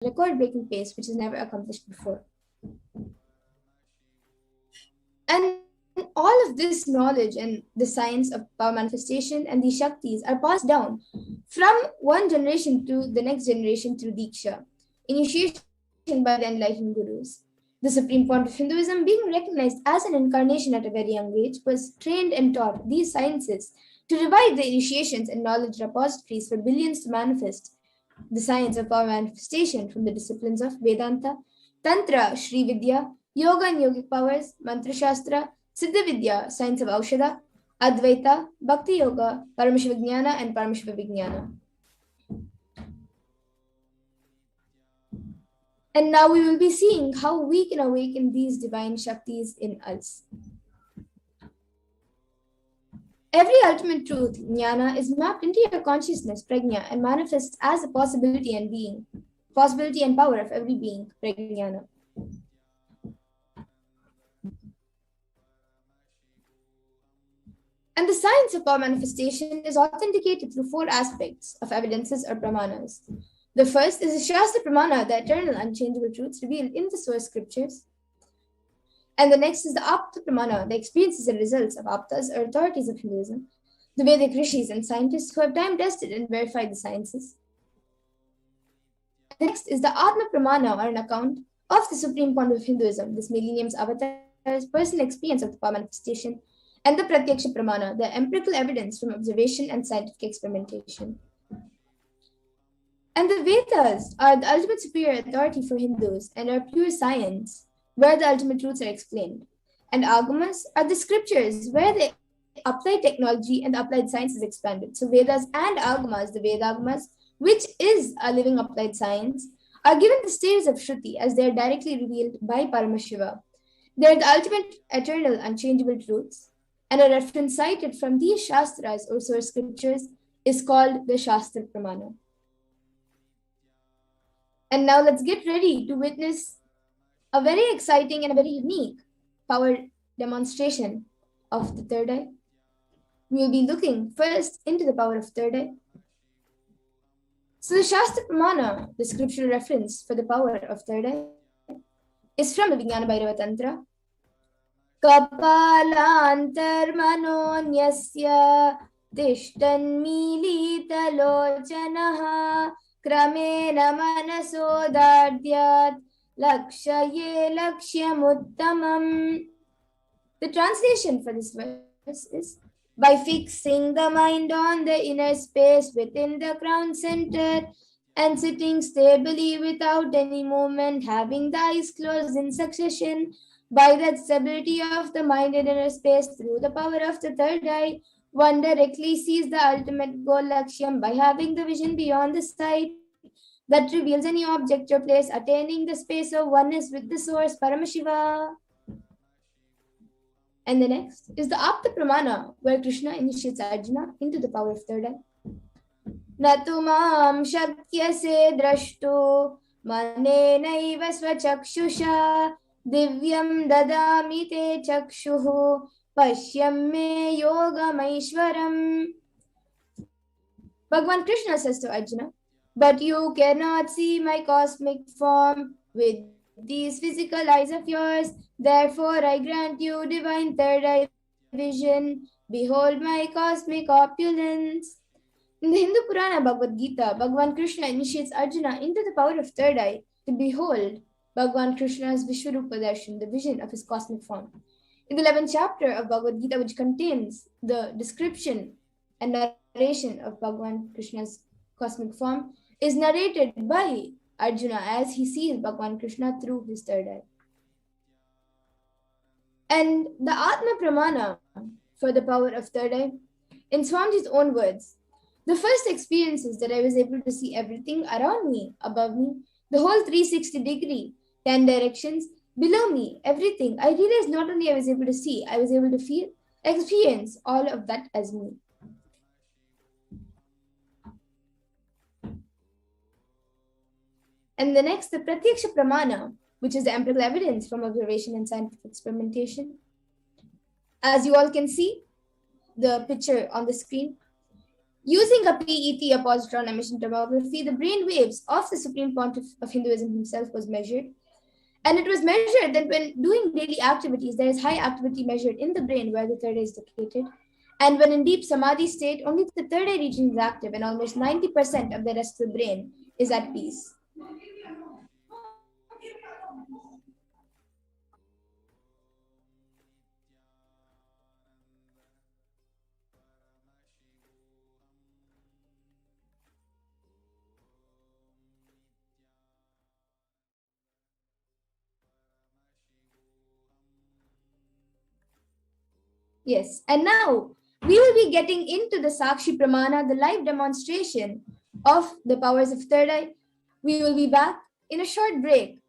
record-breaking pace which is never accomplished before. And all of this knowledge and the science of power manifestation and these Shaktis are passed down from one generation to the next generation through Diksha, initiation by the enlightened gurus. The supreme point of Hinduism, being recognized as an incarnation at a very young age, was trained and taught these sciences to revive the initiations and knowledge repositories for billions to manifest the science of power manifestation from the disciplines of Vedanta, Tantra, Shri Vidya, Yoga and Yogic powers, Mantra Shastra, Siddha Vidya, science of Aushadha, Advaita, Bhakti Yoga, Paramashivoham and Paramashivoham. And now we will be seeing how we can awaken these divine Shaktis in us. Every ultimate truth, jnana, is mapped into your consciousness, prajna, and manifests as a possibility and being, possibility and power of every being, prajnana. And the science of power manifestation is authenticated through four aspects of evidences or pramanas. The first is the Shastra Pramana, the eternal unchangeable truths revealed in the source scriptures. And the next is the Apta Pramana, the experiences and results of Aptas or authorities of Hinduism, the Vedic rishis and scientists who have time tested and verified the sciences. The next is the Atma Pramana, or an account of the supreme point of Hinduism, this millennium's avatar's personal experience of the power manifestation, and the Pratyaksha Pramana, the empirical evidence from observation and scientific experimentation. And the Vedas are the ultimate superior authority for Hindus and are pure science, where the ultimate truths are explained. And Agamas are the scriptures where the applied technology and the applied science is expanded. So Vedas and Agamas, the Vedagamas, which is a living applied science, are given the status of Shruti as they are directly revealed by Paramashiva. They are the ultimate, eternal, unchangeable truths, and a reference cited from these Shastras or source scriptures is called the Shastra Pramana. And now let's get ready to witness a very exciting and a very unique power demonstration of the third eye. We will be looking first into the power of third eye. So the Shastra Pramana, the scriptural reference for the power of third eye, is from the Vijnana Bhairava Tantra. Kapalantarmanonyasya tishtan milita lochanaha kramena manasodadyat lakshaye lakshyamuttamam. The translation for this verse is, by fixing the mind on the inner space within the crown center and sitting stably without any movement, having the eyes closed in succession, by that stability of the mind in inner space through the power of the third eye, one directly sees the ultimate goal lakshyam by having the vision beyond the sight that reveals any object or place, attaining the space of oneness with the source, Paramashiva. And the next is the Apta Pramana, where Krishna initiates Arjuna into the power of third eye. Natumam shakyase drashtu manenaiva svachakshusha divyam dadami te chakshuhu pashyam me yogamaishwaram. Bhagavan Krishna says to Arjuna, but you cannot see my cosmic form with these physical eyes of yours. Therefore, I grant you divine third eye vision. Behold my cosmic opulence. In the Hindu Purana Bhagavad Gita, Bhagavan Krishna initiates Arjuna into the power of third eye to behold Bhagavan Krishna's Vishwarupa Darshan, the vision of his cosmic form. In the 11th chapter of Bhagavad Gita, which contains the description and narration of Bhagavan Krishna's cosmic form, is narrated by Arjuna as he sees Bhagavan Krishna through his third eye. And the Atma Pramana for the power of third eye, in Swamiji's own words, the first experience is that I was able to see everything around me, above me, the whole 360 degree, 10 directions, below me, everything. I realized not only I was able to see, I was able to feel, experience all of that as me. And the next, the Pratyaksha Pramana, which is the empirical evidence from observation and scientific experimentation. As you all can see, the picture on the screen, Using a PET, a positron emission tomography, the brain waves of the Supreme Pontiff of Hinduism himself was measured. And it was measured that when doing daily activities, there is high activity measured in the brain where the third eye is located. And when in deep samadhi state, only the third eye region is active and almost 90% of the rest of the brain is at peace. Yes, and now we will be getting into the Sakshi Pramana, the live demonstration of the powers of third eye. We will be back in a short break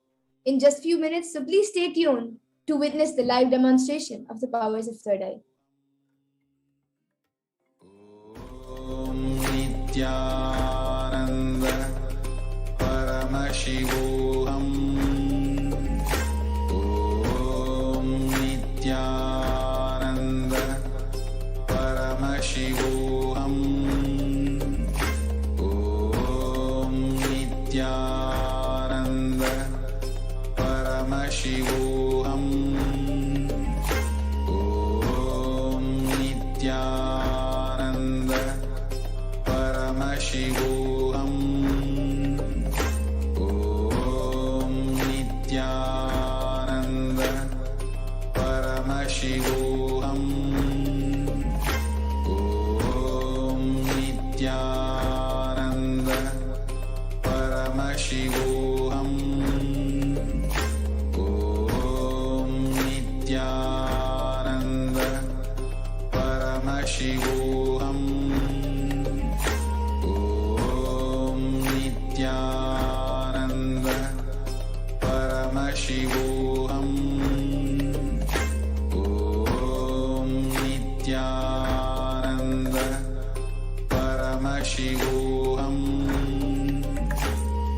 in just few minutes, so please stay tuned to witness the live demonstration of the powers of third eye. Nithyananda Paramashivoham. Om Nithyananda Paramashivoham. Om Nithyananda Paramashivoham. Om Nithyananda Paramashivoham. Om Nithyananda Paramashivoham. Om Nithyananda Paramashivoham. Om Nithyananda Paramashivoham. Om Nithyananda Paramashivoham. Om Nithyananda Paramashivoham.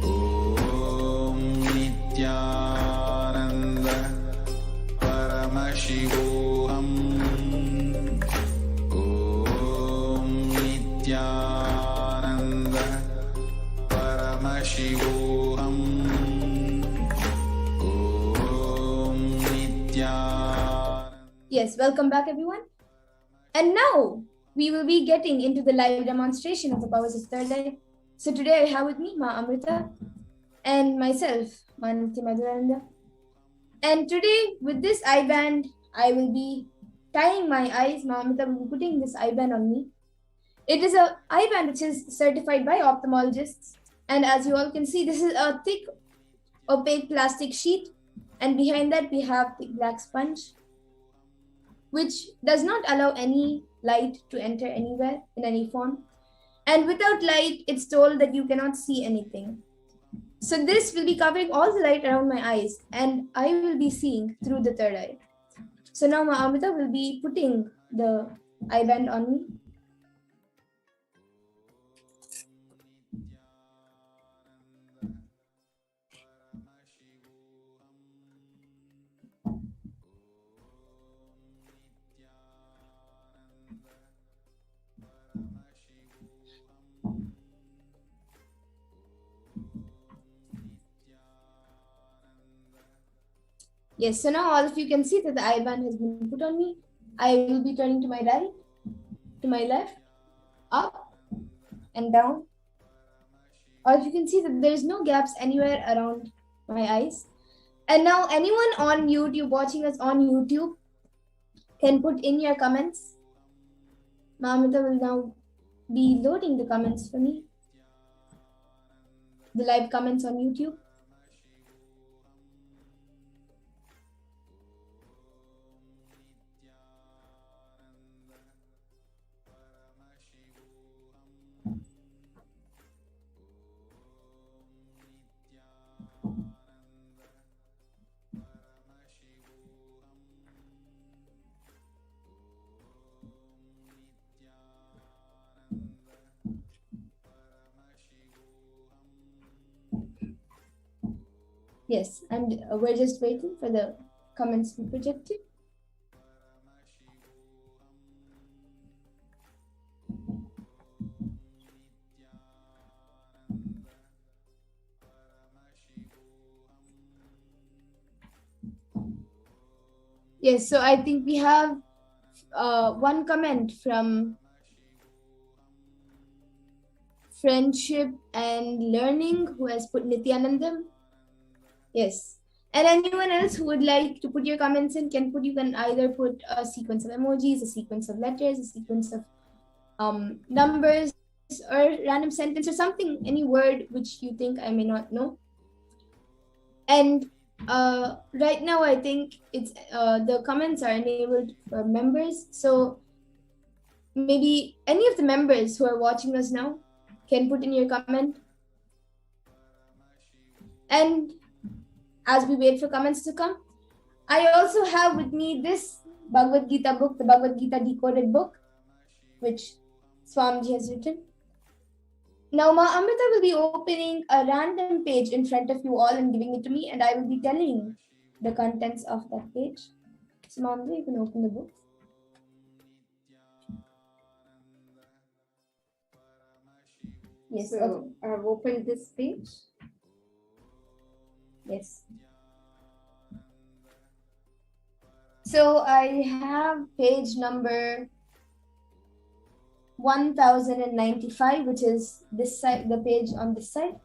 Om Nithyananda Paramashivoham. Om Nithyananda Paramashivoham. Om Nithyananda. Yes, welcome back everyone. And now we will be getting into the live demonstration of the powers of third eye. So today I have with me Ma Amrita and myself, Ma Nithyananda. And today with this eye band, I will be tying my eyes. Ma Amrita will be putting this eye band on me. It is a eye band which is certified by ophthalmologists. And as you all can see, this is a thick, opaque plastic sheet. And behind that, we have the black sponge, which does not allow any light to enter anywhere in any form. And without light, it's told that you cannot see anything. So this will be covering all the light around my eyes, and I will be seeing through the third eye. So now Ma Amrita will be putting the eye band on me. Yes, so now all of you can see that the eye band has been put on me. I will be turning to my right, to my left, up and down. Or you can see that there is no gaps anywhere around my eyes. And now anyone on YouTube, watching us on YouTube, can put in your comments. Ma Amrita will now be loading the comments for me. The live comments on YouTube. Yes, and we're just waiting for the comments to be projected. Yes, so I think we have one comment from Friendship and Learning who has put Nithyanandam. Yes. And anyone else who would like to put your comments in you can either put a sequence of emojis, a sequence of letters, a sequence of numbers, or random sentence, or something, any word which you think I may not know. And right now, I think it's the comments are enabled for members. So maybe any of the members who are watching us now can put in your comment. And as we wait for comments to come, I also have with me this Bhagavad Gita book, the Bhagavad Gita decoded book, which Swamiji has written. Now, Ma Amrita will be opening a random page in front of you all and giving it to me, and I will be telling the contents of that page. So, Ma Amrita, you can open the book. Yes. So Okay. I've opened this page. Yes. So I have page number 1095, which is this side, the page on this side.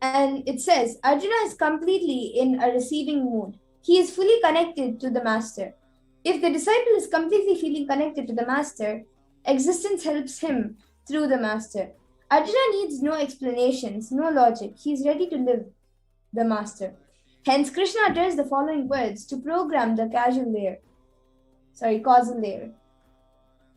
And it says, Arjuna is completely in a receiving mood. He is fully connected to the master. If the disciple is completely feeling connected to the master, existence helps him through the master. Arjuna needs no explanations, no logic. He is ready to live the master. Hence, Krishna utters the following words to program the causal layer.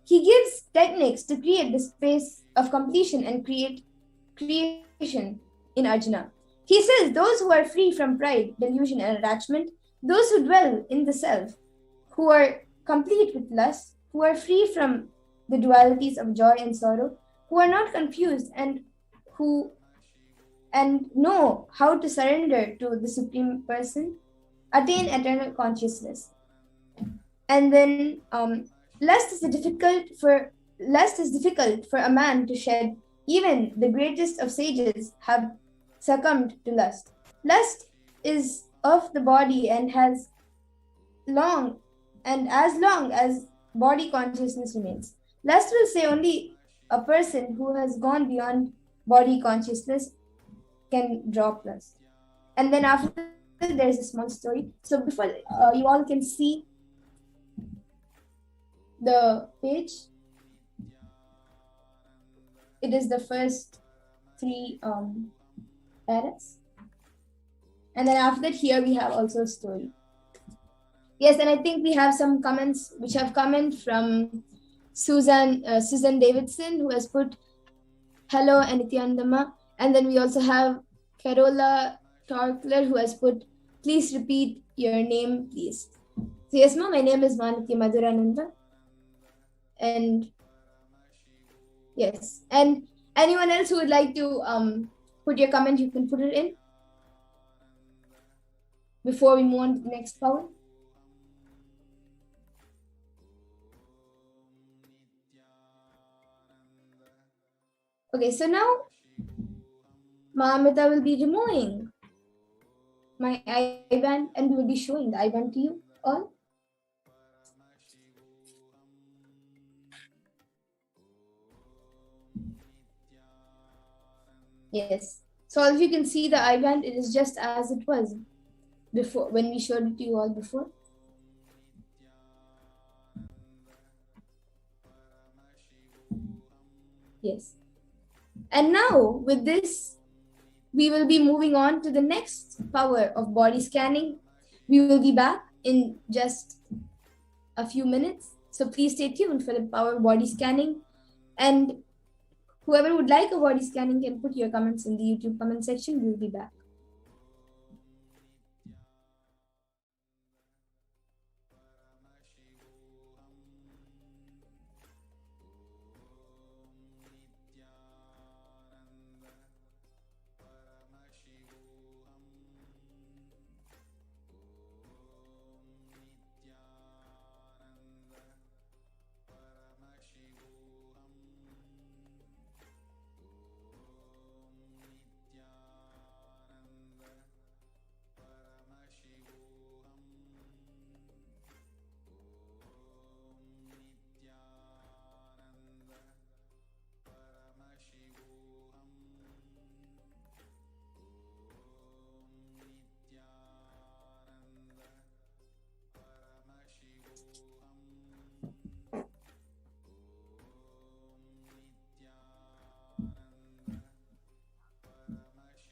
He gives techniques to create the space of completion and creation in Arjuna. He says those who are free from pride, delusion, and attachment, those who dwell in the self, who are complete with lust, who are free from the dualities of joy and sorrow, who are not confused and know how to surrender to the Supreme Person, attain eternal consciousness. And then lust is difficult for a man to shed. Even the greatest of sages have succumbed to lust. Lust is of the body and as long as body consciousness remains. Lust will say only a person who has gone beyond body consciousness can drop lust. And then after there's a small story. So before you all can see the page, it is the first three paras. And then after that, here we have also a story. Yes, and I think we have some comments which have come in from Susan Davidson, who has put hello and Nithyanandama. And then we also have Carola Torkler, who has put, please repeat your name, please. So yes, ma'am, my name is Manati Madhurananda. And yes, and anyone else who would like to put your comment, you can put it in before we move on to the next power. Okay, so now Mahamita will be removing my I-band and we will be showing the I-band to you all. Yes. So if you can see the I-band, it is just as it was before when we showed it to you all before. Yes. And now with this, we will be moving on to the next power of body scanning. We will be back in just a few minutes. So please stay tuned for the power of body scanning. And whoever would like a body scanning can put your comments in the YouTube comment section. We'll be back.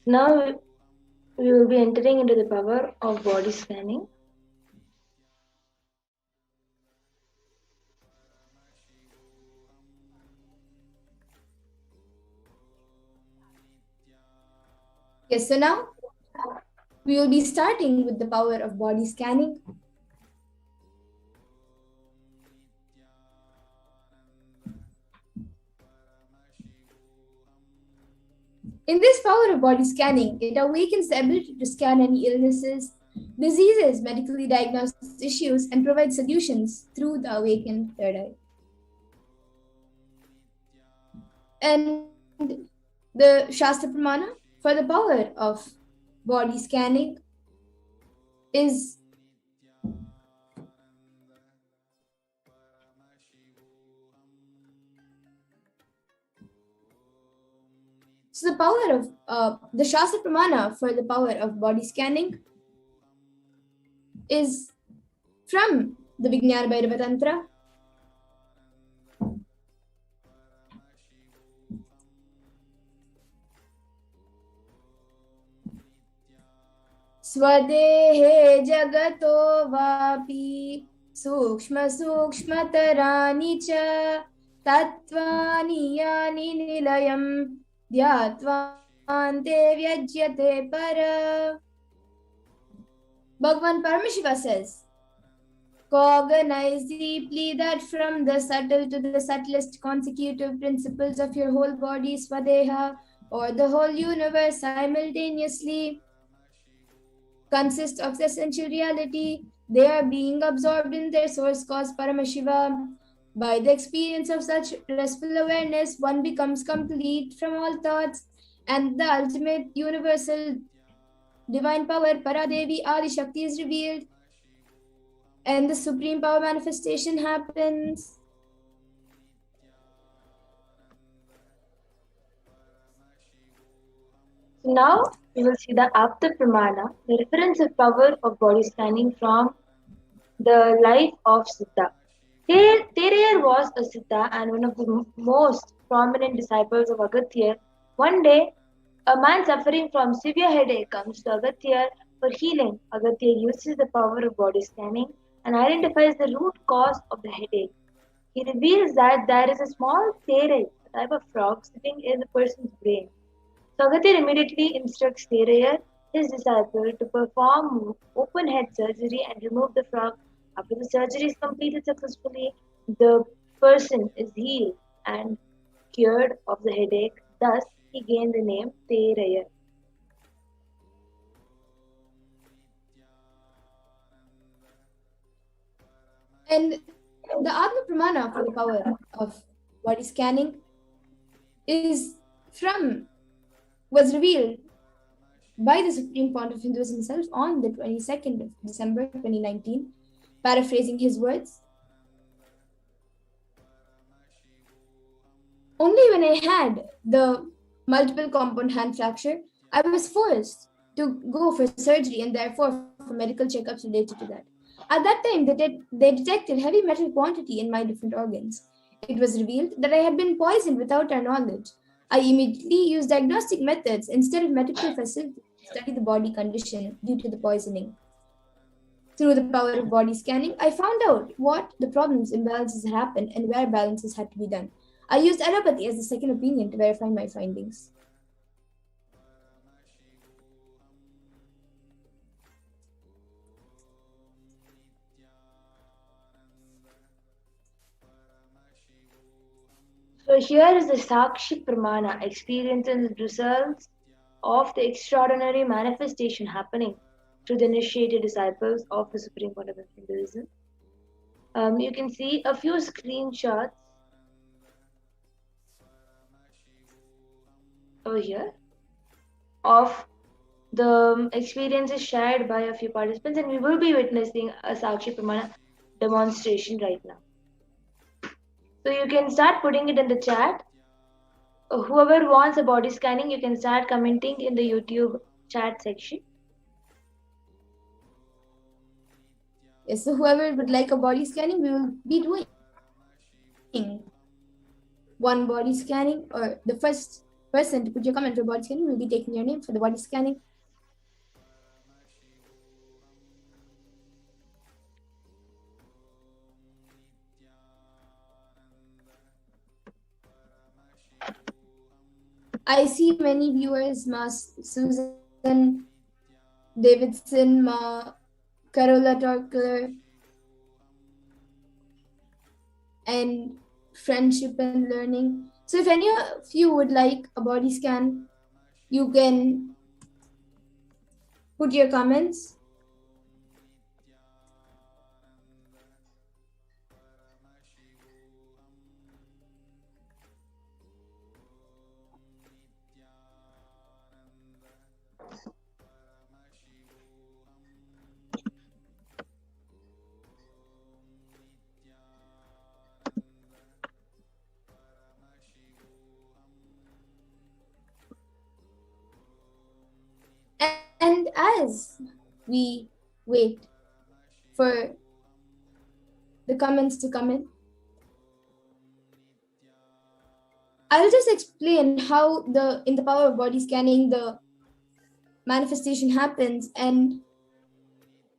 Now we will be entering into the power of body scanning. Yes, so now we will be starting with the power of body scanning. In this power of body scanning, it awakens the ability to scan any illnesses, diseases, medically diagnosed issues, and provide solutions through the awakened third eye. And the Shastra Pramana for the power of body scanning is so the power of the Shastra Pramana for the power of body scanning is from the Vijnana Bhairava Tantra. Swadehe jagato vapi sukshma sukshmataraani cha tattvani yani nilayam dhyatvante vyajyate para. Bhagavan Paramashiva says, cognize deeply that from the subtle to the subtlest consecutive principles of your whole body, Swadeha, or the whole universe simultaneously consist of essential reality. They are being absorbed in their source cause Paramashiva. By the experience of such restful awareness, one becomes complete from all thoughts, and the ultimate universal divine power, Paradevi Adi Shakti, is revealed, and the supreme power manifestation happens. Now we will see the Apta Pramana, the reference of power of body scanning from the life of Siddha. Terayar was a Siddha and one of the most prominent disciples of Agatya. One day, a man suffering from severe headache comes to Agatya for healing. Agatya uses the power of body scanning and identifies the root cause of the headache. He reveals that there is a small terai, a type of frog, sitting in the person's brain. So Agatya immediately instructs Terayar, his disciple, to perform open head surgery and remove the frog. After the surgery is completed successfully, the person is healed and cured of the headache. Thus, he gained the name Terayar. And the Atma Pramana for the power of body scanning is from was revealed by the Supreme Pontiff of Hinduism himself on the 22nd of December 2019, paraphrasing his words. Only when I had the multiple compound hand fracture, I was forced to go for surgery and therefore for medical checkups related to that. At that time, they detected heavy metal quantity in my different organs. It was revealed that I had been poisoned without our knowledge. I immediately used diagnostic methods instead of medical facilities to study the body condition due to the poisoning. Through the power of body scanning, I found out what the problems, imbalances happened, and where balances had to be done. I used allopathy as a second opinion to verify my findings. So here is the Sakshi Pramana, experiencing the results of the extraordinary manifestation happening through the initiated disciples of the Supreme Pontiff of Hinduism. You can see a few screenshots over here of the experiences shared by a few participants, and we will be witnessing a Sakshi Pramana demonstration right now. So you can start putting it in the chat. Whoever wants a body scanning, you can start commenting in the YouTube chat section. Yes, so whoever would like a body scanning, we will be doing one body scanning, or the first person to put your comment for body scanning will be taking your name for the body scanning. I see many viewers, Ma Susan Davidson, Ma Carola Torkler, and Friendship and Learning. So if any of you would like a body scan, you can put your comments. And as we wait for the comments to come in, I'll just explain how in the power of body scanning the manifestation happens and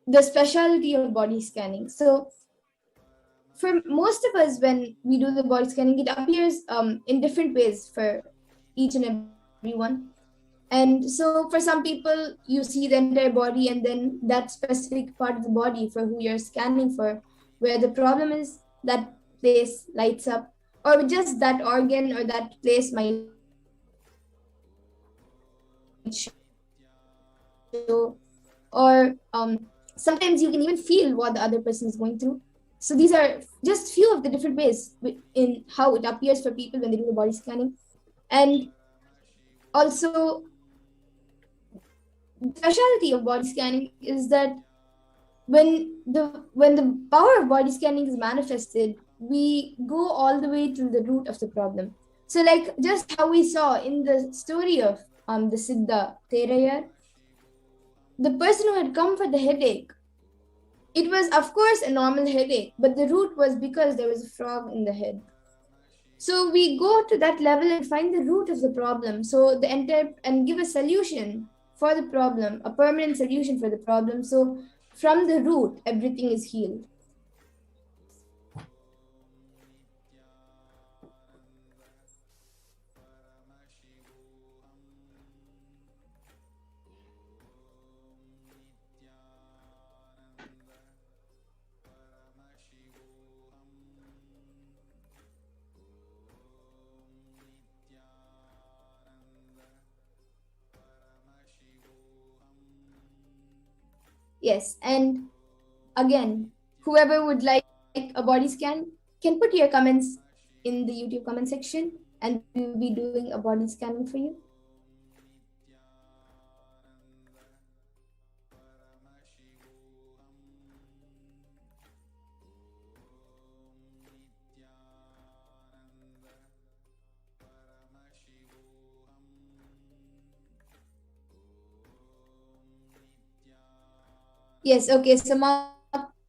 the specialty of body scanning. So for most of us, when we do the body scanning, it appears in different ways for each and every one. And so for some people, you see the entire body and then that specific part of the body for who you're scanning for, where the problem is, that place lights up, or just that organ or that place might show, or sometimes you can even feel what the other person is going through. So these are just few of the different ways in how it appears for people when they do the body scanning. And also, the specialty of body scanning is that when the power of body scanning is manifested, we go all the way to the root of the problem. So like just how we saw in the story of the Siddha Terayar, the person who had come for the headache, it was of course a normal headache, but the root was because there was a frog in the head. So we go to that level and find the root of the problem. So the entire and give a solution for the problem, a permanent solution for the problem. So from the root, everything is healed. Yes, and again, whoever would like a body scan can put your comments in the YouTube comment section and we will be doing a body scanning for you. Yes, okay, so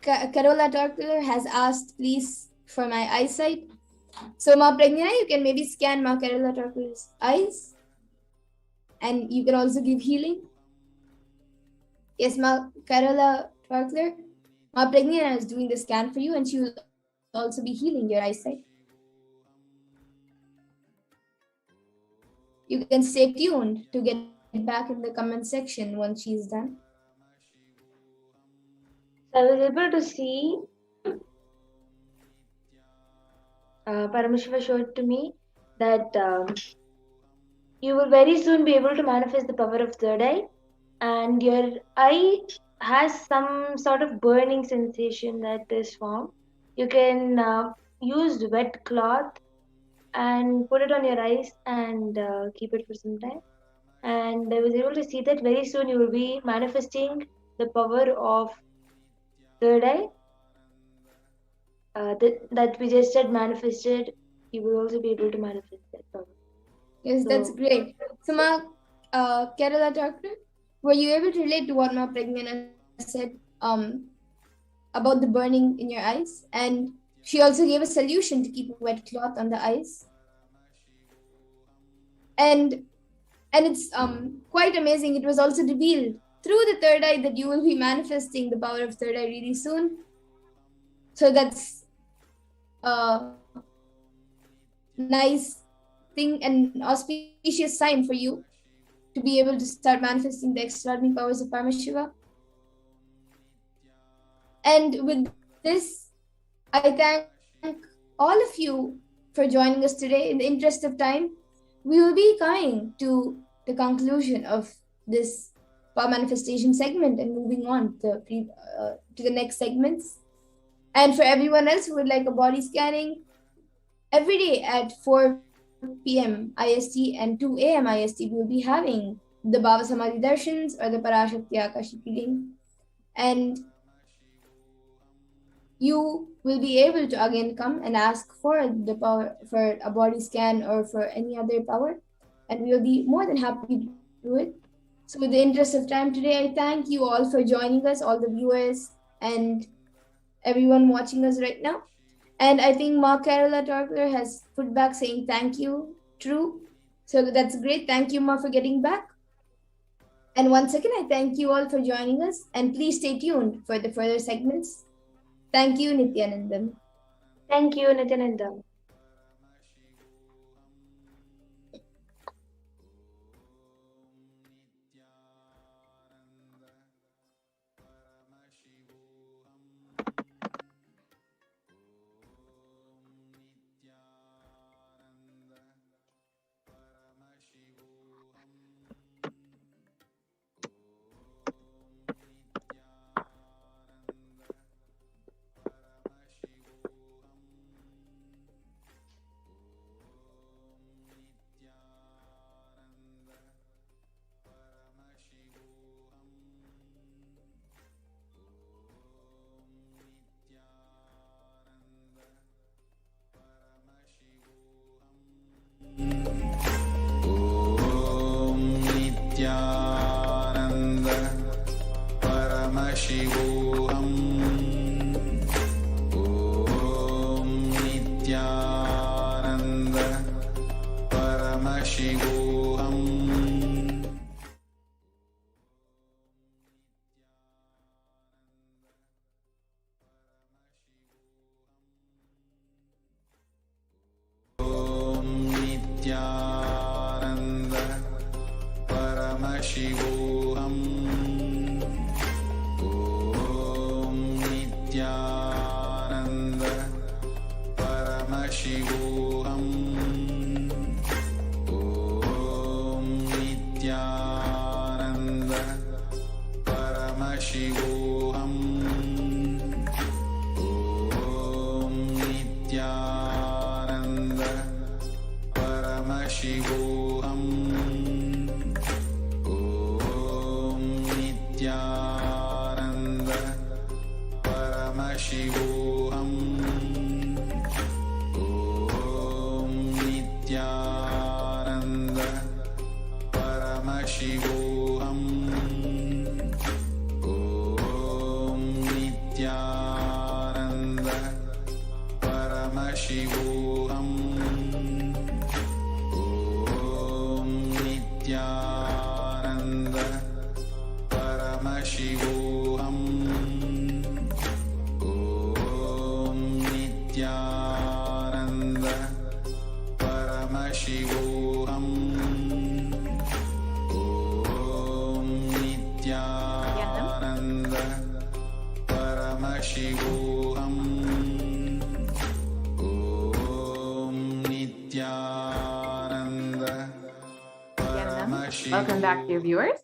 Carola Torkler has asked, please, for my eyesight. So Ma Pragnana, you can maybe scan Ma Carola Torkler's eyes and you can also give healing. Yes, Ma Carola Torkler, Ma Pragnana is doing the scan for you and she will also be healing your eyesight. You can stay tuned to get back in the comment section once she's done. I was able to see Paramashiva showed to me that you will very soon be able to manifest the power of third eye, and your eye has some sort of burning sensation that is formed. You can use wet cloth and put it on your eyes and keep it for some time. And I was able to see that very soon you will be manifesting the power of third eye. That we just said manifested, you will also be able to manifest that power. Yes, So- that's great. So Ma Kerala doctor, were you able to relate to what Ma Pragnana said about the burning in your eyes? And she also gave a solution to keep a wet cloth on the eyes. and it's quite amazing. It was also revealed through the third eye that you will be manifesting the power of third eye really soon. So that's a nice thing and auspicious sign for you to be able to start manifesting the extraordinary powers of Paramashiva. And with this, I thank all of you for joining us today. In the interest of time, we will be coming to the conclusion of this power manifestation segment and moving on to the next segments. And for everyone else who would like a body scanning, every day at 4 p.m. IST and 2 a.m. IST, we will be having the BHAVASAMADHI Darshans or the Parashakti Akashic reading. And you will be able to again come and ask for the power, for a body scan or for any other power, and we will be more than happy to do it. So with the interest of time today, I thank you all for joining us, all the viewers and everyone watching us right now. And I think Mark Carola Torkler has put back saying thank you. True. So that's great. Thank you, Ma, for getting back. And once again, I thank you all for joining us. And please stay tuned for the further segments. Thank you, Nithyanandam. Thank you, Nithyananda. Om Nithyananda Paramashivoham. Om Nithyananda Paramashivoham. Om Nithyananda Paramashivoham. Om Nithyananda Paramashivoham. Om Nithyananda Paramashivoham. Om Nithyananda Paramashivoham. Om Nithyananda Paramashivoham. Om Nithyananda Paramashivoham. Om Nithyananda Paramashivoham. Om Nithyananda Paramashivoham. Om Nithyananda Paramashivoham. Om Nithyananda Paramashivoham. Om Nithyananda Paramashivoham. Welcome back, dear viewers.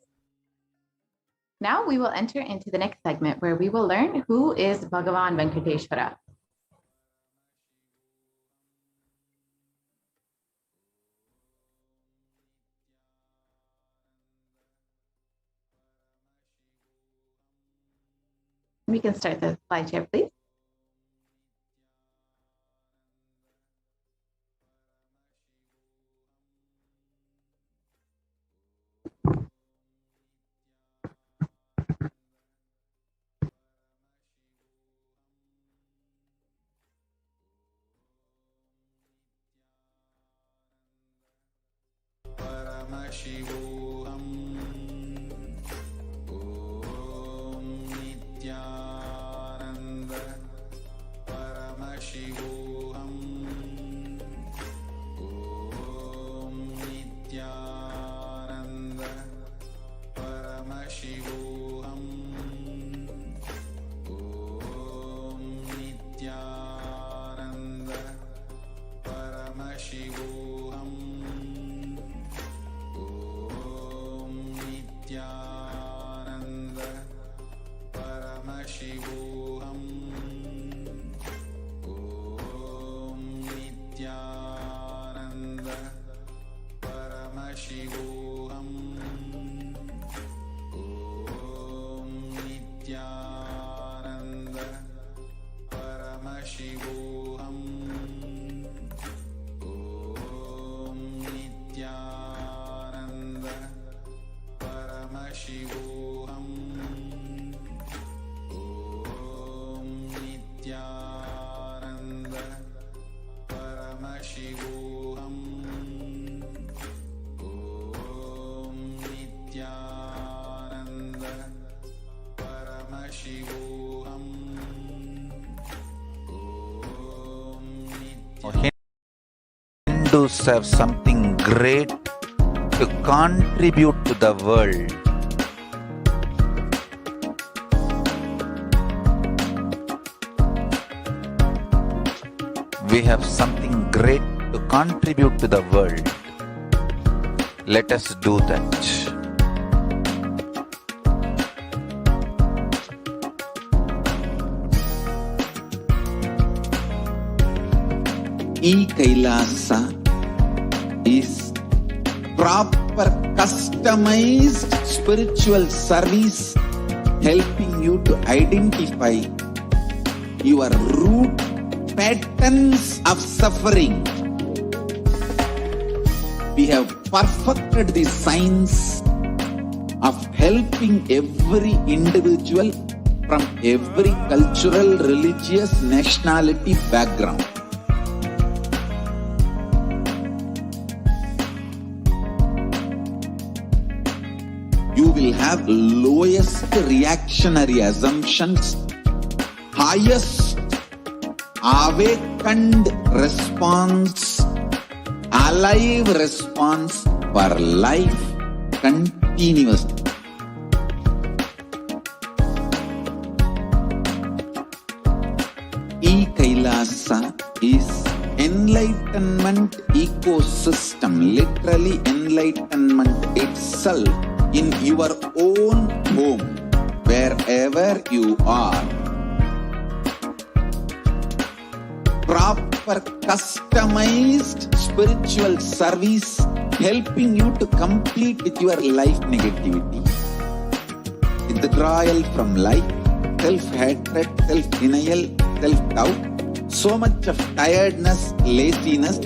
Now we will enter into the next segment where we will learn who is Bhagavan Venkateshwara. We can start the slideshare, please. Paramashivoham. Om Nithyananda Paramashivoham. Om Nithyananda Paramashivoham. Om Nithyananda Paramashivoham. Om Nithyananda Paramashivoham. Om Nithyananda Paramashivoham. Om Nithyananda Paramashivoham. Om Nithyananda Paramashivoham. Om Nithyananda Paramashivoham. Om Nithyananda Paramashivoham. Om Hindus have something great to contribute to the world. We have something great to contribute to the world. Let us do that. Kailasa is proper customized spiritual service helping you to identify your root patterns of suffering. We have perfected the science of helping every individual from every cultural, religious, nationality background. You will have lowest reactionary assumptions, highest awakened response, alive response for life continuously. Kailasa is enlightenment ecosystem, literally enlightenment itself in your own home, wherever you are. Proper customized spiritual service helping you to complete with your life negativity, withdrawal from life, self-hatred, self-denial, self-doubt, so much of tiredness, laziness.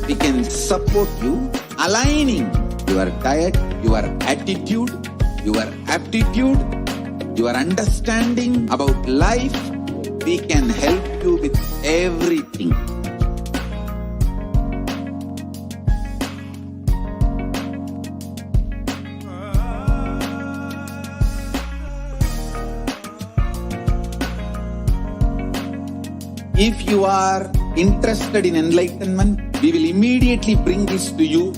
We can support you aligning your diet, your attitude, your aptitude, your understanding about life. We can help you with everything. If you are interested in enlightenment, we will immediately bring this to you.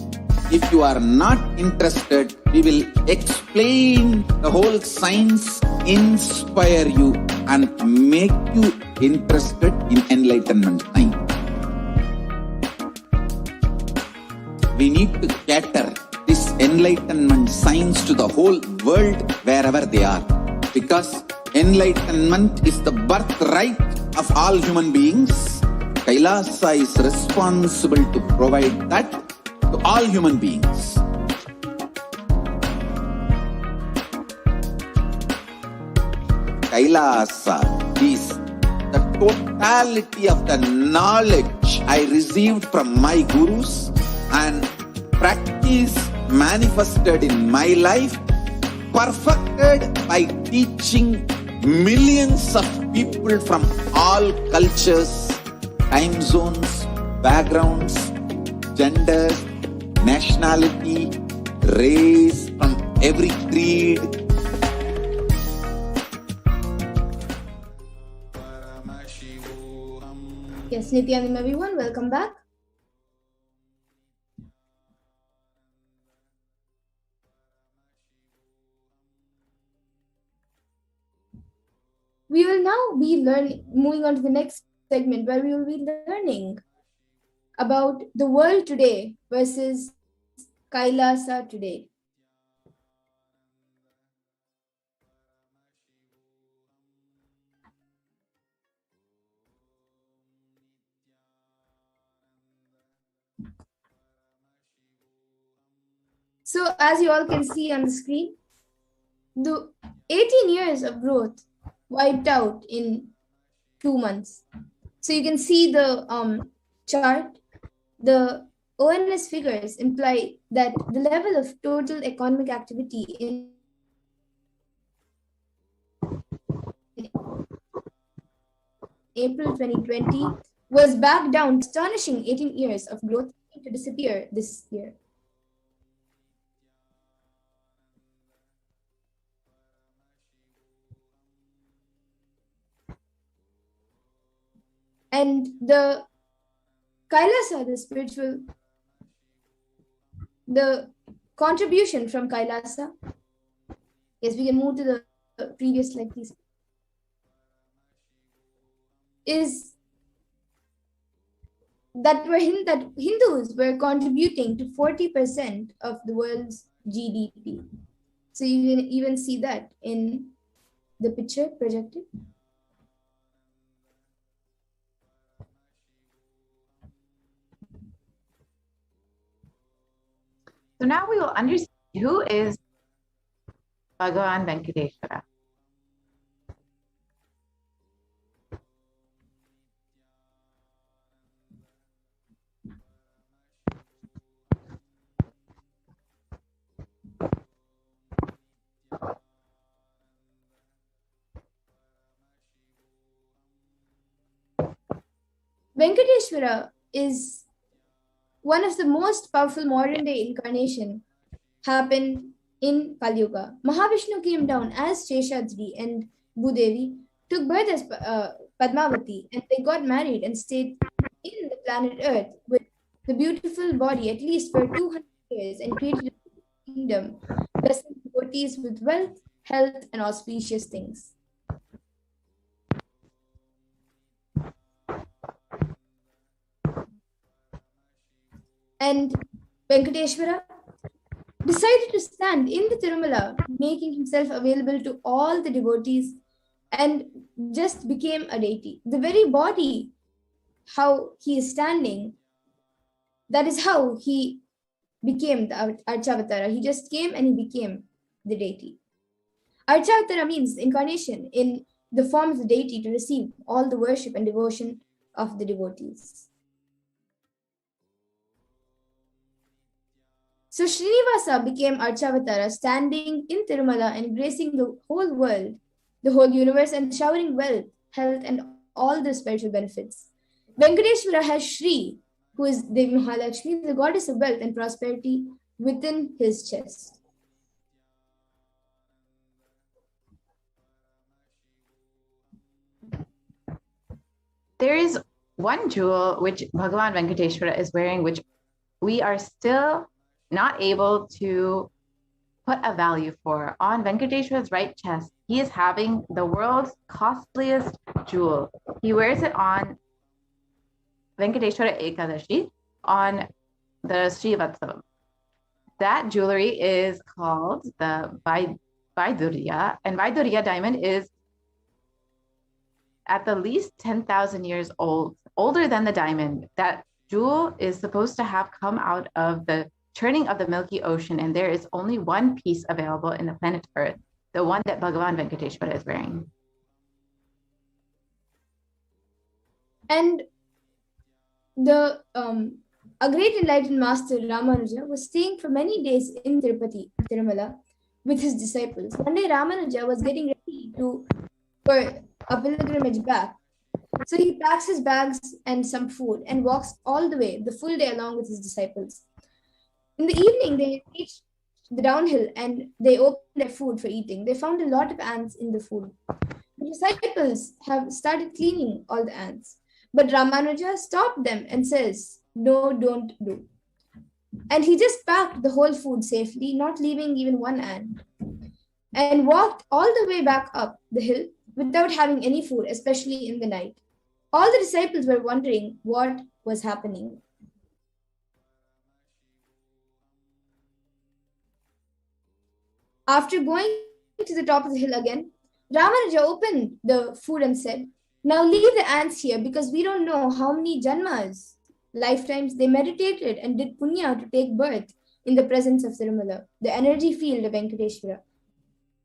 If you are not interested, we will explain the whole science, inspire you and make you interested in enlightenment science. We need to cater this enlightenment science to the whole world wherever they are, because enlightenment is the birthright of all human beings. Kailasa is responsible to provide that to all human beings. Kailasa is the totality of the knowledge I received from my gurus and practice manifested in my life, perfected by teaching millions of people from all cultures, time zones, backgrounds, genders, nationality, race from every creed. Paramashivoham. Yes, Nithyananda, everyone, welcome back. We will now be moving on to the next segment where we will be learning about the world today versus Kailasa today. So as you all can see on the screen, the 18 years of growth wiped out in 2 months. So you can see the chart. The ONS figures imply that the level of total economic activity in April 2020 was back down, astonishing 18 years of growth to disappear this year. And the Kailasa, the contribution from Kailasa. Yes, we can move to the previous slide, please. Is that Hindus were contributing to 40% of the world's GDP. So you can even see that in the picture projected. So now we will understand who is Bhagavan Venkateshwara. Venkateshwara is one of the most powerful modern day incarnation happened in Kali Yuga. Mahavishnu came down as Sheshadri and Bhudevi, took birth as Padmavati, and they got married and stayed in the planet Earth with the beautiful body at least for 200 years and created a kingdom, blessing devotees with wealth, health, and auspicious things. And Venkateshwara decided to stand in the Tirumala, making himself available to all the devotees, and just became a deity. The very body, how he is standing, that is how he became the Archavatara. He just came and he became the deity. Archavatara means incarnation in the form of the deity to receive all the worship and devotion of the devotees. So Srinivasa became Archavatara, standing in Tirumala and gracing the whole world, the whole universe, and showering wealth, health, and all the spiritual benefits. Venkateshwara has Shri, who is Devi Mahalakshmi, the goddess of wealth and prosperity, within his chest. There is one jewel which Bhagavan Venkateshwara is wearing, which we are still not able to put a value for. On Venkateshwara's right chest, he is having the world's costliest jewel. He wears it on Venkateshwara Ekadashi on the Srivatsavam. That jewelry is called the Vaidurya, and Vaidurya diamond is at the least 10,000 years old, older than the diamond. That jewel is supposed to have come out of the churning of the Milky Ocean, and there is only one piece available in the planet Earth, the one that Bhagavan Venkateshwara is wearing. And a great enlightened master, Ramanuja, was staying for many days in Tirumala, with his disciples. One day, Ramanuja was getting ready for a pilgrimage back. So he packs his bags and some food and walks all the way, the full day, along with his disciples. In the evening, they reached the downhill and they opened their food for eating, they found a lot of ants in the food. The disciples have started cleaning all the ants. But Ramanuja stopped them and says, no, don't do. And he just packed the whole food safely, not leaving even one ant, and walked all the way back up the hill without having any food, especially in the night. All the disciples were wondering what was happening. After going to the top of the hill again, Ramanuja opened the food and said, now leave the ants here because we don't know how many janmas, lifetimes they meditated and did punya to take birth in the presence of Tirumala, the energy field of Venkateshwara.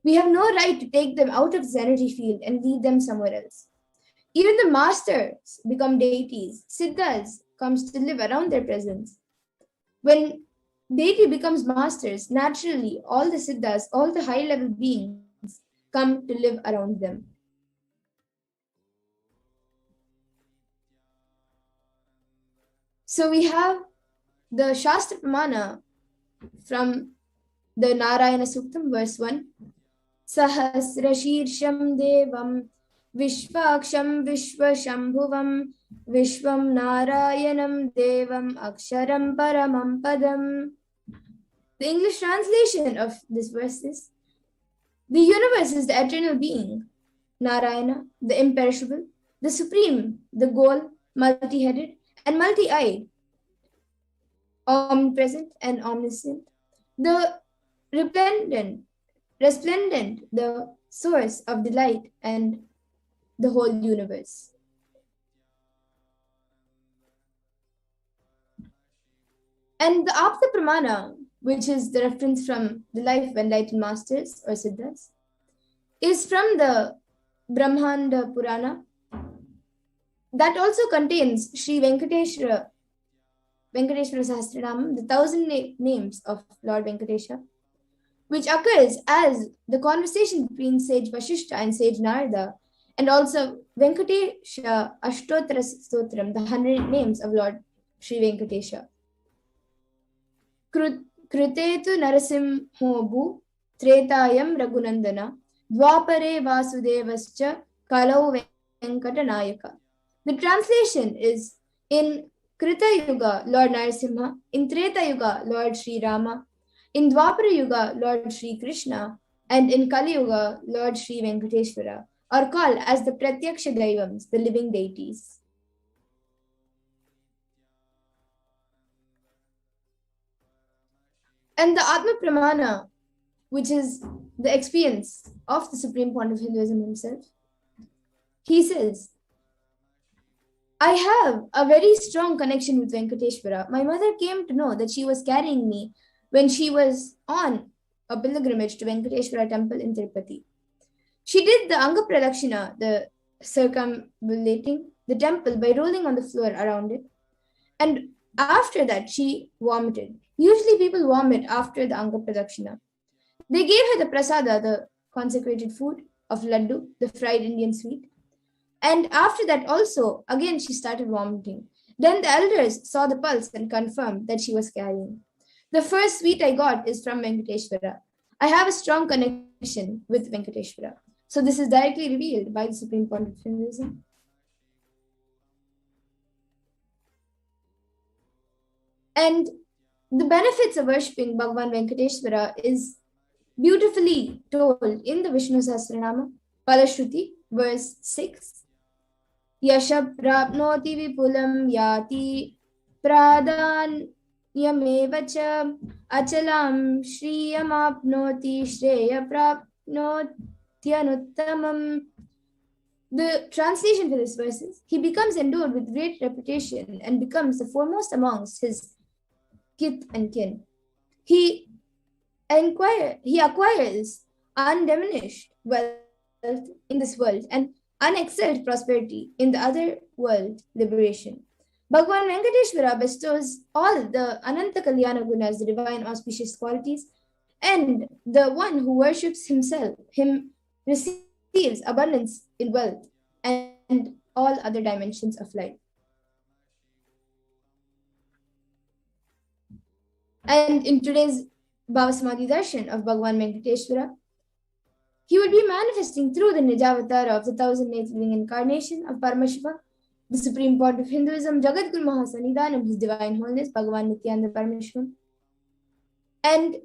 We have no right to take them out of this energy field and leave them somewhere else. Even the masters become deities. Siddhas comes to live around their presence. When deity becomes masters, naturally all the siddhas, all the high-level beings come to live around them. So we have the Shastra Pramana from the Narayana Suktam, verse 1. Sahasrashirsham devam vishvaksham vishvashambhuvam vishvam narayanam devam aksharam paramam padam. The English translation of this verse is, the universe is the eternal being, Narayana, the imperishable, the supreme, the goal, multi-headed and multi-eyed, omnipresent and omniscient, the resplendent, the source of delight and the whole universe. And the Apta Pramana, which is the reference from the life of enlightened masters or siddhas, is from the Brahmanda Purana. That also contains Sri Venkateshwara Sahasranamam, the 1,000 names of Lord Venkatesha, which occurs as the conversation between sage Vashishta and sage Narada, and also Venkatesha Ashtottara Stotram, the 100 names of Lord Sri Venkatesha. Krutetu Narasimho Bhu Tretayam Raghunandana Dwapare Vasudevascha Kalau Venkatanayaka. The translation is, in Krita Yuga, Lord Narasimha, in Treta Yuga, Lord Sri Rama, in Dwapara Yuga, Lord Sri Krishna, and in Kali Yuga, Lord Sri Venkateshwara, are called as the Pratyaksha Daivams, the living deities. And the Atma Pramana, which is the experience of the Supreme Point of Hinduism himself, he says, I have a very strong connection with Venkateshwara. My mother came to know that she was carrying me when she was on a pilgrimage to Venkateshwara temple in Tirupati. She did the Anga Pradakshina, the circumambulating the temple by rolling on the floor around it. And after that, she vomited. Usually people vomit after the Anga Pradakshina. They gave her the prasada, the consecrated food of laddu, the fried Indian sweet. And after that also, again, she started vomiting. Then the elders saw the pulse and confirmed that she was carrying. The first sweet I got is from Venkateshwara. I have a strong connection with Venkateshwara. So this is directly revealed by the Supreme Point of Hinduism. And the benefits of worshipping Bhagavan Venkateshwara is beautifully told in the Vishnu Sahasranama, Palashruti, verse 6. Yasha prapnoti vipulam yati pradhanyamevacha achalam shriyamapnoti shreya prapnotyanuttamam. The translation for this verse is, he becomes endowed with great reputation and becomes the foremost amongst his kith and kin. He acquires undiminished wealth in this world and unexcelled prosperity in the other world, liberation. Bhagavan Venkateshwara bestows all the Ananta Kalyana Gunas, the divine auspicious qualities, and the one who worships him receives abundance in wealth and all other dimensions of life. And in today's BHAVASAMADHI darshan of Bhagavan Venkateshwara. He would be manifesting through the Nijavatara of the 1,008th living incarnation of Paramashiva, the supreme point of Hinduism, Jagadguru Mahasannidhanam, His Divine Holiness, Bhagavan Nithyananda Paramashivam. And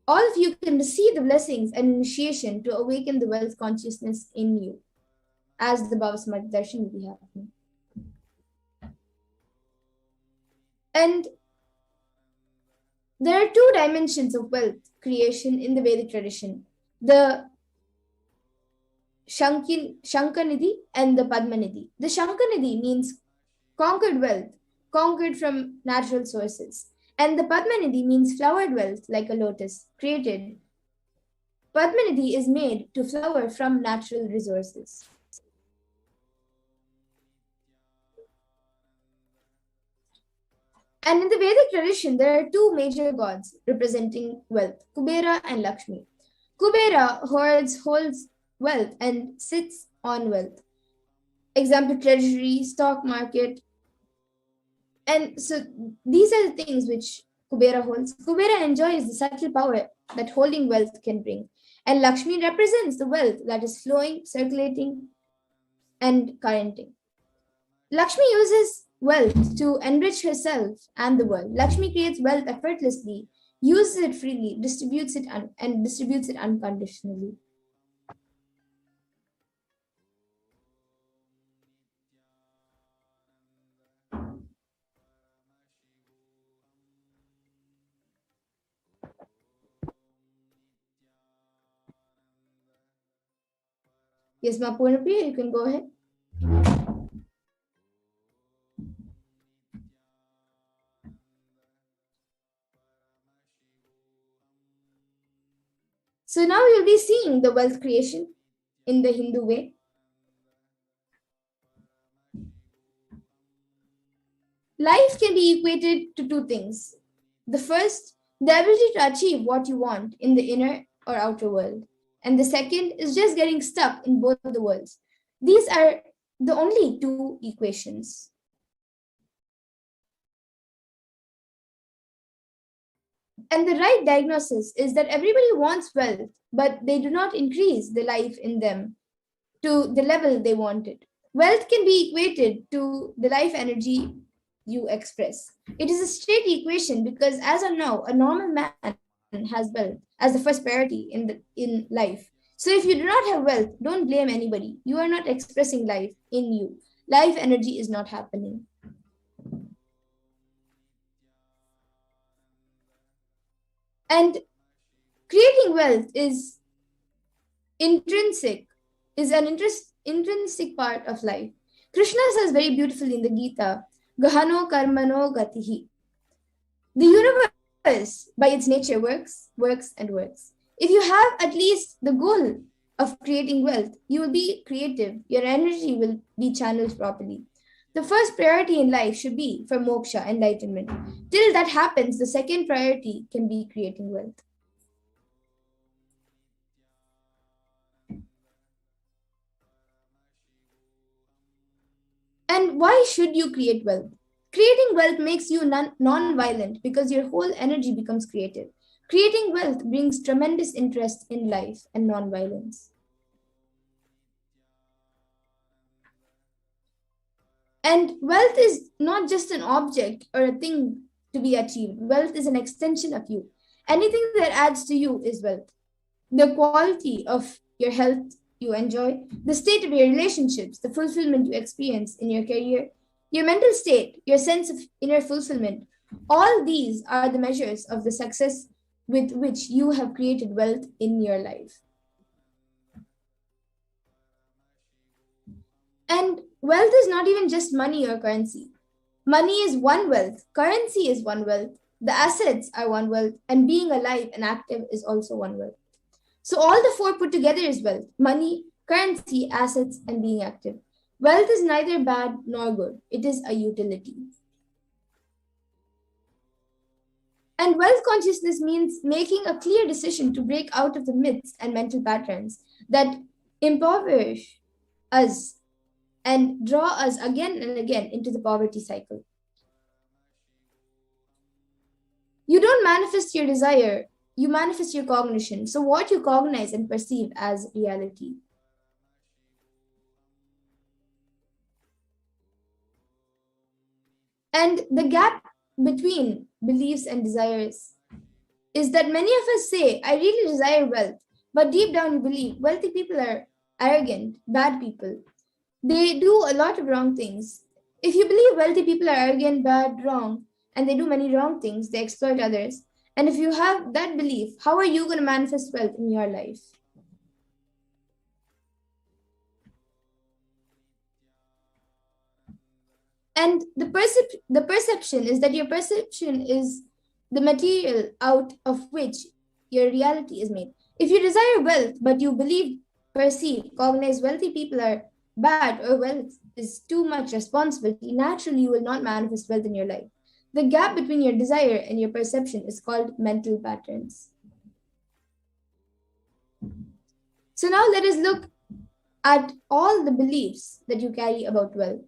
all of you can receive the blessings and initiation to awaken the wealth consciousness in you, as the BHAVASAMADHI darshan will be happening. And there are two dimensions of wealth creation in the Vedic tradition, the Shankanidhi and the Padmanidhi. The Shankanidhi means conquered wealth, conquered from natural sources. And the Padmanidhi means flowered wealth like a lotus, created. Padmanidhi is made to flower from natural resources. And in the Vedic tradition, there are two gods representing wealth, Kubera and Lakshmi. Kubera holds wealth and sits on wealth. Example, treasury, stock market. And so these are the things which Kubera holds. Kubera enjoys the subtle power that holding wealth can bring. And Lakshmi represents the wealth that is flowing, circulating, and currenting. Lakshmi uses wealth to enrich herself and the world. Lakshmi creates wealth effortlessly, uses it freely, distributes it unconditionally. Yes, Ma Purnapriya, you can go ahead. So now you'll be seeing the wealth creation in the Hindu way. Life can be equated to two things. The first, the ability to achieve what you want in the inner or outer world. And the second is just getting stuck in both the worlds. These are the only two equations. And the right diagnosis is that everybody wants wealth, but they do not increase the life in them to the level they want it. Wealth can be equated to the life energy you express. It is a straight equation because as of now, a normal man has wealth as the first priority in life. So if you do not have wealth, don't blame anybody. You are not expressing life in you. Life energy is not happening. And creating wealth is an intrinsic part of life. Krishna says very beautifully in the Gita, Gahano karmano gatihi. The universe, by its nature, works. If you have at least the goal of creating wealth, you will be creative. Your energy will be channeled properly. The first priority in life should be for moksha, enlightenment. Till that happens, the second priority can be creating wealth. And why should you create wealth? Creating wealth makes you non-violent because your whole energy becomes creative. Creating wealth brings tremendous interest in life and non-violence. And wealth is not just an object or a thing to be achieved. Wealth is an extension of you. Anything that adds to you is wealth. The quality of your health you enjoy, the state of your relationships, the fulfillment you experience in your career, your mental state, your sense of inner fulfillment, all these are the measures of the success with which you have created wealth in your life. And wealth is not even just money or currency. Money is one wealth, currency is one wealth, the assets are one wealth, and being alive and active is also one wealth. So all the four put together is wealth: money, currency, assets, and being active. Wealth is neither bad nor good. It is a utility. And wealth consciousness means making a clear decision to break out of the myths and mental patterns that impoverish us and draw us again and again into the poverty cycle. You don't manifest your desire, you manifest your cognition. So what you cognize and perceive as reality. And the gap between beliefs and desires is that many of us say, I really desire wealth, but deep down you believe wealthy people are arrogant, bad people. They do a lot of wrong things. If you believe wealthy people are arrogant, bad, wrong, and they do many wrong things, they exploit others, and if you have that belief, how are you going to manifest wealth in your life? And the perception is that your perception is the material out of which your reality is made. If you desire wealth, but you believe, perceive, cognize wealthy people are bad or wealth is too much responsibility, naturally you will not manifest wealth in your life. The gap between your desire and your perception is called mental patterns. So now let us look at all the beliefs that you carry about wealth.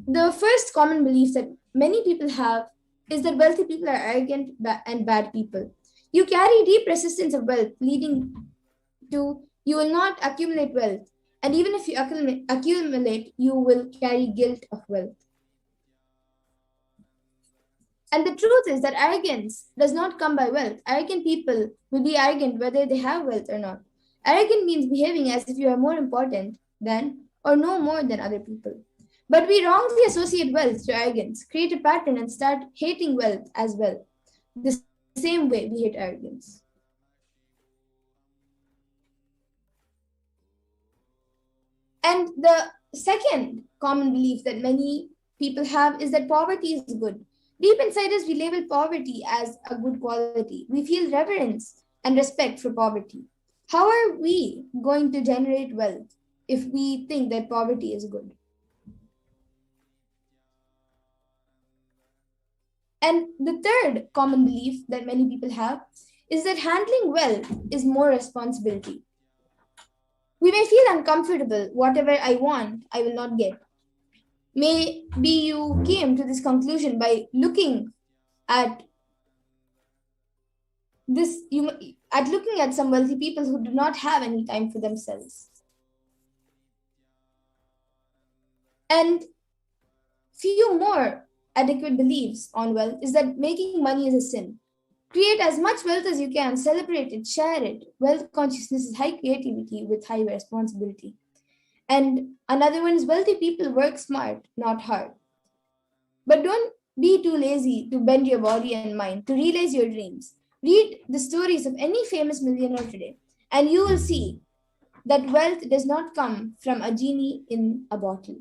The first common belief that many people have is that wealthy people are arrogant and bad people. You carry deep resistance of wealth, leading to you will not accumulate wealth. And even if you accumulate, you will carry guilt of wealth. And the truth is that arrogance does not come by wealth. Arrogant people will be arrogant whether they have wealth or not. Arrogant means behaving as if you are more important than or know more than other people. But we wrongly associate wealth to arrogance, create a pattern, and start hating wealth as well, the same way we hate arrogance. And the second common belief that many people have is that poverty is good. Deep inside us, we label poverty as a good quality. We feel reverence and respect for poverty. How are we going to generate wealth if we think that poverty is good? And the third common belief that many people have is that handling wealth is more responsibility. We may feel uncomfortable. Whatever I want, I will not get. Maybe you came to this conclusion by looking at some wealthy people who do not have any time for themselves. And few more adequate beliefs on wealth is that making money is a sin. Create as much wealth as you can, celebrate it, share it. Wealth consciousness is high creativity with high responsibility. And another one is wealthy people work smart, not hard. But don't be too lazy to bend your body and mind, to realize your dreams. Read the stories of any famous millionaire today, and you will see that wealth does not come from a genie in a bottle.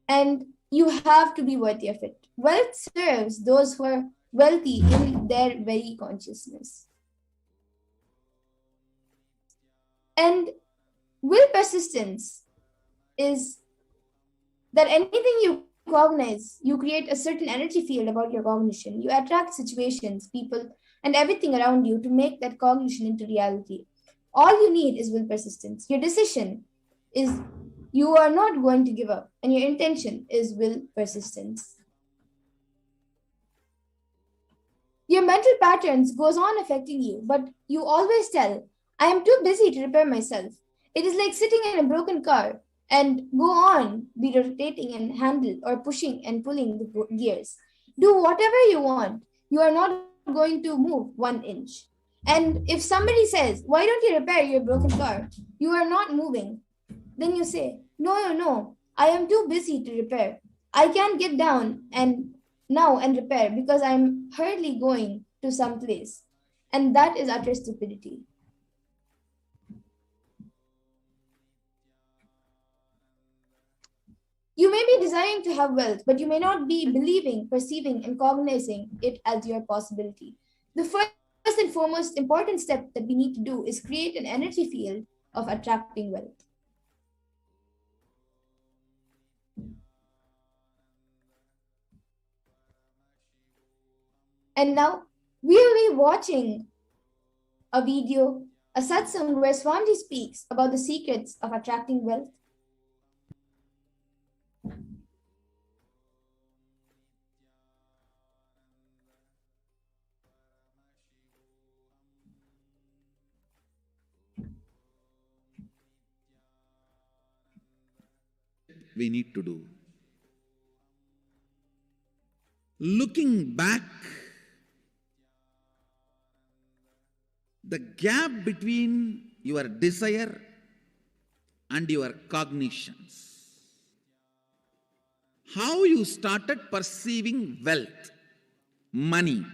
And you have to be worthy of it. Wealth serves those who are wealthy in their very consciousness. And will persistence is that anything you cognize, you create a certain energy field about your cognition. You attract situations, people, and everything around you to make that cognition into reality. All you need is will persistence. Your decision is you are not going to give up, and your intention is will persistence. Your mental patterns goes on affecting you, but you always tell, I am too busy to repair myself. It is like sitting in a broken car and go on, be rotating and handle or pushing and pulling the gears. Do whatever you want. You are not going to move 1 inch. And if somebody says, why don't you repair your broken car? You are not moving. Then you say, no, I am too busy to repair. I can't get down and repair because I'm hurriedly going to some place. And that is utter stupidity. You may be desiring to have wealth, but you may not be believing, perceiving, and cognizing it as your possibility. The first and foremost important step that we need to do is create an energy field of attracting wealth. And now we will be watching a video, a satsang where Swamiji speaks about the secrets of attracting wealth? We need to do. Looking back, the gap between your desire and your cognitions. How you started perceiving wealth, money.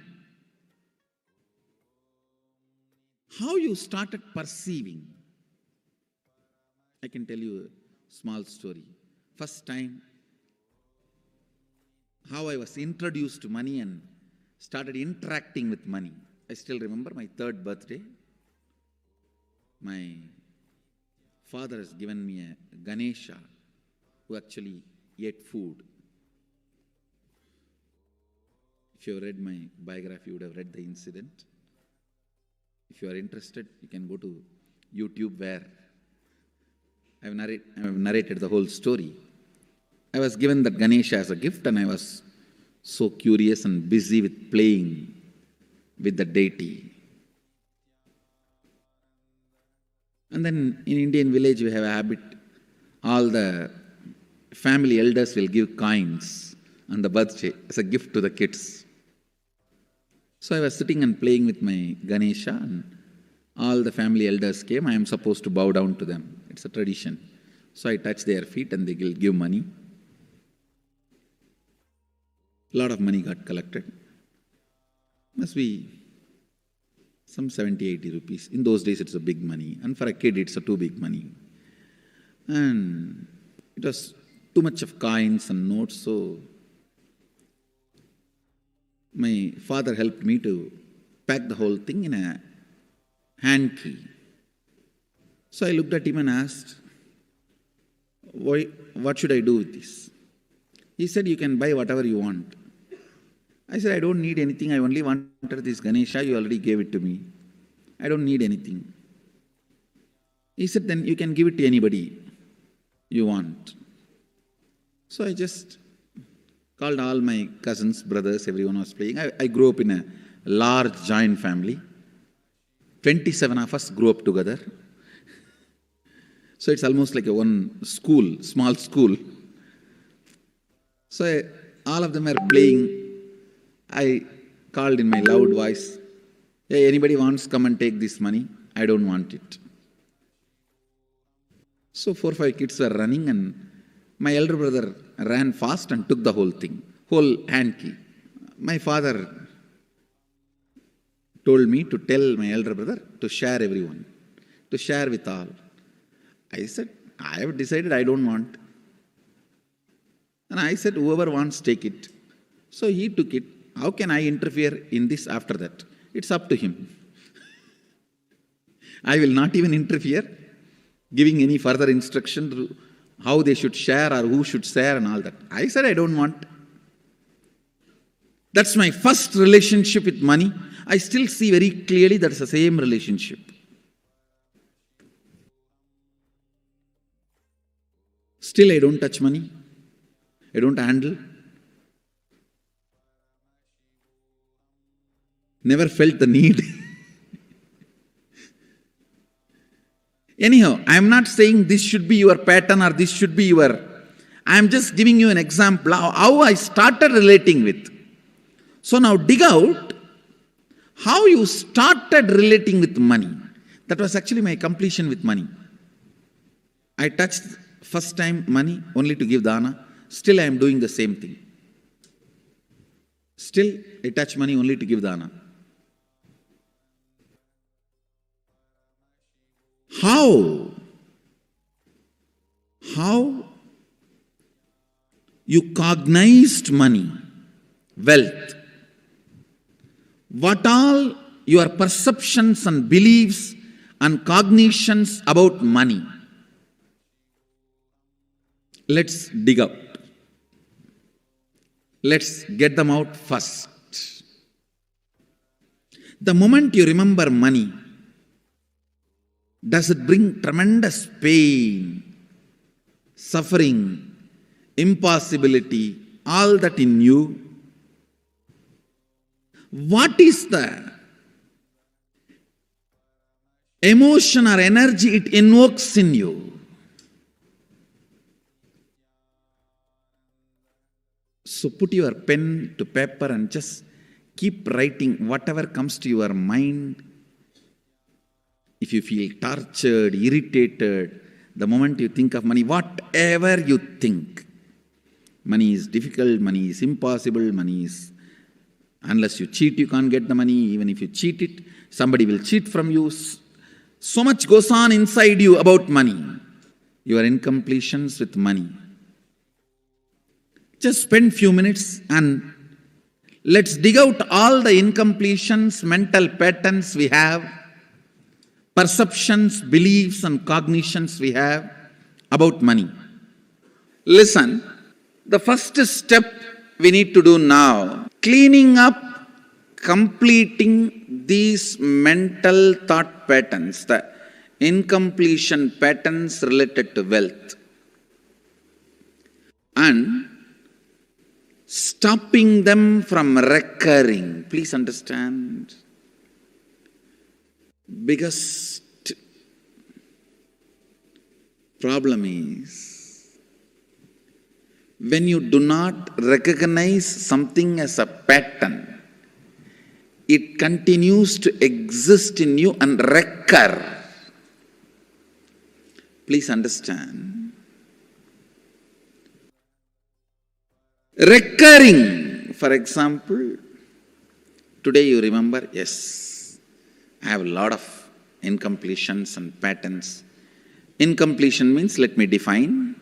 How you started perceiving. I can tell you a small story. First time, how I was introduced to money and started interacting with money. I still remember my 3rd birthday. My father has given me a Ganesha who actually ate food. If you have read my biography, you would have read the incident. If you are interested, you can go to YouTube where I have narrated the whole story. I was given that Ganesha as a gift and I was so curious and busy with playing with the deity. And then in Indian village we have a habit, all the family elders will give coins on the birthday as a gift to the kids. So I was sitting and playing with my Ganesha and all the family elders came. I am supposed to bow down to them. It's a tradition. So I touch their feet and they will give money. A lot of money got collected. Must be some 70, 80 rupees. In those days, it's a big money. And for a kid, it's a too big money. And it was too much of coins and notes. So my father helped me to pack the whole thing in a hand key. So I looked at him and asked, what should I do with this? He said, you can buy whatever you want. I said, I don't need anything. I only wanted this Ganesha. You already gave it to me. I don't need anything. He said, then you can give it to anybody you want. So I just called all my cousins, brothers, everyone was playing. I grew up in a large joint family. 27 of us grew up together. So it's almost like a one school, small school. So all of them are playing. I called in my loud voice, hey, anybody wants, come and take this money? I don't want it. So 4 or 5 kids were running and my elder brother ran fast and took the whole thing, whole hand key. My father told me to tell my elder brother to share everyone, to share with all. I said, I have decided I don't want. And I said, whoever wants, take it. So he took it. How can I interfere in this after that? It's up to him. I will not even interfere, giving any further instruction to how they should share or who should share and all that. I said, I don't want. That's my first relationship with money. I still see very clearly that's the same relationship. Still, I don't touch money. I don't handle. Never felt the need. Anyhow, I am not saying this should be your pattern or this should be your... I am just giving you an example of how I started relating with. So now dig out how you started relating with money. That was actually my completion with money. I touched first time money only to give dana. Still I am doing the same thing. Still I touch money only to give dana. How you cognized money, wealth, what all your perceptions and beliefs and cognitions about money. Let's dig up. Let's get them out first. The moment you remember money, Does it bring tremendous pain, suffering, impossibility, all that in you? What is the emotion or energy it invokes in you? So put your pen to paper and just keep writing whatever comes to your mind. If you feel tortured, irritated, the moment you think of money, whatever you think, money is difficult, money is impossible, money is, unless you cheat, you can't get the money. Even if you cheat it, somebody will cheat from you. So much goes on inside you about money. Your incompletions with money. Just spend few minutes and let's dig out all the incompletions, mental patterns we have, perceptions, beliefs and cognitions we have about money. Listen, the first step we need to do now, cleaning up, completing these mental thought patterns, the incompletion patterns related to wealth, and stopping them from recurring. Please understand. Biggest problem is when you do not recognize something as a pattern, it continues to exist in you and recur. Please understand. Recurring, for example, today you remember, yes, I have a lot of incompletions and patterns. Incompletion means, let me define.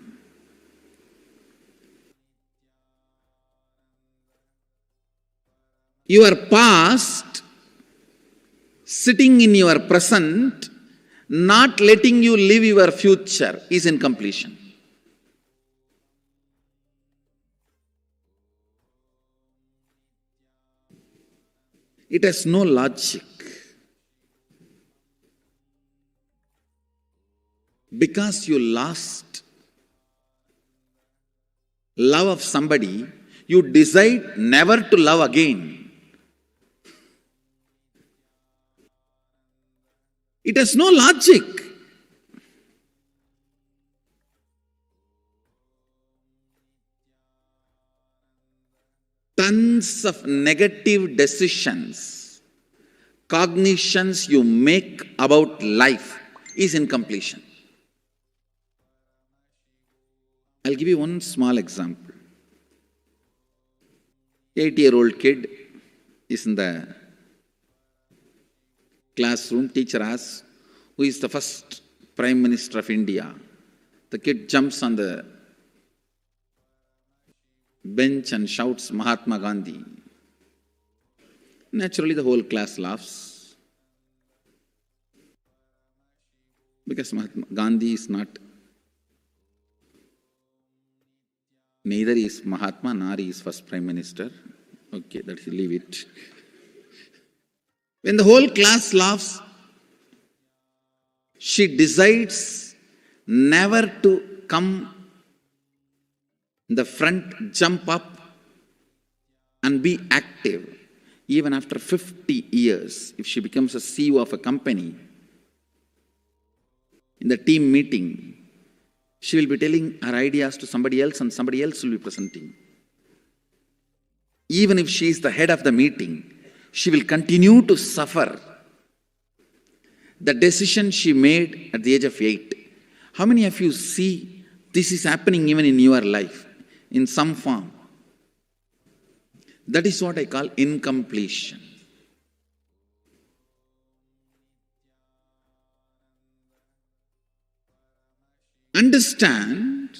Your past sitting in your present, not letting you live your future is incompletion. It has no logic. Because you lost love of somebody, you decide never to love again. It has no logic. Tons of negative decisions, cognitions you make about life is incompletion. I'll give you one small example. 8-year-old kid is in the classroom. Teacher asks, who is the first Prime Minister of India? The kid jumps on the bench and shouts, Mahatma Gandhi. Naturally, the whole class laughs. Because Mahatma Gandhi is not, neither is Mahatma nor is first Prime Minister. Okay, let's leave it. When the whole class laughs, she decides never to come in the front, jump up and be active. Even after 50 years, if she becomes a CEO of a company, in the team meeting, she will be telling her ideas to somebody else and somebody else will be presenting. Even if she is the head of the meeting, she will continue to suffer the decision she made at the age of 8. How many of you see this is happening even in your life in some form? That is what I call incompletion. Understand,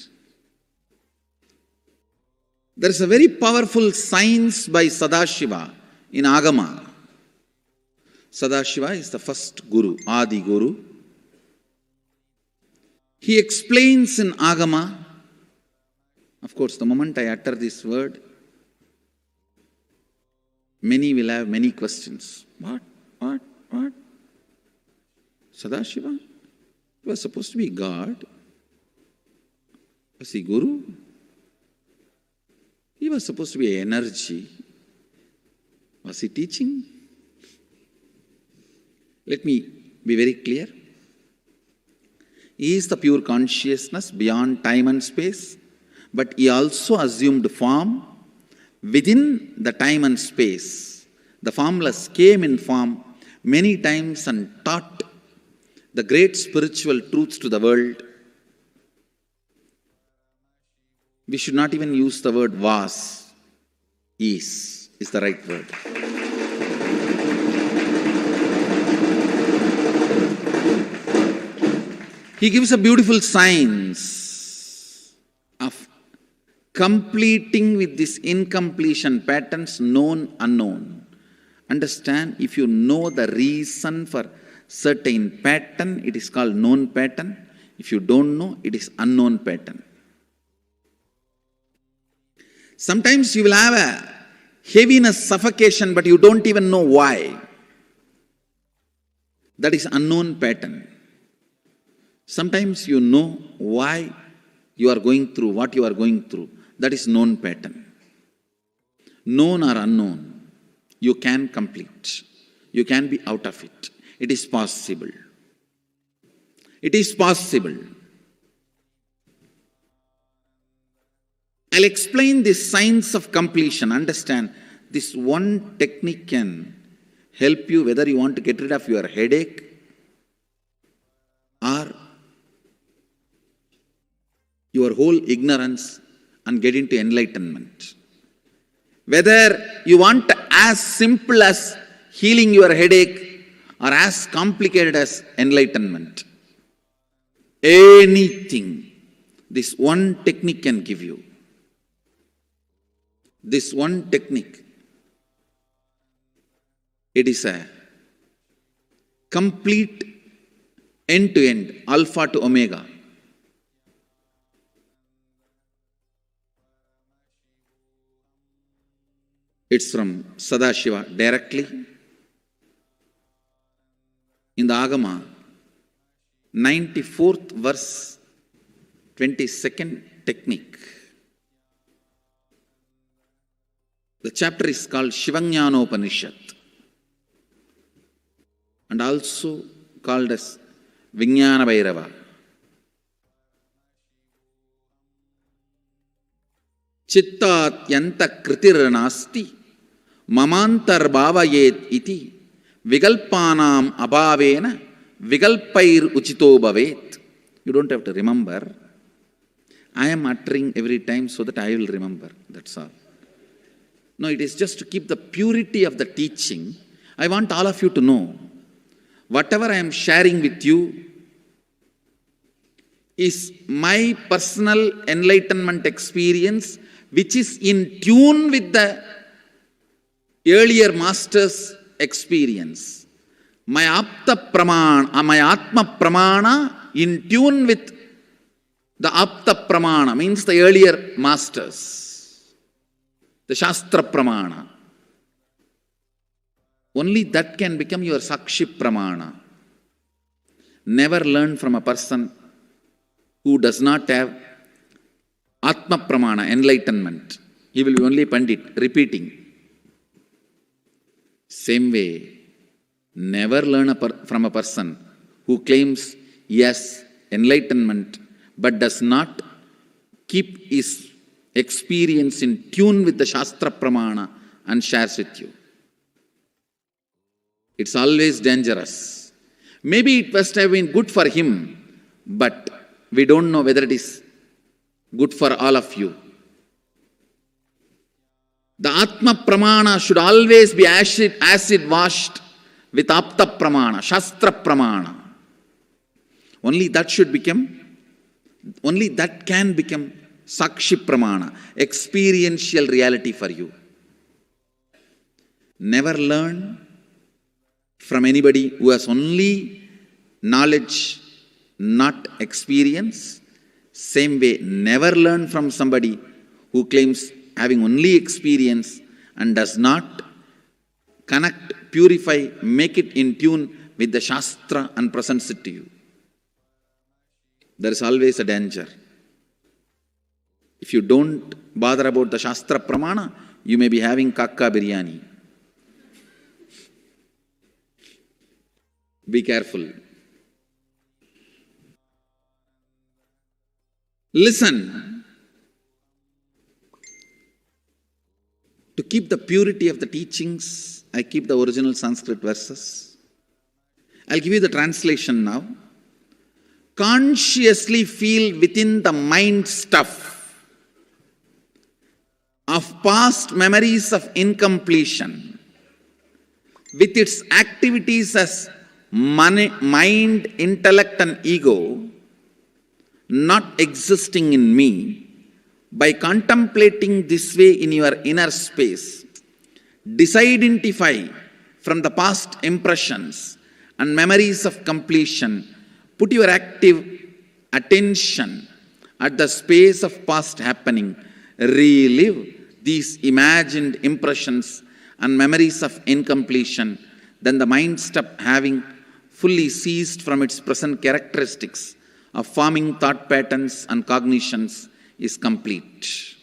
there is a very powerful science by Sadashiva in Agama. Sadashiva is the first Guru, Adi Guru. He explains in Agama, of course, the moment I utter this word, many will have many questions. What? Sadashiva? He was supposed to be God. Was he Guru? He was supposed to be energy. Was he teaching? Let me be very clear. He is the pure consciousness beyond time and space, but he also assumed form within the time and space. The formless came in form many times and taught the great spiritual truths to the world. We should not even use the word was. Is the right word. He gives a beautiful science of completing with this incompletion patterns, known, unknown. Understand, if you know the reason for certain pattern, it is called known pattern. If you don't know, it is unknown pattern. Sometimes you will have a heaviness, suffocation, but you don't even know why. That is unknown pattern. Sometimes you know why you are going through what you are going through. That is known pattern. Known or unknown, you can complete. You can be out of it. It is possible. It is possible. I'll explain this science of completion. Understand, this one technique can help you whether you want to get rid of your headache or your whole ignorance and get into enlightenment. Whether you want as simple as healing your headache or as complicated as enlightenment. Anything, this one technique can give you. This one technique, it is a complete end-to-end, alpha to omega. It's from Sadashiva directly. In the Agama, 94th verse, 22nd technique. The chapter is called Shivajnanopanishad and also called as Vijnana Bhairava. Chittat yanta kritir nasti mamantar bhavayet iti vigalpanam abhavena vigalpair uchito bhavet. You don't have to remember. I am uttering every time so that I will remember. That's all. No, it is just to keep the purity of the teaching. I want all of you to know, whatever I am sharing with you is my personal enlightenment experience, which is in tune with the earlier master's experience. My Apta Pramana, my Atma Pramana in tune with the Apta Pramana, means the earlier masters. The Shastra Pramana. Only that can become your Sakshi Pramana. Never learn from a person who does not have Atma Pramana, enlightenment. He will be only Pandit, repeating. Same way, never learn from a person who claims, yes, enlightenment, but does not keep his experience in tune with the Shastra Pramana and shares with you. It's always dangerous. Maybe it must have been good for him, but we don't know whether it is good for all of you. The Atma Pramana should always be acid washed with Apta Pramana, Shastra Pramana. Only that can become Sakshi Pramana, experiential reality for you. Never learn from anybody who has only knowledge, not experience. Same way, never learn from somebody who claims having only experience and does not connect, purify, make it in tune with the Shastra and presents it to you. there is always a danger. If you don't bother about the Shastra Pramana, you may be having kakka biryani. Be careful. Listen. To keep the purity of the teachings, I keep the original Sanskrit verses. I'll give you the translation now. Consciously feel within the mind stuff of past memories of incompletion with its activities as mind, intellect and ego not existing in me. By contemplating this way in your inner space, disidentify from the past impressions and memories of completion. Put your active attention at the space of past happening. Relive these imagined impressions and memories of incompletion. Then the mind stop having fully ceased from its present characteristics of forming thought patterns and cognitions is complete.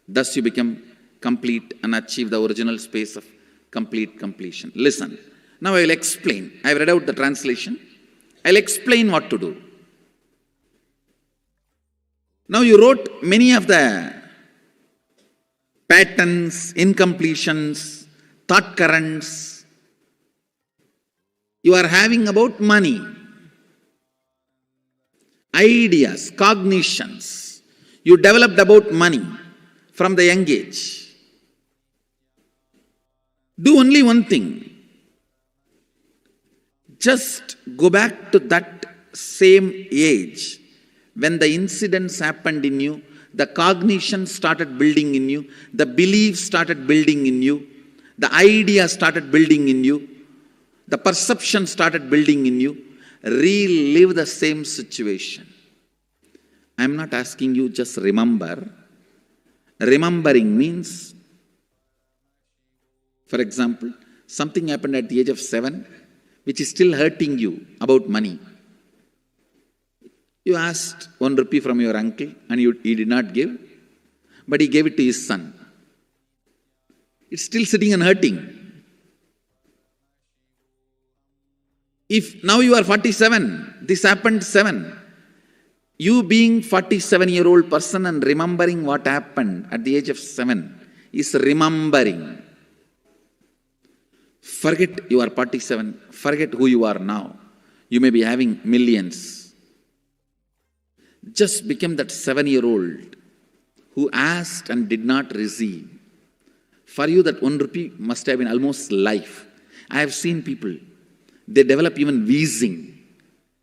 Thus you become complete and achieve the original space of complete completion. Listen. Now I will explain. I have read out the translation. I will explain what to do. Now you wrote many of the patterns, incompletions, thought currents you are having about money, ideas, cognitions you developed about money from the young age. Do only one thing. Just go back to that same age when the incidents happened in you, the cognition started building in you, the beliefs started building in you, the idea started building in you, the perception started building in you. Relive the same situation. I am not asking you just remember. Remembering means, for example, something happened at the age of 7 which is still hurting you about money. You asked 1 rupee from your uncle and he did not give, but he gave it to his son. It's still sitting and hurting. If now you are 47, this happened 7. You being 47-year-old person and remembering what happened at the age of 7 is remembering. Forget you are 47. Forget who you are now. You may be having millions. Just become that 7-year-old who asked and did not receive. For you that 1 rupee must have been almost life. I have seen people, they develop even wheezing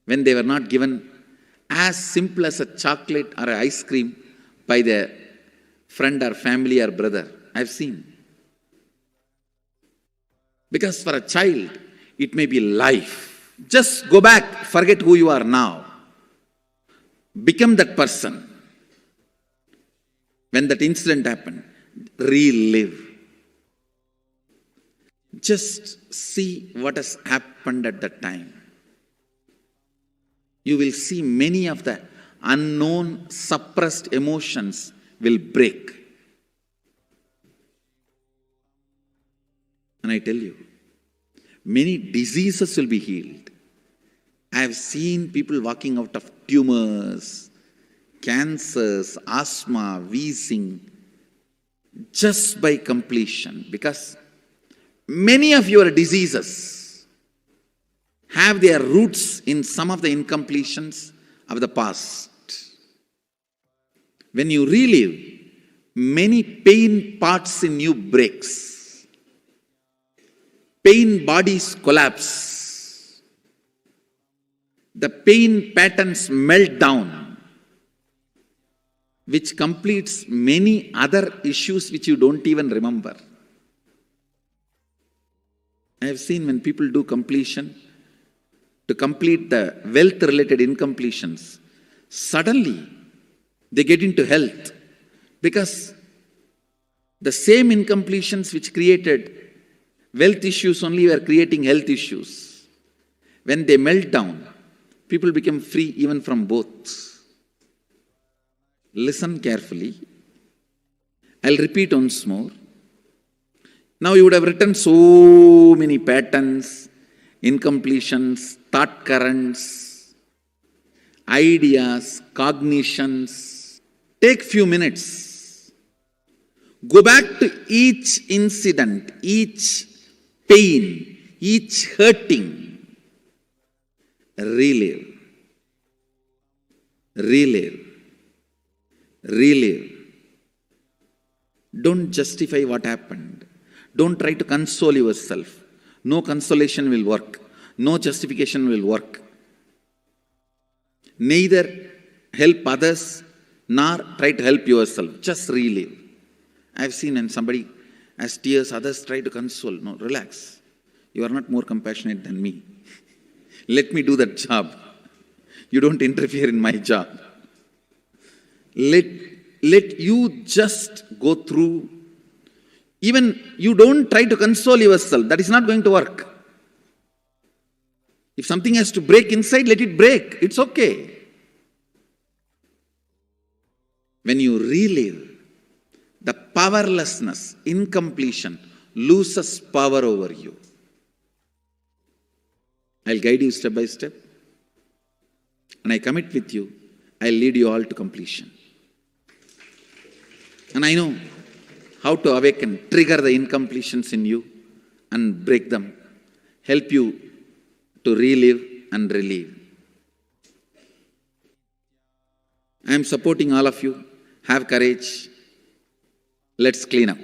when they were not given as simple as a chocolate or an ice cream by their friend or family or brother. I have seen. Because for a child, it may be life. Just go back, forget who you are now. Become that person. When that incident happened, relive. Just see what has happened at that time. You will see many of the unknown, suppressed emotions will break. And I tell you, many diseases will be healed. I have seen people walking out of tumors, cancers, asthma, wheezing, just by completion. Because many of your diseases have their roots in some of the incompletions of the past. When you relive, many pain parts in you breaks. Pain bodies collapse. The pain patterns melt down, which completes many other issues which you don't even remember. I have seen when people do completion, to complete the wealth-related incompletions, suddenly they get into health, because the same incompletions which created wealth issues only were creating health issues. When they melt down, People become free even from both. Listen carefully. I'll repeat once more. Now you would have written so many patterns, incompletions, thought currents, ideas, cognitions. Take few minutes. Go back to each incident, each pain, each hurting. Relive. Don't justify what happened. Don't try to console yourself. No consolation will work. No justification will work. Neither help others nor try to help yourself. Just relive. I've seen when somebody has tears, others try to console. No, relax. You are not more compassionate than me. Let me do that job. You don't interfere in my job. Let you just go through. Even you don't try to console yourself. That is not going to work. If something has to break inside, let it break. It's okay. When you relive, the powerlessness, incompletion, loses power over you. I'll guide you step by step. And I commit with you, I'll lead you all to completion. And I know how to awaken, trigger the incompletions in you and break them. Help you to relive and relieve. I am supporting all of you. Have courage. Let's clean up.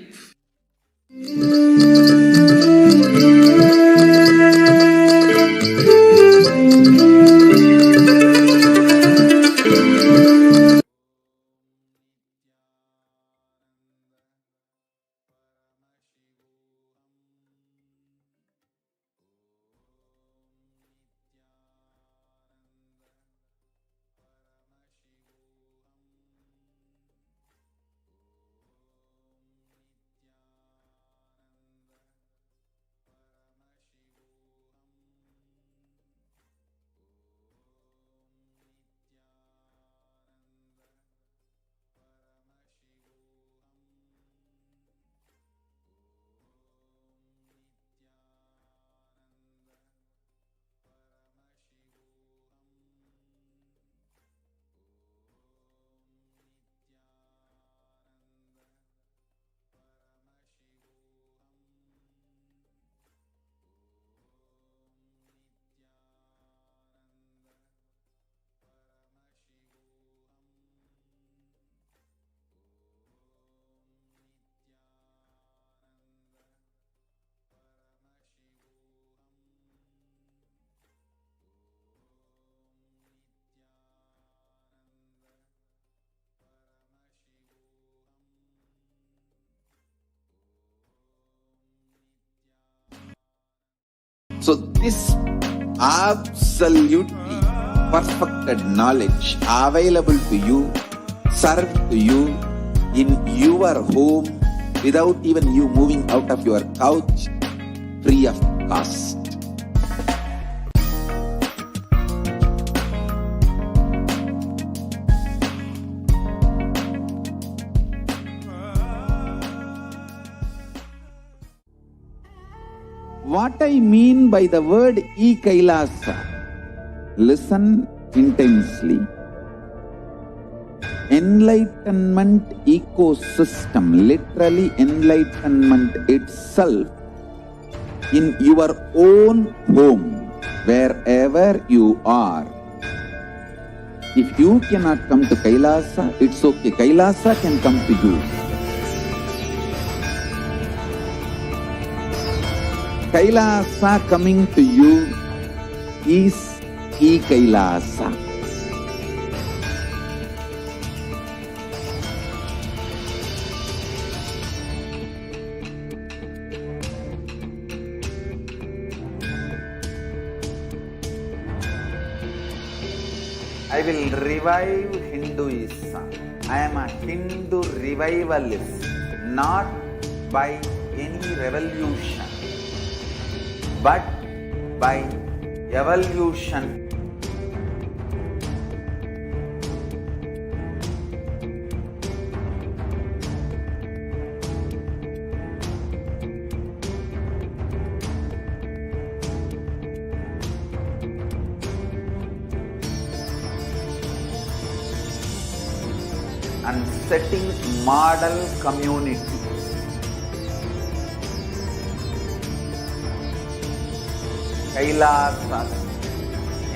So this absolutely perfected knowledge available to you, served to you in your home without even you moving out of your couch, free of cost. What I mean by the word Kailasa, listen intensely. Enlightenment ecosystem, literally enlightenment itself, in your own home, wherever you are. If you cannot come to Kailasa, it's okay. Kailasa can come to you. Kailasa coming to you is Kailasa. I will revive Hinduism. I am a Hindu revivalist, not by any revolution, but by evolution. and setting model community. Kailasa,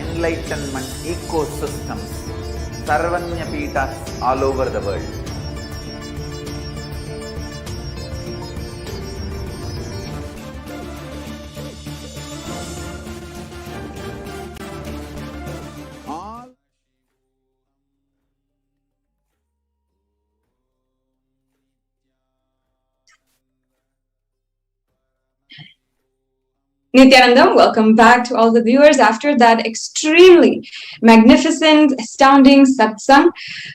enlightenment ecosystems, Sarvanya Peethas all over the world. Nithyanandam, welcome back to all the viewers after that extremely magnificent, astounding satsang,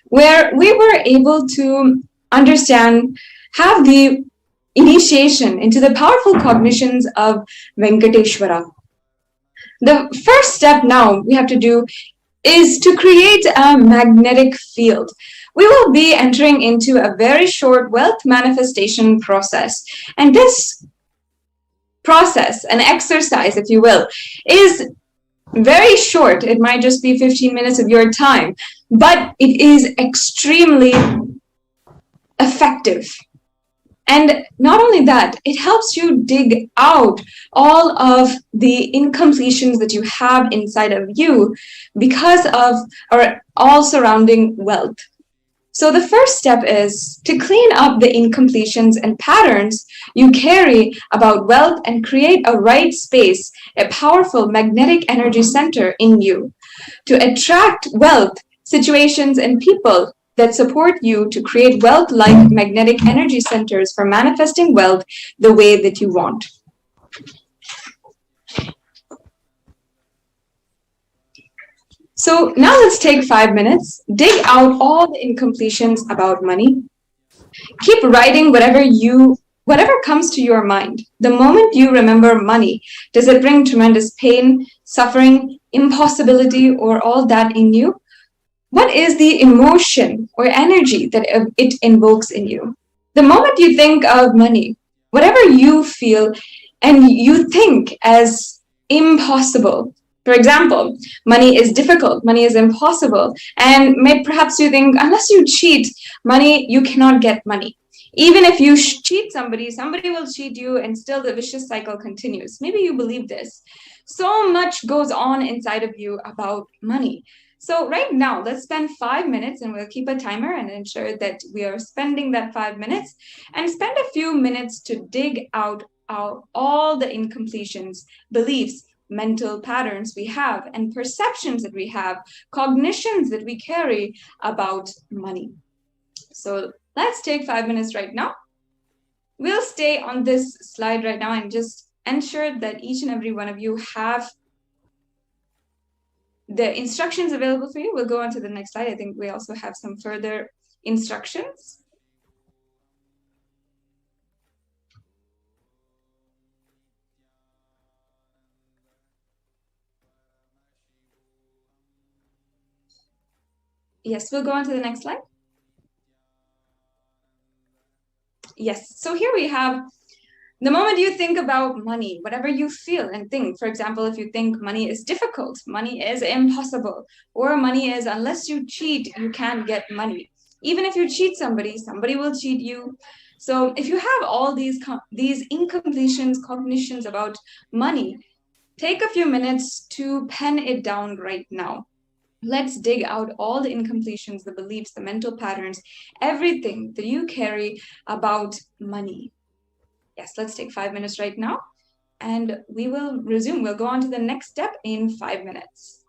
where we were able to understand, have the initiation into the powerful cognitions of Venkateshwara. The first step now we have to do is to create a magnetic field. We will be entering into a very short wealth manifestation process, and this process, an exercise, if you will, is very short. It might just be 15 minutes of your time, but it is extremely effective. And not only that, it helps you dig out all of the incompletions that you have inside of you because of or all surrounding wealth. So the first step is to clean up the incompletions and patterns you carry about wealth and create a right space, a powerful magnetic energy center in you to attract wealth, situations, and people that support you to create wealth-like magnetic energy centers for manifesting wealth the way that you want. So now let's take 5 minutes, dig out all the incompletions about money. Keep writing whatever comes to your mind. The moment you remember money, does it bring tremendous pain, suffering, impossibility, or all that in you? What is the emotion or energy that it invokes in you? The moment you think of money, whatever you feel and you think as impossible. For example, money is difficult, money is impossible, and perhaps you think, unless you cheat money, you cannot get money. Even if you cheat somebody, somebody will cheat you, and still the vicious cycle continues. Maybe you believe this. So much goes on inside of you about money. So right now, let's spend 5 minutes, and we'll keep a timer and ensure that we are spending that 5 minutes, and spend a few minutes to dig out all the incompletions, beliefs, mental patterns we have, and perceptions that we have, cognitions that we carry about money. So let's take 5 minutes right now. We'll stay on this slide right now and just ensure that each and every one of you have the instructions available for you. We'll go on to the next slide. I think we also have some further instructions. Yes, we'll go on to the next slide. Yes, so here we have the moment you think about money, whatever you feel and think. For example, if you think money is difficult, money is impossible, or money is, unless you cheat, you can't get money. Even if you cheat somebody, somebody will cheat you. So if you have all these incompletions, cognitions about money, take a few minutes to pen it down right now. Let's dig out all the incompletions, the beliefs, the mental patterns, everything that you carry about money. Yes, let's take 5 minutes right now, and we will resume. We'll go on to the next step in 5 minutes.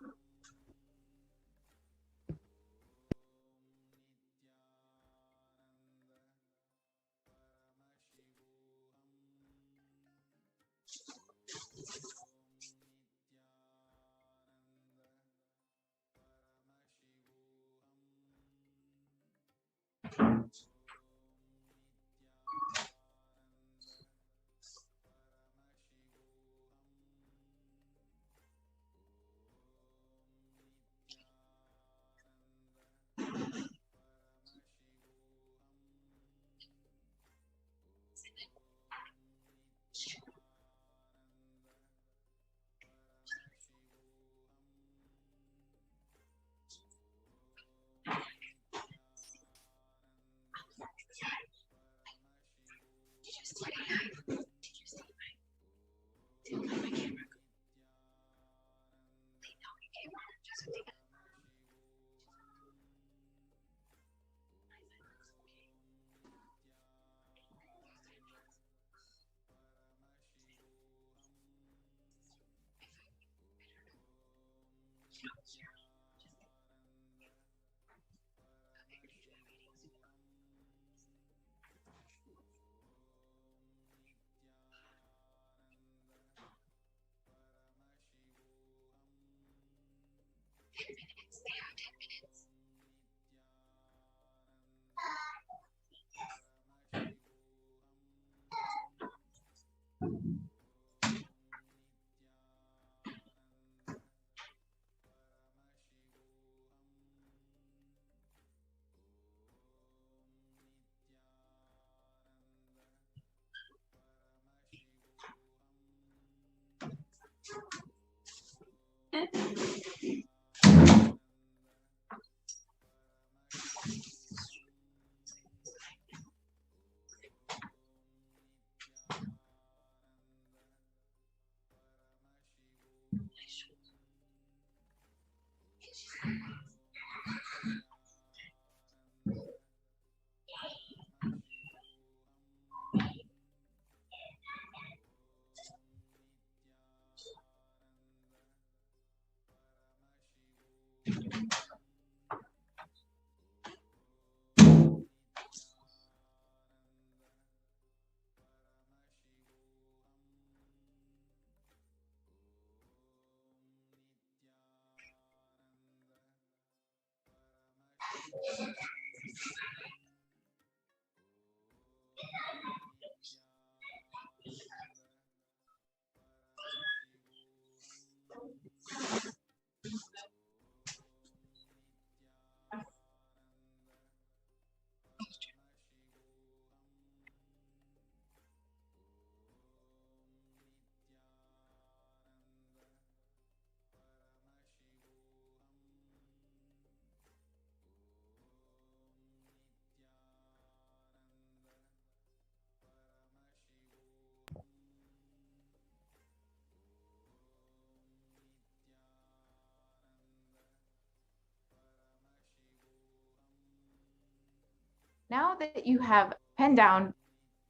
Now that you have penned down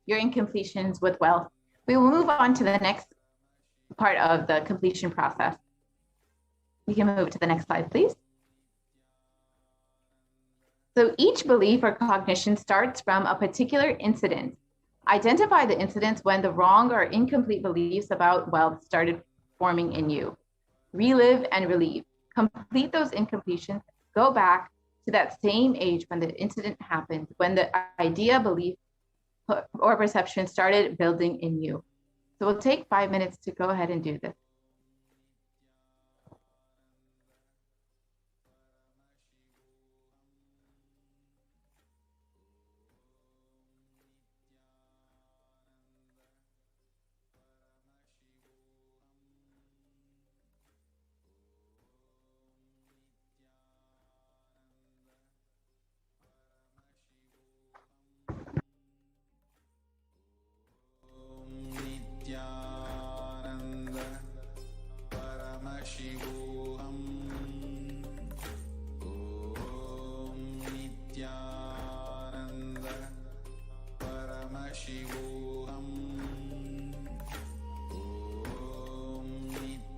your incompletions with wealth, we will move on to the next part of the completion process. We can move to the next slide, please. So each belief or cognition starts from a particular incident. Identify the incidents when the wrong or incomplete beliefs about wealth started forming in you. Relive and relieve. Complete those incompletions. Go back to that same age when the incident happened, when the idea, belief, or perception started building in you. So we'll take 5 minutes to go ahead and do this. Paramashivoham. Om Nithyananda Paramashivoham. Om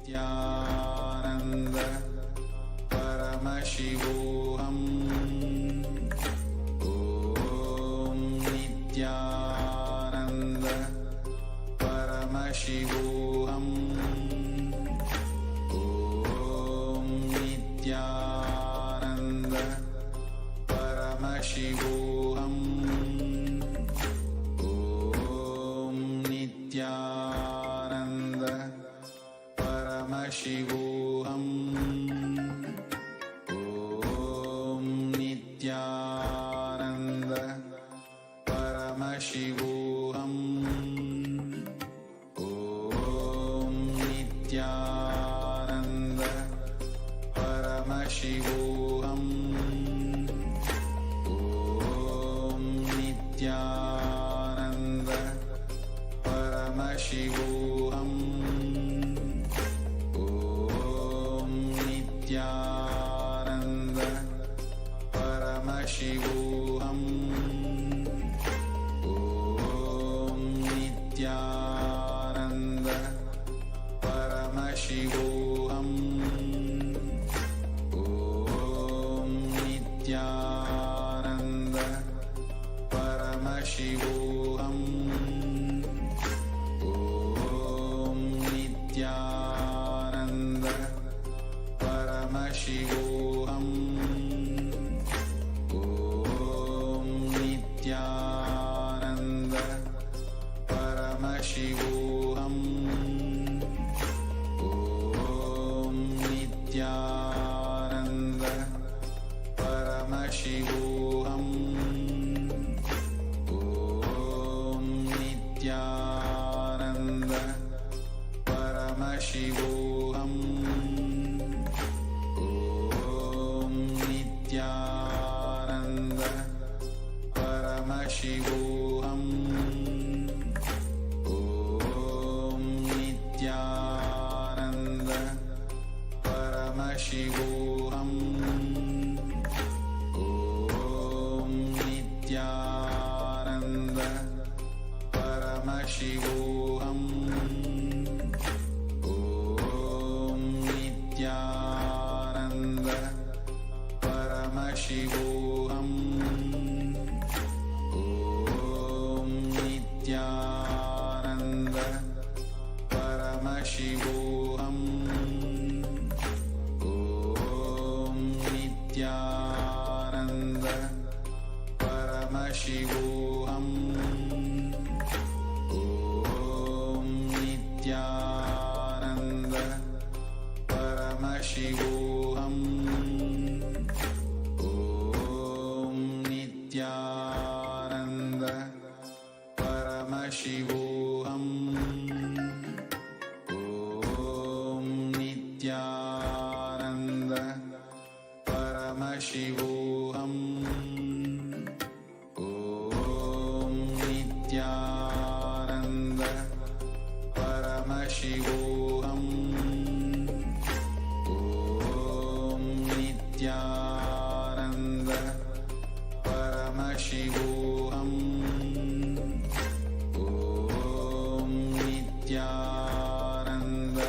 Nithyananda Paramashivoham. Om Nithyananda Paramashivoham. Nithyananda Paramashivoham. Om Nithyananda Paramashivoham. Om Nithyananda Paramashivoham. Om Nithyananda Paramashivoham. Om Nithyananda Paramashivoham. Om Nithyananda Paramashivoham. Om Nithyananda Paramashivoham. Paramashivoham. Om Nithyananda Paramashivoham. Om Nithyananda Paramashivoham. Om Nithyananda Paramashivoham. Om Nithyananda Paramashivoham. Om Nithyananda Paramashivoham. Om Nithyananda Paramashivoham. Om Nithyananda Paramashivoham. Om Nithyananda Paramashivoham. Om Nithyananda Paramashivoham. Om Nithyananda Paramashivoham. Om Nithyananda Paramashivoham. Om Nithyananda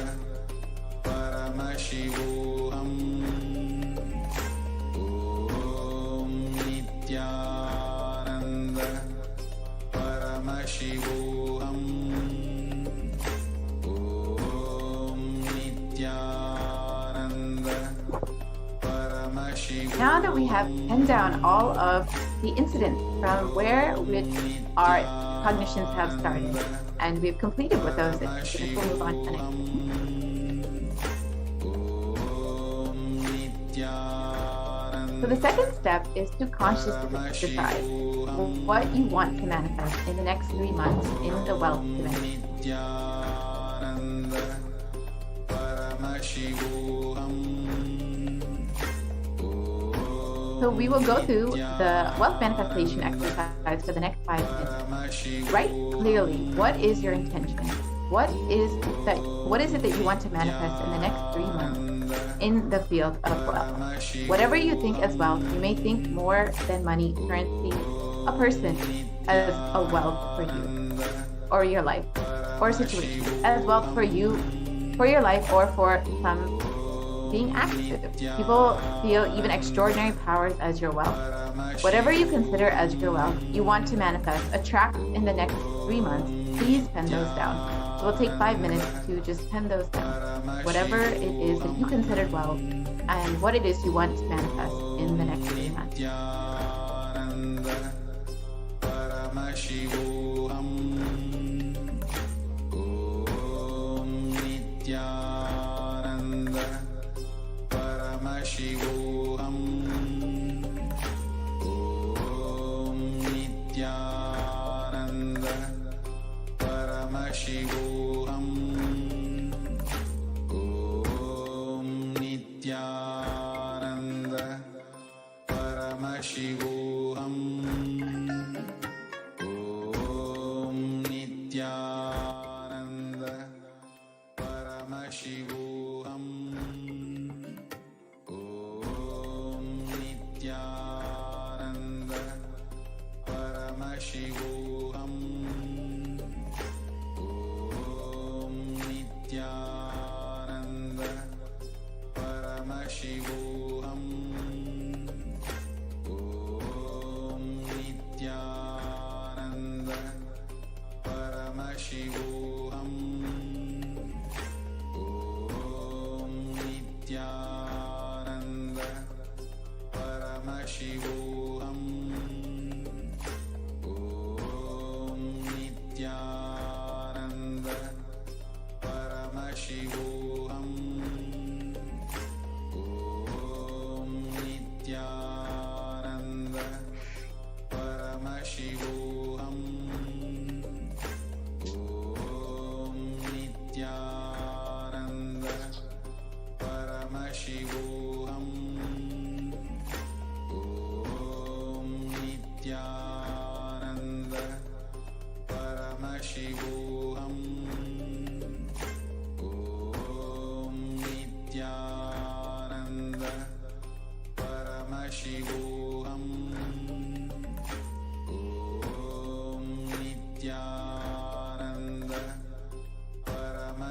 Paramashivoham. Om Nithyananda Paramashivoham. Om Nithyananda Paramashivoham. Now that we have penned down all of the incidents from where which our cognitions have started, and we've completed with those incidents, we'll move on to the next. So the second step is to consciously decide what you want to manifest in the next 3 months in the wealth dimension. Nithyananda Paramashivoham. So we will go through the wealth manifestation exercise for the next 5 minutes. Write clearly what is your intention. What is it that you want to manifest in the next 3 months in the field of wealth? Whatever you think as wealth, you may think more than money, currency, a person as a wealth for you, or your life, or situation as wealth for you, for your life, or for some being active. People feel even extraordinary powers as your wealth. Whatever you consider as your wealth, you want to manifest, attract in the next 3 months, please pen those down. So we'll take 5 minutes to just pen those down. Whatever it is that you considered wealth and what it is you want to manifest in the next 3 months. Nithyananda Paramashivoham. Om Nithyananda Paramashivoham. Om Nithyananda Paramashivoham. Om Nithyananda Paramashivoham. Om Nithyananda Paramashivoham. Om Nithyananda Paramashivoham. Om Nithyananda Paramashivoham. Om Nithyananda Paramashivoham. Om Nithyananda Paramashivoham. Om Nithyananda Paramashivoham. Om Nithyananda Paramashivoham. Om Nithyananda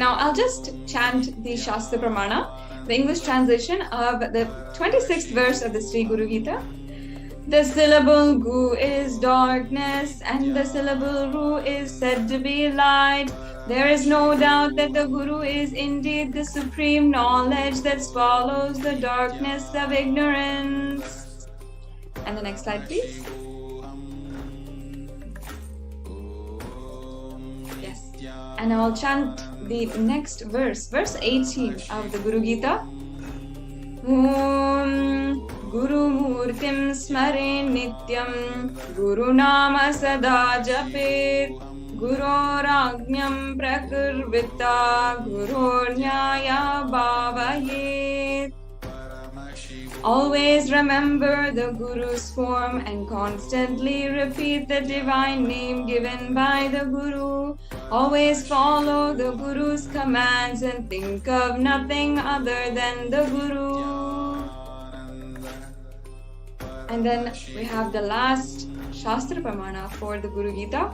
Now I'll just chant the Shastra Pramana, the English translation of the 26th verse of the Sri Guru Gita. The syllable gu is darkness, and the syllable ru is said to be light. There is no doubt that the Guru is indeed the supreme knowledge that swallows the darkness of ignorance. And the next slide, please. Yes. And I'll chant the next verse, verse 18 of the Guru Gita. Om Guru Murtim Smare Nityam Guru Nama Sada Japet Guror Agnyam Prakurvita Guror Nyaya Bhavayet. Always remember the Guru's form and constantly repeat the divine name given by the Guru. Always follow the Guru's commands and think of nothing other than the Guru. And then we have the last Shastra Pramana for the Guru Gita.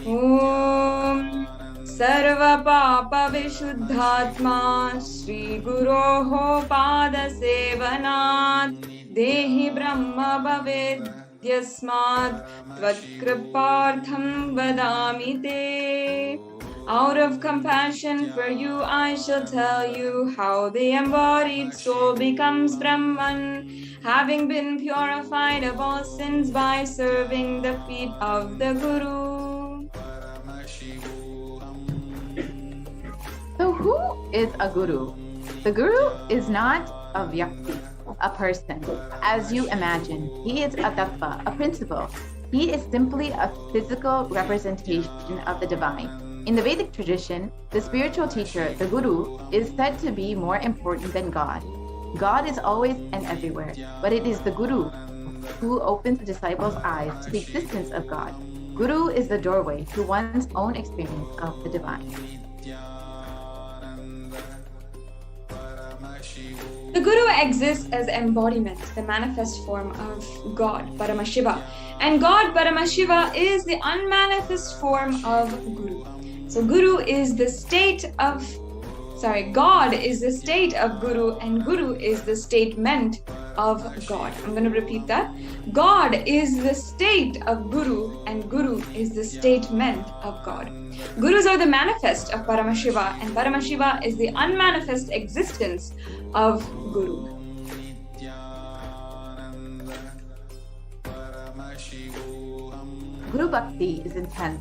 Om Sarva Papa Vishuddhatma Shri Guroho Pada Sevanat Dehi Brahma Bhaved Yasmat Tvakripartham Vadami Te. Out of compassion for you, I shall tell you how the embodied soul becomes Brahman, having been purified of all sins by serving the feet of the Guru. So who is a guru? The guru is not a vyakti, a person, as you imagine. He is a tattva, a principle. He is simply a physical representation of the divine. In the Vedic tradition, the spiritual teacher, the guru, is said to be more important than God. God is always and everywhere, but it is the guru who opens the disciples' eyes to the existence of God. Guru is the doorway to one's own experience of the divine. The Guru exists as embodiment, the manifest form of God, Paramashiva. And God, Paramashiva, is the unmanifest form of Guru. So Guru is the state of, God is the state of Guru, and Guru is the statement of God. I'm going to repeat that. God is the state of Guru, and Guru is the statement of God. Gurus are the manifest of Paramashiva, and Paramashiva is the unmanifest existence of Guru. Guru Bhakti is intense,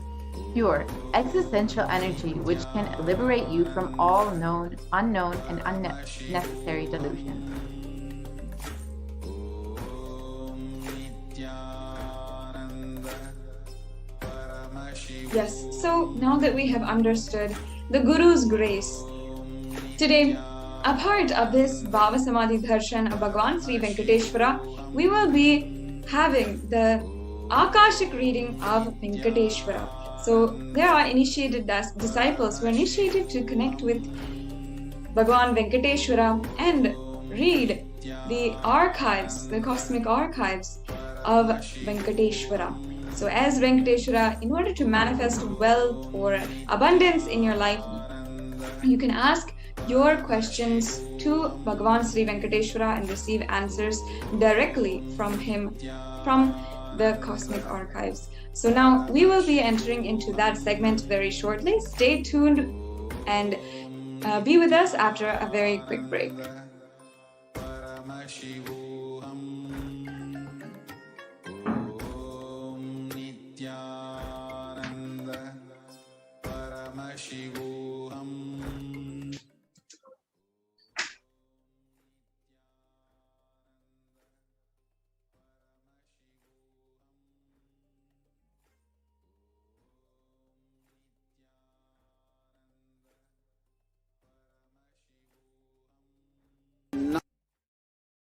pure, existential energy which can liberate you from all known, unknown, and unnecessary delusions. Yes, so now that we have understood the Guru's grace, today, a part of this BHAVASAMADHI darshan of Bhagavan Sri Venkateshwara, we will be having the Akashic reading of Venkateshwara. So there are initiated disciples who are initiated to connect with Bhagavan Venkateshwara and read the archives, the cosmic archives of Venkateshwara. So as Venkateshwara, in order to manifest wealth or abundance in your life, you can ask your questions to Bhagavan Sri Venkateshwara and receive answers directly from him, from the cosmic archives. So now we will be entering into that segment very shortly. Stay tuned and be with us after a very quick break. Paramashivoham.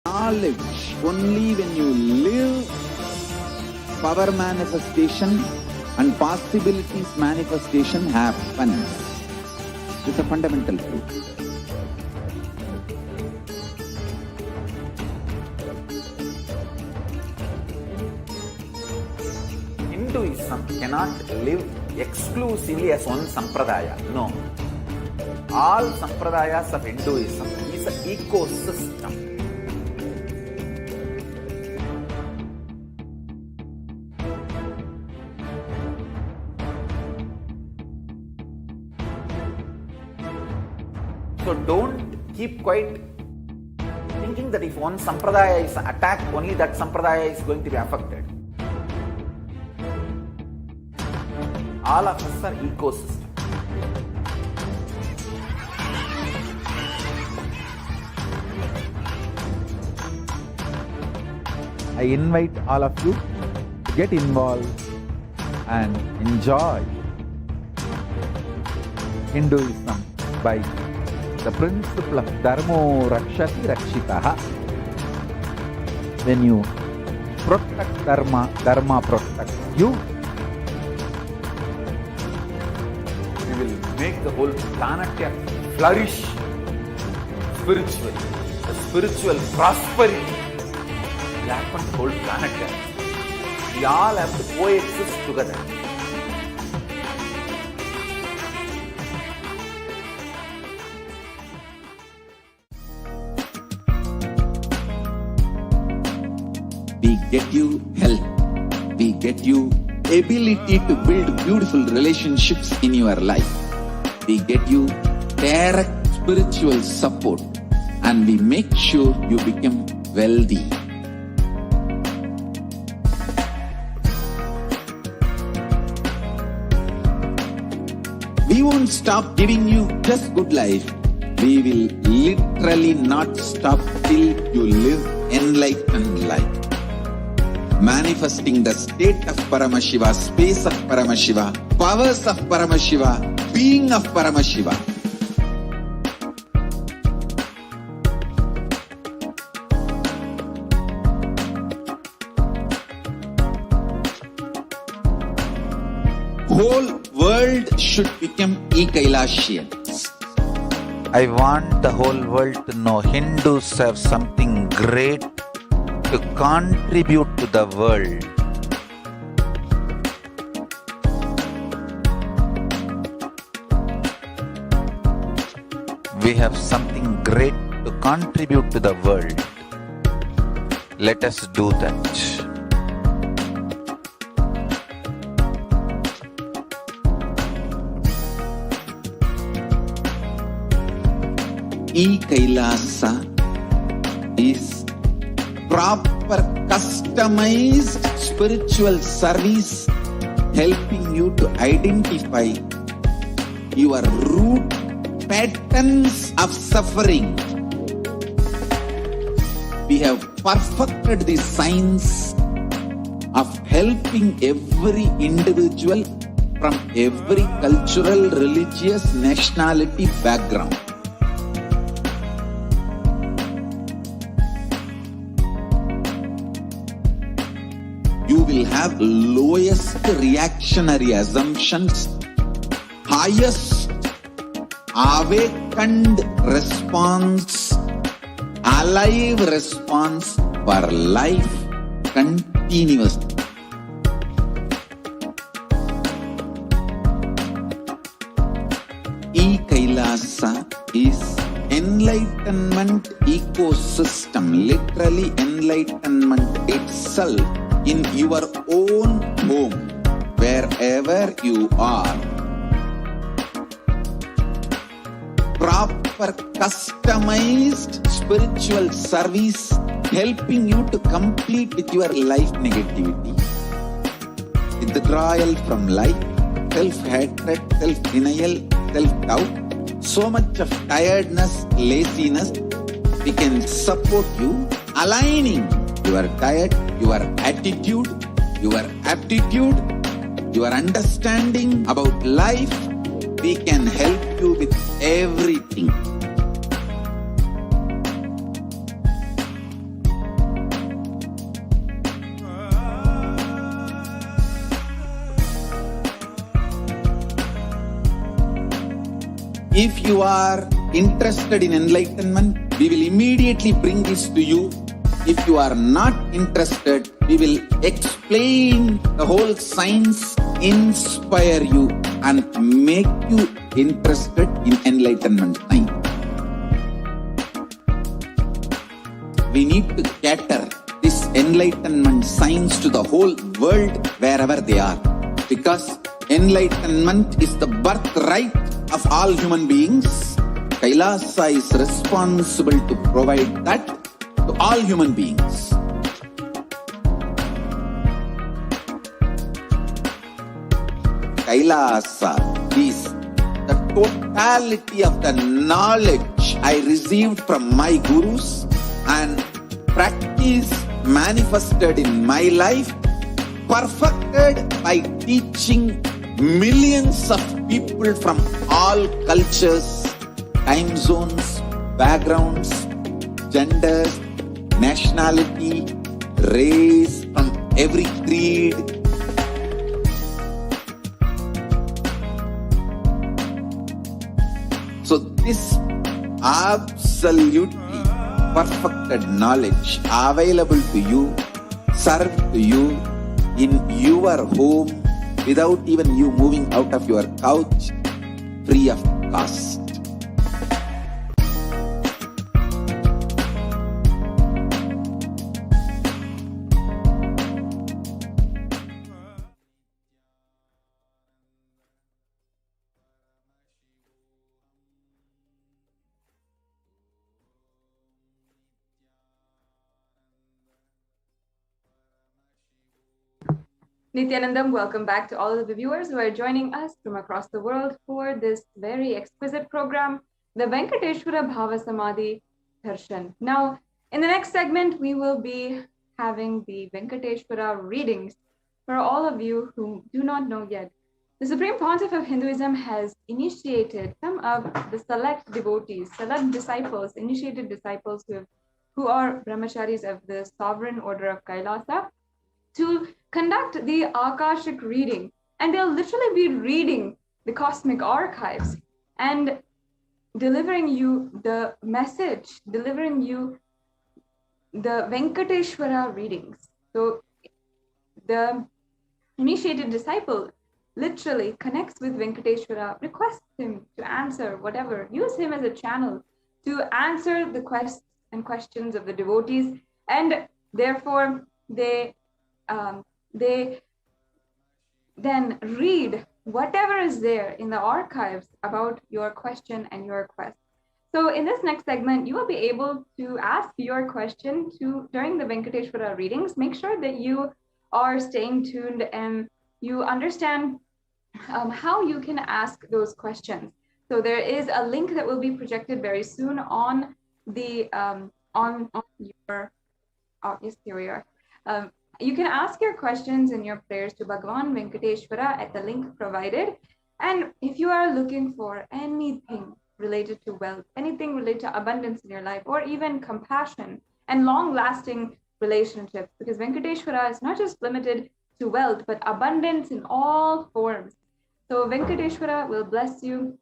Knowledge, only when you live, power manifestation and possibilities manifestation happens. It's a fundamental truth. Hinduism cannot live exclusively as one sampradaya. No. all sampradayas of Hinduism is an ecosystem. So don't keep quiet thinking that if one sampradaya is attacked, only that sampradaya is going to be affected. All of us are ecosystem. I invite all of you to get involved and enjoy Hinduism by the principle of Dharmo Rakshati Rakshitaha. When you protect Dharma, Dharma protects you. We will make the whole planet flourish spiritually. The spiritual prosperity will happen to the whole planet. We all have to coexist together. We get you health. We get you ability to build beautiful relationships in your life. We get you direct spiritual support, and we make sure you become wealthy. We won't stop giving you just good life. We will literally not stop till you live enlightened life. Manifesting the state of Paramashiva, space of Paramashiva, powers of Paramashiva, being of Paramashiva. Whole world should become Kailasians. I want the whole world to know Hindus have something great to contribute to the world. We have something great to contribute to the world. Let us do that. Kailasa is proper customized spiritual service helping you to identify your root patterns of suffering. We have perfected the science of helping every individual from every cultural, religious, nationality background. You will have lowest reactionary assumptions, highest awakened response, alive response for life continuously. Kailasa is enlightenment ecosystem, literally enlightenment itself in your own home, wherever you are. Proper customized spiritual service helping you to complete with your life negativity. Withdrawal from life, self-hatred, self-denial, self-doubt, so much of tiredness, laziness. We can support you, aligning your diet, your attitude, your aptitude, your understanding about life. We can help you with everything. If you are interested in enlightenment, we will immediately bring this to you. If you are not interested, we will explain the whole science, inspire you and make you interested in enlightenment science. We need to cater this enlightenment science to the whole world wherever they are, because enlightenment is the birthright of all human beings. Kailasa is responsible to provide that to all human beings. Kailasa is the totality of the knowledge I received from my gurus and practice manifested in my life, perfected by teaching millions of people from all cultures, time zones, backgrounds, genders, nationality, race, from every creed. So this absolutely perfected knowledge available to you, served to you in your home without even you moving out of your couch, free of cost. Nithyanandam, welcome back to all of the viewers who are joining us from across the world for this very exquisite program, the Venkateshwara BHAVASAMADHI DARSHAN. Now, in the next segment, we will be having the Venkateshwara readings. For all of you who do not know yet, the Supreme Pontiff of Hinduism has initiated some of the select devotees, select disciples, initiated disciples who are brahmacharis of the sovereign order of Kailasa, to conduct the Akashic reading, and they'll literally be reading the cosmic archives and delivering you the message, delivering you the Venkateshwara readings. So the initiated disciple literally connects with Venkateshwara, requests him to answer whatever, use him as a channel to answer the questions of the devotees, and therefore they then read whatever is there in the archives about your question and your quest. So in this next segment, you will be able to ask your question during the Venkateshwara readings. Make sure that you are staying tuned and you understand how you can ask those questions. So there is a link that will be projected very soon on the on your yes, here we are. You can ask your questions and your prayers to Bhagavan Venkateshwara at the link provided. And if you are looking for anything related to wealth, anything related to abundance in your life, or even compassion and long-lasting relationships, because Venkateshwara is not just limited to wealth, but abundance in all forms. So Venkateshwara will bless you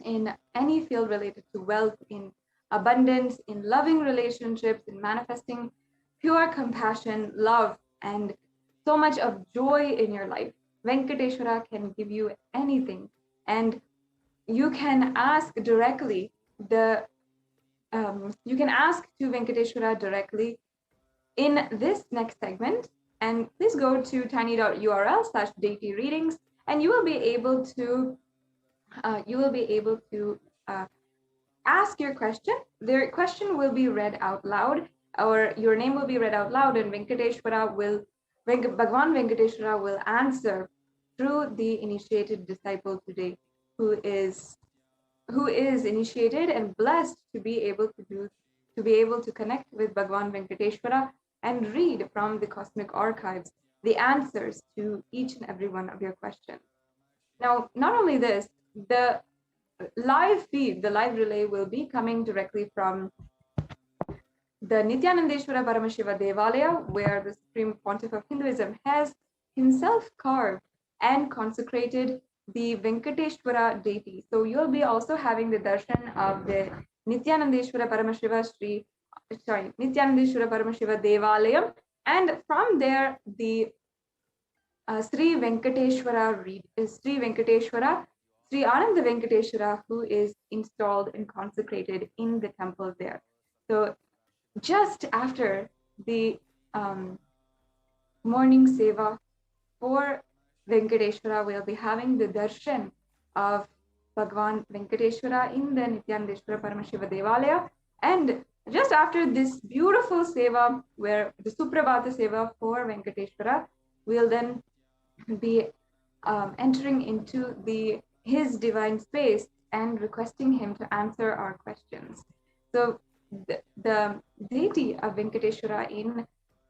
in any field related to wealth, in abundance, in loving relationships, in manifesting pure compassion, love, and so much of joy in your life. Venkateshwara can give you anything, and you can ask directly you can ask to Venkateshwara directly in this next segment. And please go to tiny.url/deity readings, and you will be able to ask your question. Their question will be read out loud, or your name will be read out loud, and Bhagavan Venkateshwara will answer through the initiated disciple today, who is initiated and blessed to be able to connect with Bhagavan Venkateshwara and read from the cosmic archives the answers to each and every one of your questions. Now, not only this, the live feed, the live relay will be coming directly from the Nithyanandeshwara Paramashiva Devalaya, where the Supreme Pontiff of Hinduism has himself carved and consecrated the Venkateshwara deity. So you'll be also having the darshan of the Nithyanandeshwara Paramashiva Nithyanandeshwara Paramashiva Devalayam, and from there the Sri Venkateshwara, Sri Ananda Venkateshwara, who is installed and consecrated in the temple there. So just after the morning seva for Venkateshwara, we'll be having the darshan of Bhagavan Venkateshwara in the Nithyananda Paramashiva Devalaya. And just after this beautiful seva, where the Suprabhata seva for Venkateshwara, we'll then be entering into his divine space and requesting him to answer our questions. So the deity of Venkateshwara in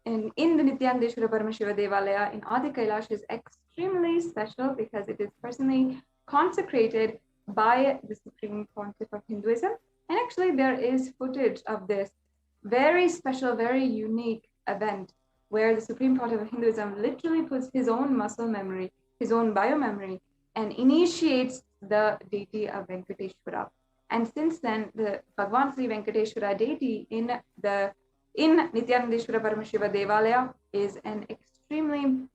the Nithyananda Paramashiva Devalaya in Adi Kailasa is extremely special because it is personally consecrated by the Supreme Pontiff of Hinduism. And actually there is footage of this very special, very unique event where the Supreme Pontiff of Hinduism literally puts his own muscle memory, his own biomemory, and initiates the deity of Venkateshwara. And since then, the Bhagavan Sri Venkateshwara deity in Nithyananda Paramashiva Devalaya is an extremely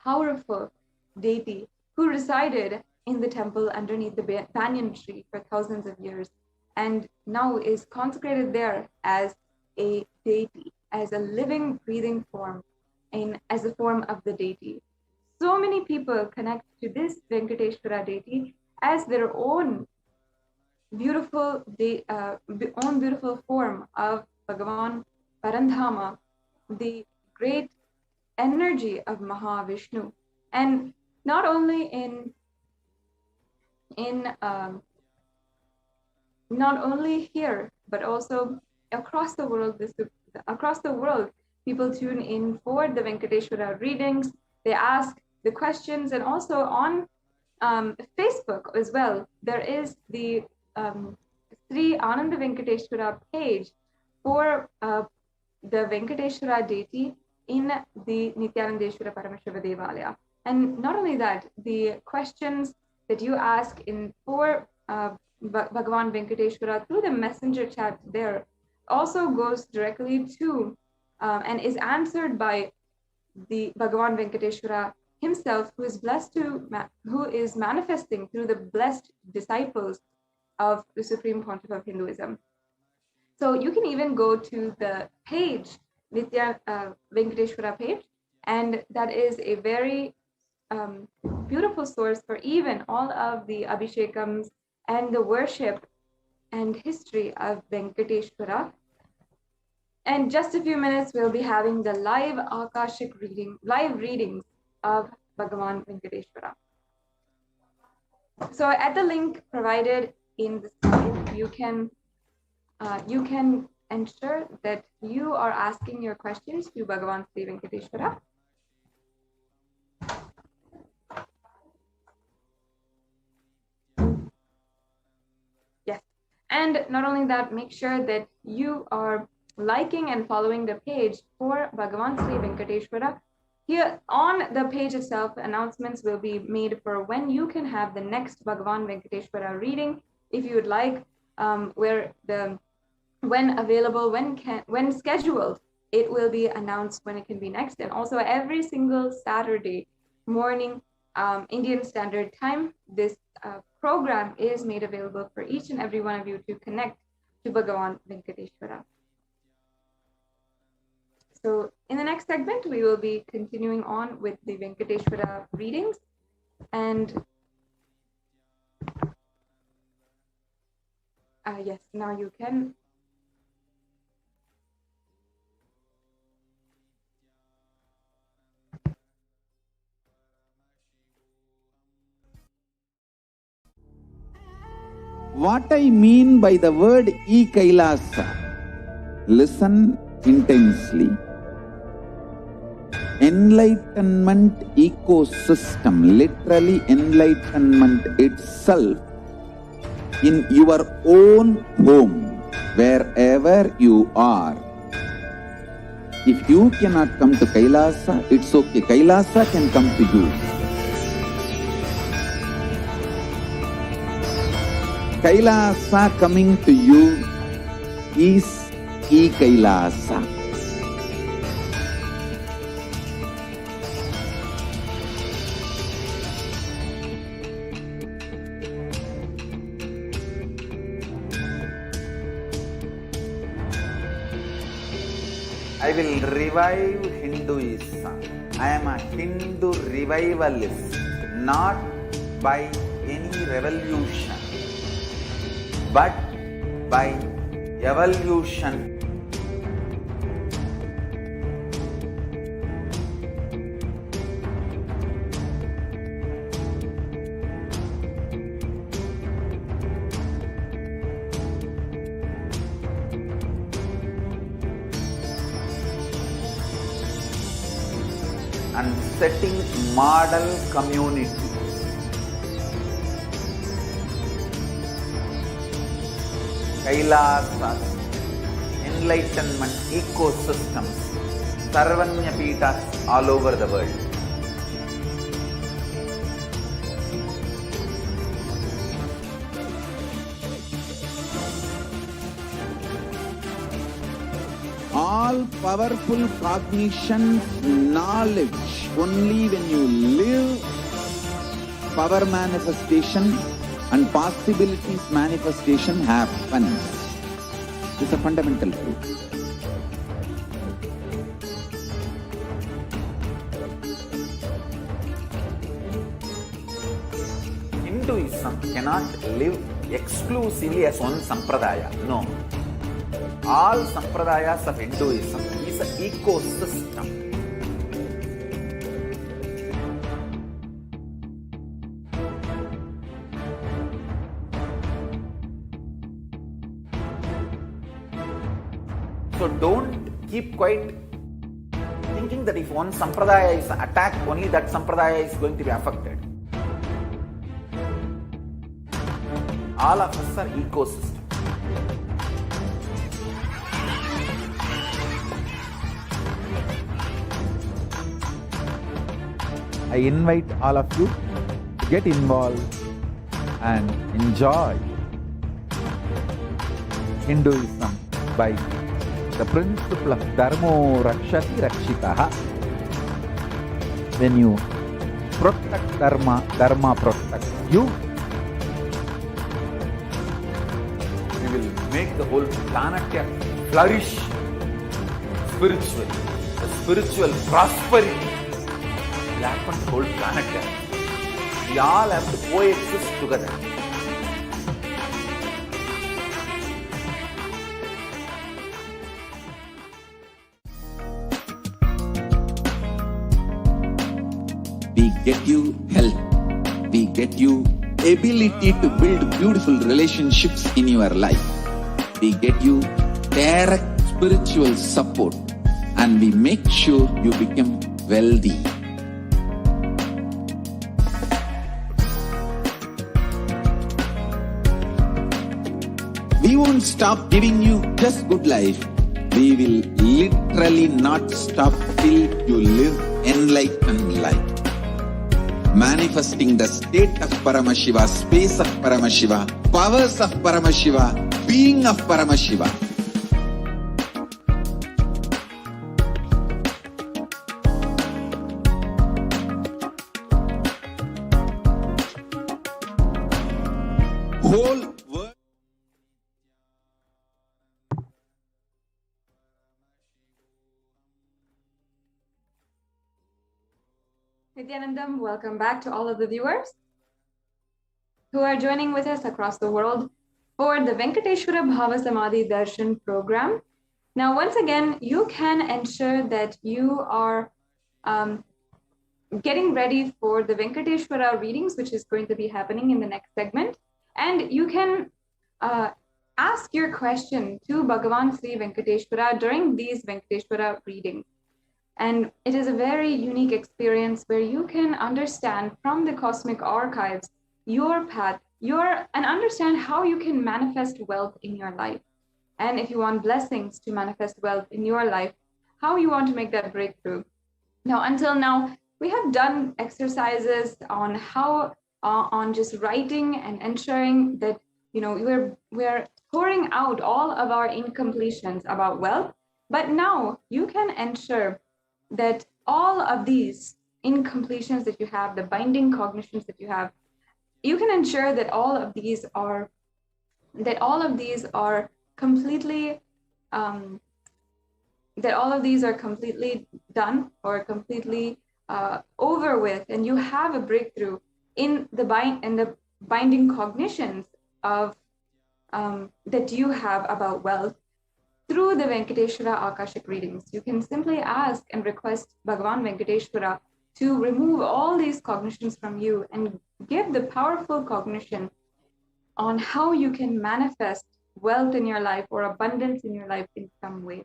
powerful deity who resided in the temple underneath the banyan tree for thousands of years, and now is consecrated there as a deity, as a living, breathing form, as a form of the deity. So many people connect to this Venkateshwara deity as their own beautiful form of Bhagavan Parandhama, the great energy of Mahavishnu. And not only not only here, but also across the world, people tune in for the Venkateshwara readings. They ask the questions, and also on Facebook as well. There is the Sri Ananda Venkateshwara page for the Venkateshwara deity in the Nithyananda Paramashiva Devalaya. And not only that, the questions that you ask for Bhagavan Venkateshwara through the messenger chat there also goes directly to and is answered by the Bhagavan Venkateshwara himself, who is manifesting through the blessed disciples of the Supreme Pontiff of Hinduism. So you can even go to the page, Venkateshwara page, and that is a very beautiful source for even all of the Abhishekams and the worship and history of Venkateshwara. And just a few minutes, we'll be having the live readings of Bhagavan Venkateshwara. So at the link provided in the slide, you can ensure that you are asking your questions to Bhagavan Sri Venkateshwara. Yes, and not only that, make sure that you are liking and following the page for Bhagavan Sri Venkateshwara. Here on the page itself, announcements will be made for when you can have the next Bhagavan Venkateshwara reading, if you would like, when available, when scheduled, it will be announced when it can be next. And also every single Saturday morning, Indian Standard Time, this program is made available for each and every one of you to connect to Bhagavan Venkateshwara. So in the next segment, we will be continuing on with the Venkateshwara readings. And yes, now you can. What I mean by the word Kailasa, listen intensely. Enlightenment ecosystem, literally enlightenment itself, in your own home, wherever you are. If you cannot come to Kailasa, it's okay. Kailasa can come to you. Kailasa coming to you is Kailasa. I will revive Hinduism. I am a Hindu revivalist, not by any revolution, but by evolution. And setting model community. Kailasa, enlightenment ecosystems, Sarvanya Peethas all over the world. All powerful cognition, knowledge, only when you live power manifestation and possibilities manifestation happens. It's a fundamental truth. Hinduism cannot live exclusively as one sampradaya. No. All sampradayas of Hinduism is an ecosystem. So don't keep quiet thinking that if one sampradaya is attacked, only that sampradaya is going to be affected. All of us are ecosystem. I invite all of you to get involved and enjoy Hinduism by the principle of Dharmo Rakshati Rakshitaha. When you protect Dharma, Dharma protects you. We will make the whole planet flourish spiritually, the spiritual prosperity. Happen the whole planet. We all have to coexist together. We get you health. We get you ability to build beautiful relationships in your life. We get you direct spiritual support, and we make sure you become wealthy. We won't stop giving you just good life. We will literally not stop till you live enlightened life. Manifesting the state of Paramashiva, space of Paramashiva, powers of Paramashiva, being of Paramashiva. Whole world. Nithyanandam, welcome back to all of the viewers who are joining with us across the world for the Venkateshwara BHAVASAMADHI Darshan program. Now, once again, you can ensure that you are getting ready for the Venkateshwara readings, which is going to be happening in the next segment. And you can ask your question to Bhagavan Sri Venkateshwara during these Venkateshwara readings. And it is a very unique experience where you can understand from the cosmic archives your path, and understand how you can manifest wealth in your life. And if you want blessings to manifest wealth in your life, how you want to make that breakthrough. Now, until now, we have done exercises on how, on just writing and ensuring that, you know, we're pouring out all of our incompletions about wealth. But now you can ensure that all of these incompletions that you have, the binding cognitions that you have, you can ensure that all of these are completely that all of these are completely done or completely over with, and you have a breakthrough in the binding cognitions of that you have about wealth through the Venkateshwara Akashic readings. You can simply ask and request Bhagavan Venkateshwara to remove all these cognitions from you and give the powerful cognition on how you can manifest wealth in your life or abundance in your life in some way.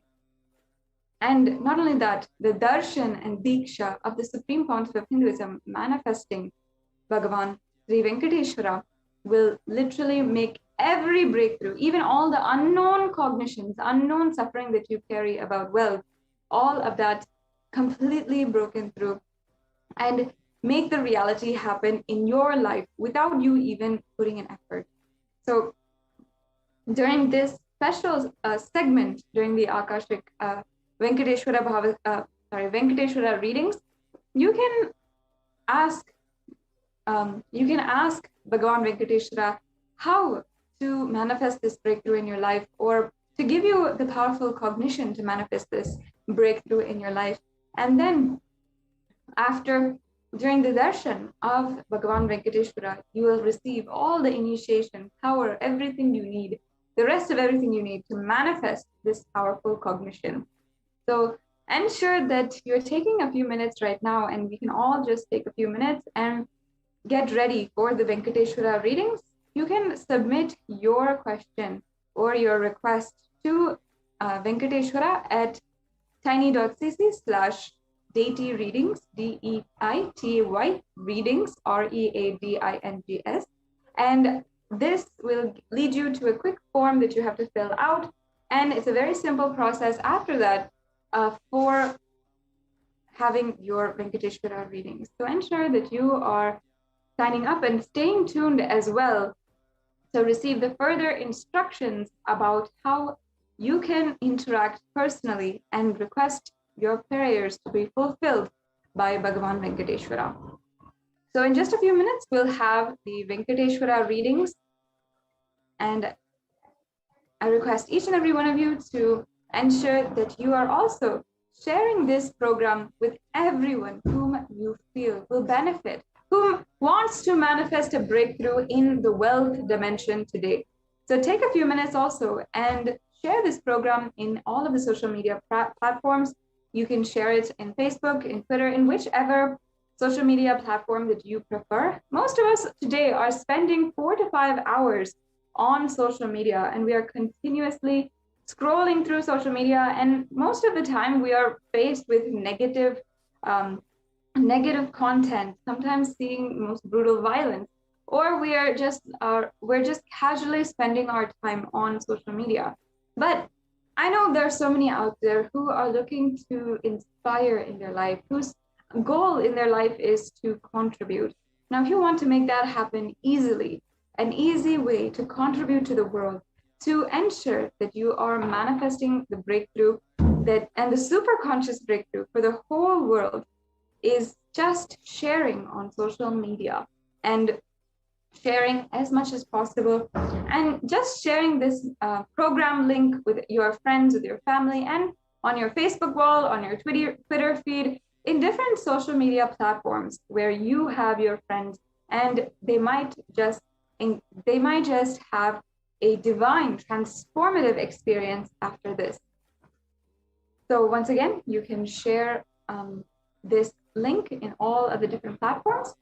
And not only that, the darshan and diksha of the Supreme Pontiff of Hinduism manifesting Bhagavan Sri Venkateshwara will literally make every breakthrough, even all the unknown cognitions, unknown suffering that you carry about wealth, all of that completely broken through, and make the reality happen in your life without you even putting an effort. So during this special segment, during the Akashic Venkateshwara readings, you can ask Bhagavan Venkateshwara how to manifest this breakthrough in your life, or to give you the powerful cognition to manifest this breakthrough in your life. And then during the darshan of Bhagavan Venkateshwara, you will receive all the initiation, power, everything you need, the rest of everything you need to manifest this powerful cognition. So ensure that you're taking a few minutes right now, and we can all just take a few minutes and get ready for the Venkateshwara readings. You can submit your question or your request to Venkateshwara at tiny.cc/deity readings, DEITY readings, READINGS. And this will lead you to a quick form that you have to fill out. And it's a very simple process after that for having your Venkateshwara readings. So ensure that you are signing up and staying tuned as well to receive the further instructions about how you can interact personally and request your prayers to be fulfilled by Bhagavan Venkateshwara. So in just a few minutes, we'll have the Venkateshwara readings. And I request each and every one of you to ensure that you are also sharing this program with everyone whom you feel will benefit, whom wants to manifest a breakthrough in the wealth dimension today. So take a few minutes also and share this program in all of the social media platforms. You can share it in Facebook, in Twitter, in whichever social media platform that you prefer. Most of us today are spending 4 to 5 hours on social media, and we are continuously scrolling through social media, and most of the time we are faced with negative content, sometimes seeing most brutal violence, or we're just casually spending our time on social media. But I know there are so many out there who are looking to inspire in their life, whose goal in their life is to contribute. Now, if you want to make that happen easily, an easy way to contribute to the world, to ensure that you are manifesting the breakthrough and the super conscious breakthrough for the whole world, is just sharing on social media and sharing as much as possible, and just sharing this program link with your friends, with your family, and on your Facebook wall, on your Twitter feed, in different social media platforms where you have your friends, and they might just have a divine transformative experience after this. So once again, you can share this link in all of the different platforms,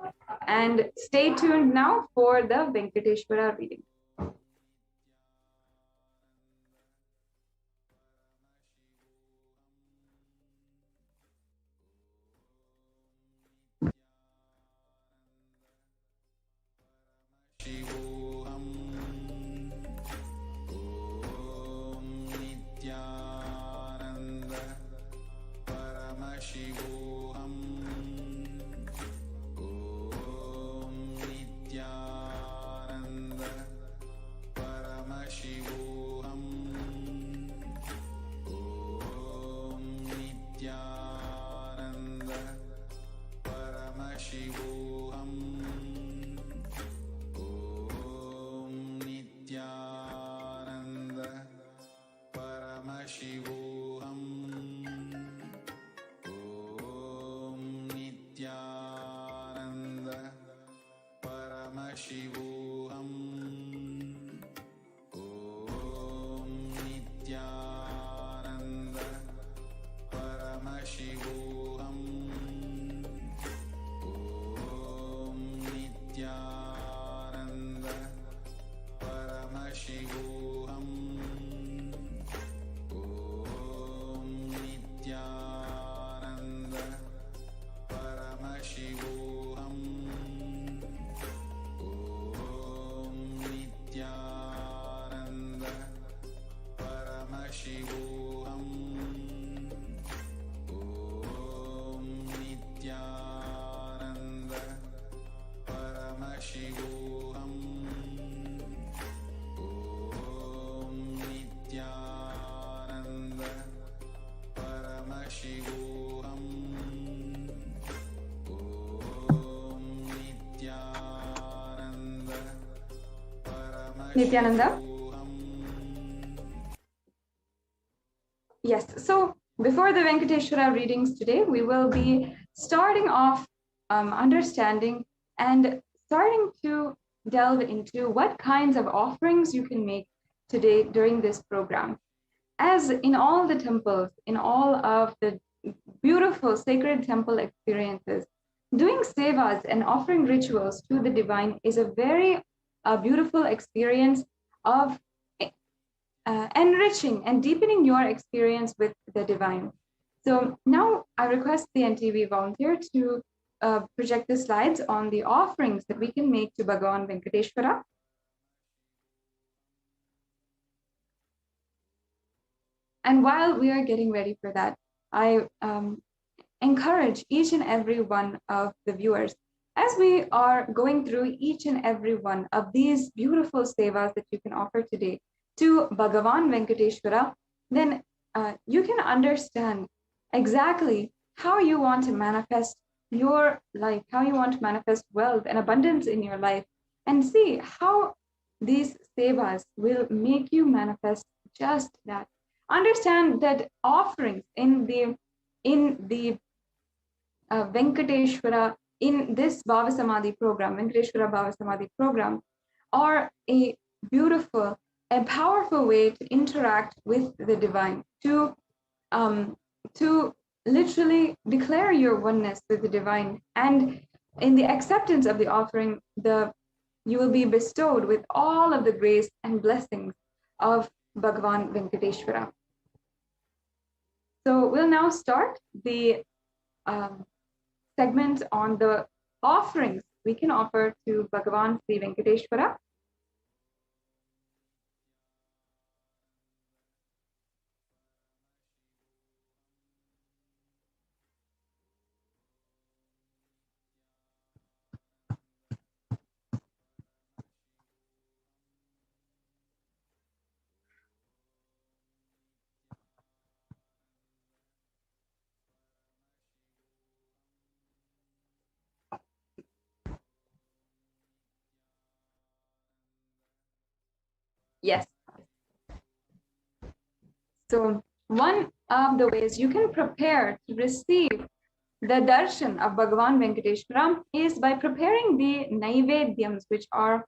and stay tuned now for the Venkateshwara reading. Shivoham. Om Nithyananda Paramashivoham. Om Nithyananda Paramashivoham. Om Nithyananda Paramashivoham. Nithyananda Paramashivoham. Nithyananda? Yes, so before the Venkateshwara readings today, we will be starting off understanding and starting to delve into what kinds of offerings you can make today during this program. As in all the temples, in all of the beautiful sacred temple experiences, doing sevas and offering rituals to the divine is a very beautiful experience of enriching and deepening your experience with the divine. So now I request the NTV volunteer to project the slides on the offerings that we can make to Bhagavan Venkateshwara. And while we are getting ready for that, I encourage each and every one of the viewers, as we are going through each and every one of these beautiful sevas that you can offer today to Bhagavan Venkateshwara, then you can understand exactly how you want to manifest your life, how you want to manifest wealth and abundance in your life, and see how these sevas will make you manifest just that. Understand that offerings in the Venkateshwara, in this BHAVASAMADHI program, Venkateshwara BHAVASAMADHI program, are a beautiful, a powerful way to interact with the divine, to literally declare your oneness with the divine. And in the acceptance of the offering, you will be bestowed with all of the grace and blessings of Bhagavan Venkateshwara. So we'll now start the segment on the offerings we can offer to Bhagavan Sri Venkateshwara. Yes. So one of the ways you can prepare to receive the darshan of Bhagavan Venkateshwara is by preparing the naivedyams, which are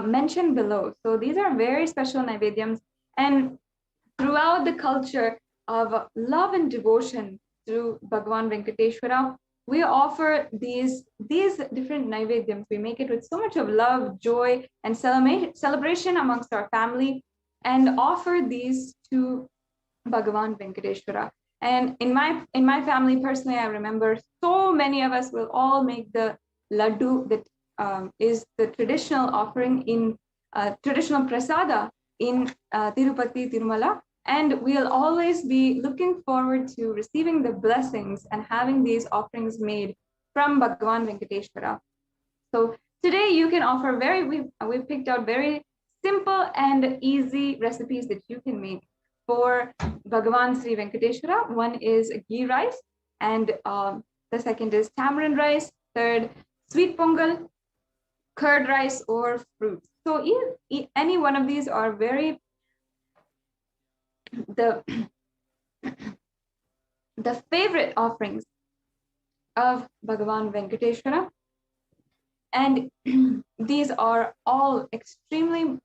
mentioned below. So these are very special naivedyams, and throughout the culture of love and devotion to Bhagavan Venkateshwara, we offer these different naivedyams. We make it with so much of love, joy, and celebration amongst our family, and offer these to Bhagavan Venkateshwara. And in my family, personally, I remember so many of us will all make the laddu that is the traditional offering in traditional prasada in Tirupati, Tirumala. And we'll always be looking forward to receiving the blessings and having these offerings made from Bhagavan Venkateshwara. So today you can offer we've picked out very simple and easy recipes that you can make for Bhagavan Sri Venkateshwara. One is ghee rice, and the second is tamarind rice, third sweet pongal, curd rice, or fruits. So any one of these are very the favorite offerings of Bhagavan Venkateshwara, and these are all extremely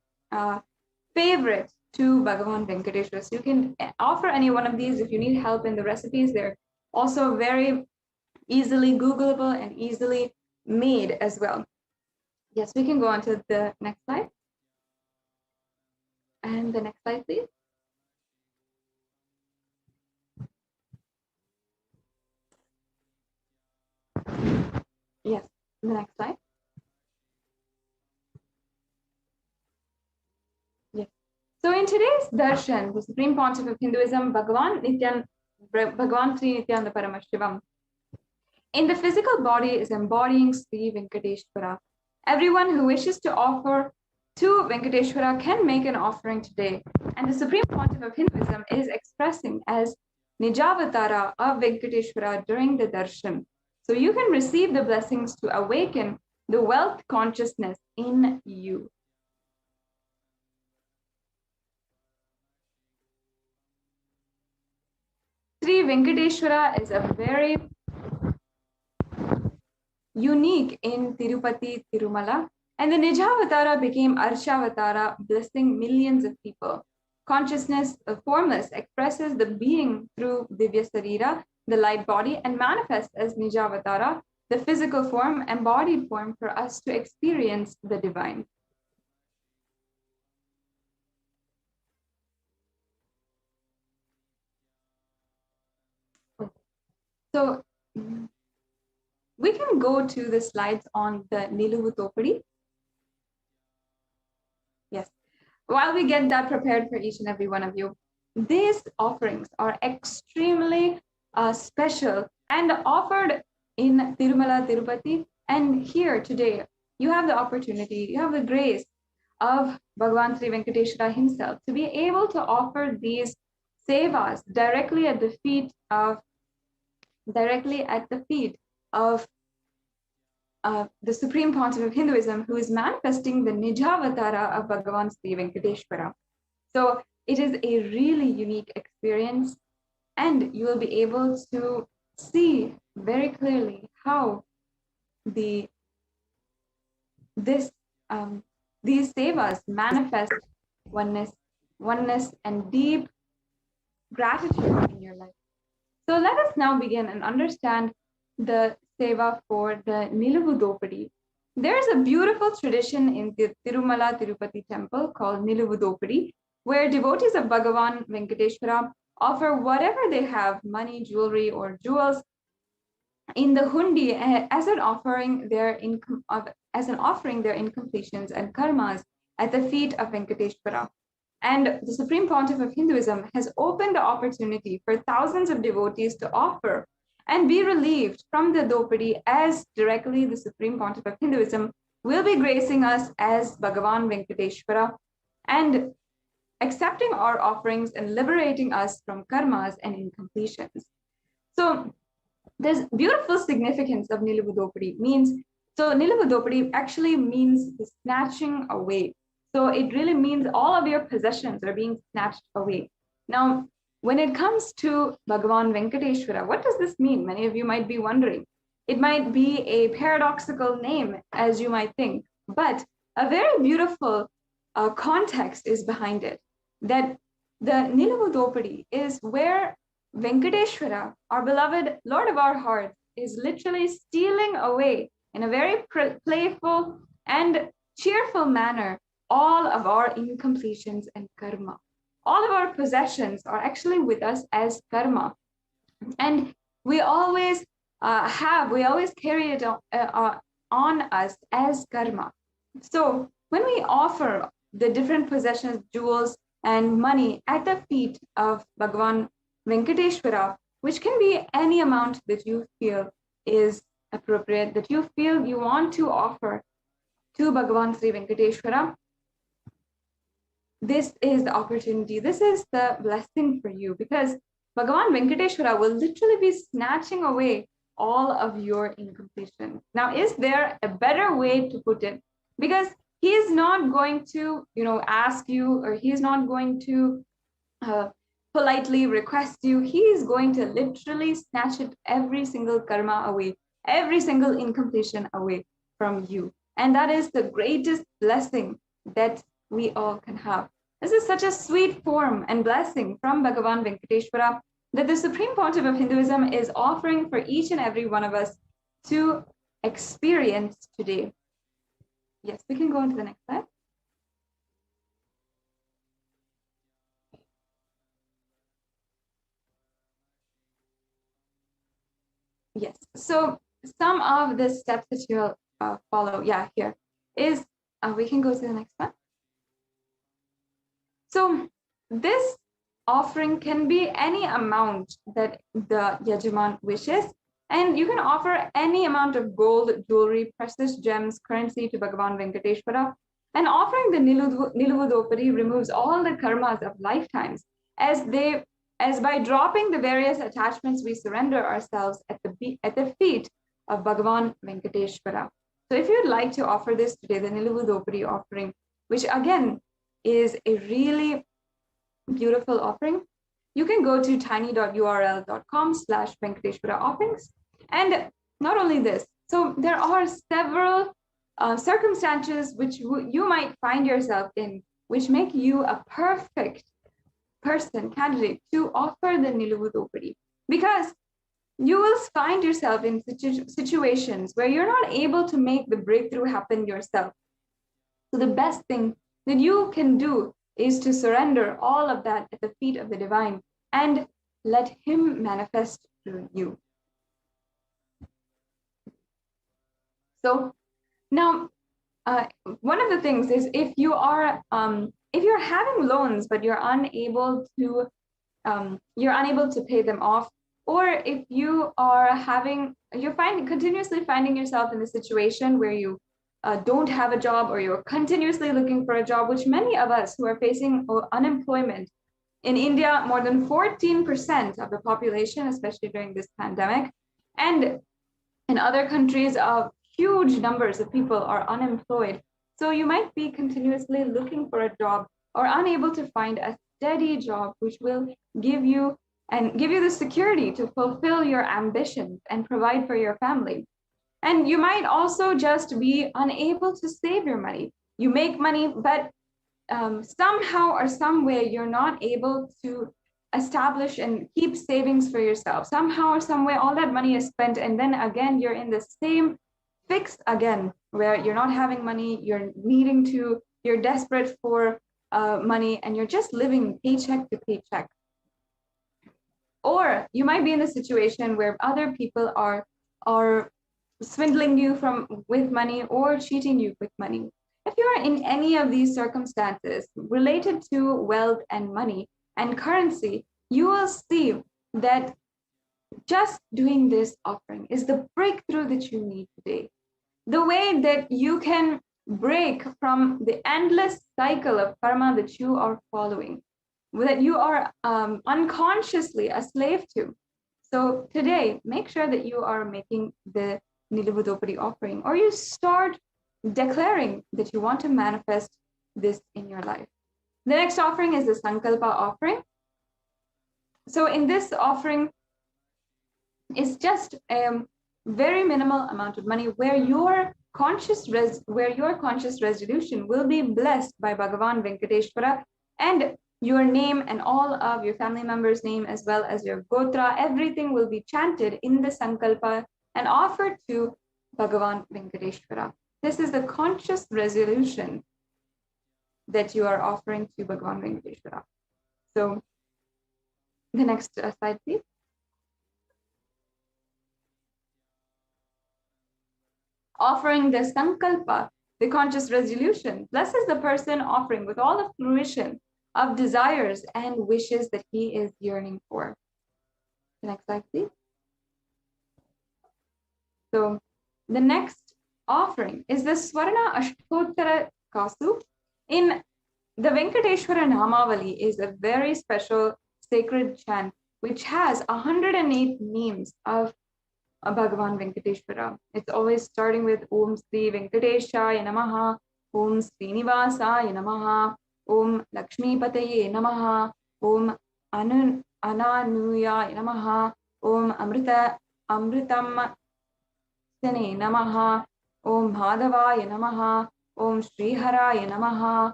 favorite to Bhagavan Venkateshwara. So you can offer any one of these if you need help in the recipes. They're also very easily Googleable and easily made as well. Yes, we can go on to the next slide. And the next slide, please. Yes, the next slide. Yes. So in today's darshan, the Supreme Pontiff of Hinduism, Bhagavan Sri Nithyananda Paramashivam, in the physical body is embodying Sri Venkateshwara. Everyone who wishes to offer to Venkateshwara can make an offering today. And the Supreme Pontiff of Hinduism is expressing as Nijavatara of Venkateshwara during the darshan. So you can receive the blessings to awaken the wealth consciousness in you. Sri Venkateshwara is a very unique in Tirupati, Tirumala, and the Nijavatara became Arshavatara, blessing millions of people. Consciousness, formless, expresses the being through Divya Sarira, the light body, and manifests as Nijavatara, the physical form, embodied form for us to experience the divine. So we can go to the slides on the Niluvu Thopadi. Yes. While we get that prepared for each and every one of you, these offerings are extremely special and offered in Tirumala, Tirupati. And here today, you have the opportunity, you have the grace of Bhagavan Sri Venkateshwara himself to be able to offer these sevas directly at the feet of the Supreme Pontiff of Hinduism, who is manifesting the Nijavatara of Bhagavan Sri Venkateshwara. So it is a really unique experience, and you will be able to see very clearly how these sevas manifest oneness and deep gratitude in your life. So let us now begin and understand the seva for the Niluvu Thopadi. There is a beautiful tradition in the Tirumala Tirupati temple called Niluvu Thopadi, where devotees of Bhagavan Venkateshwara offer whatever they have, money, jewelry, or jewels, in the hundi as an offering their incompletions and karmas at the feet of Venkateshwara. And the Supreme Pontiff of Hinduism has opened the opportunity for thousands of devotees to offer and be relieved from the Thopadi, as directly the Supreme Pontiff of Hinduism will be gracing us as Bhagavan Venkateshwara and accepting our offerings and liberating us from karmas and incompletions. So there's beautiful significance of Niluvu Thopadi. Niluvu Thopadi actually means the snatching away. So it really means all of your possessions are being snatched away. Now, when it comes to Bhagavan Venkateshwara, what does this mean? Many of you might be wondering. It might be a paradoxical name, as you might think, but a very beautiful context is behind it. That the Niluvu Thopadi is where Venkateshwara, our beloved Lord of our hearts, is literally stealing away in a very playful and cheerful manner all of our incompletions and karma. All of our possessions are actually with us as karma. And we always carry it on us as karma. So when we offer the different possessions, jewels, and money at the feet of Bhagavan Venkateshwara, which can be any amount that you feel is appropriate, that you feel you want to offer to Bhagavan Sri Venkateshwara, this is the opportunity, this is the blessing for you, because Bhagavan Venkateshwara will literally be snatching away all of your incompletion. Now, is there a better way to put it? Because he is not going to, ask you, or he is not going to politely request you. He is going to literally snatch it, every single karma away, every single incompletion away from you. And that is the greatest blessing that we all can have. This is such a sweet form and blessing from Bhagavan Venkateshwara that the Supreme Pontiff of Hinduism is offering for each and every one of us to experience today. Yes, we can go on to the next slide. Yes, so some of the steps that you'll follow, here is, we can go to the next one. So this offering can be any amount that the Yajaman wishes, and you can offer any amount of gold, jewelry, precious gems, currency to Bhagavan Venkateshwara. And offering the Niluvu Thopadi removes all the karmas of lifetimes, as by dropping the various attachments, we surrender ourselves at the feet of Bhagavan Venkateshwara. So if you'd like to offer this today, the Niluvu Thopadi offering, which again is a really beautiful offering, you can go to tiny.url.com/Venkateshwara offerings. And not only this, so there are several circumstances which you might find yourself in, which make you a perfect candidate to offer the Niluvudopadi, because you will find yourself in situations where you're not able to make the breakthrough happen yourself. So the best thing that you can do is to surrender all of that at the feet of the divine and let him manifest through you. So now, one of the things is, if you're having loans but you're unable to pay them off, or if you're continuously finding yourself in the situation where you don't have a job, or you're continuously looking for a job, which many of us who are facing unemployment in India, more than 14% of the population, especially during this pandemic, and in other countries, huge numbers of people are unemployed. So you might be continuously looking for a job or unable to find a steady job which will give you the security to fulfill your ambitions and provide for your family. And you might also just be unable to save your money. You make money, but somehow or some way you're not able to establish and keep savings for yourself. Somehow or some way all that money is spent, and then again you're in the same fix again, where you're not having money, you're desperate for money, and you're just living paycheck to paycheck. Or you might be in a situation where other people are swindling you with money or cheating you with money. If you are in any of these circumstances related to wealth and money and currency, you will see that just doing this offering is the breakthrough that you need today. The way that you can break from the endless cycle of karma that you are following, that you are unconsciously a slave to. So today, make sure that you are making the Niluvudopadi offering, or you start declaring that you want to manifest this in your life. The next offering is the Sankalpa offering. So in this offering, it's just a very minimal amount of money where your conscious resolution will be blessed by Bhagavan Venkateshwara, and your name and all of your family members' name, as well as your gotra, everything will be chanted in the Sankalpa and offered to Bhagavan Venkateshwara. This is the conscious resolution that you are offering to Bhagavan Venkateshwara. So the next slide, please. Offering the Sankalpa, the conscious resolution, blesses the person offering with all the fruition of desires and wishes that he is yearning for. The next slide, please. So the next offering is the Swarna Ashtottara Kasu. In the Venkateshwara Namavali is a very special sacred chant which has 108 names of Bhagavan Venkateshwara. It's always starting with Om Sri Venkateshaya Namaha, Om Srinivasaya Namaha, Om Lakshmi Pataye Namaha, Om Ananuyaya Namaha, Om Amritam Sane Namaha, Om Madhavaya Namaha, Om Sriharaya Namaha.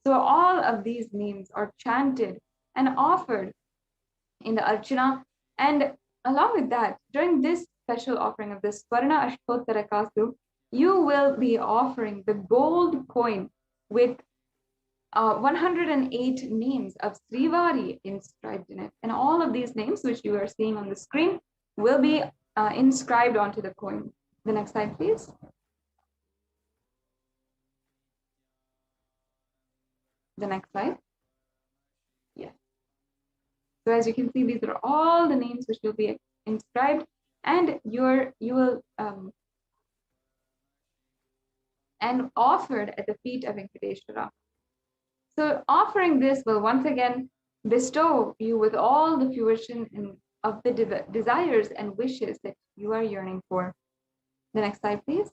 So all of these names are chanted and offered in the Archana. And along with that, during this special offering of the Swarna Ashtottara Kasu, you will be offering the gold coin with 108 names of Srivari inscribed in it. And all of these names, which you are seeing on the screen, will be inscribed onto the coin. The next slide, please. The next slide. Yes. So as you can see, these are all the names which will be inscribed, and you will and offered at the feet of Venkateshwara. So offering this will once again bestow you with all the fruition of the desires and wishes that you are yearning for. The next slide, please.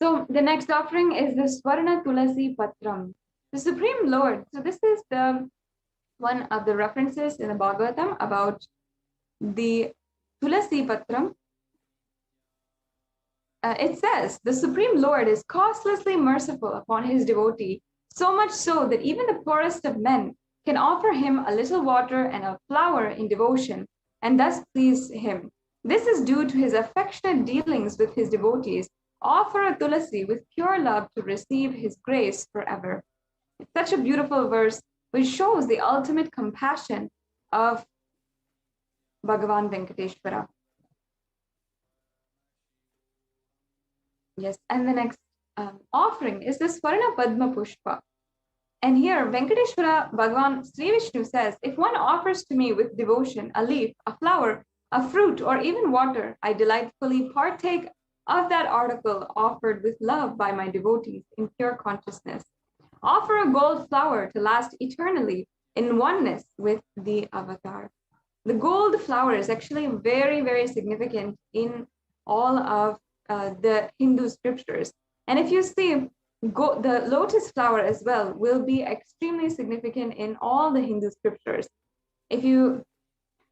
So the next offering is the Swarna Tulasi Patram. The Supreme Lord. So this is the one of the references in the Bhagavatam about the Tulasi Patram. It says, the Supreme Lord is causelessly merciful upon his devotee, so much so that even the poorest of men can offer him a little water and a flower in devotion, and thus please him. This is due to his affectionate dealings with his devotees. Offer a tulasi with pure love to receive his grace forever. It's such a beautiful verse which shows the ultimate compassion of Bhagavan Venkateshwara. Yes, and the next offering is the Swarna Padma Pushpa. And here, Venkateshwara Bhagavan Sri Vishnu says, if one offers to me with devotion a leaf, a flower, a fruit, or even water, I delightfully partake of that article offered with love by my devotees in pure consciousness. Offer a gold flower to last eternally in oneness with the avatar. The gold flower is actually very, very significant in all of the Hindu scriptures. And if you see, the lotus flower as well will be extremely significant in all the Hindu scriptures. If you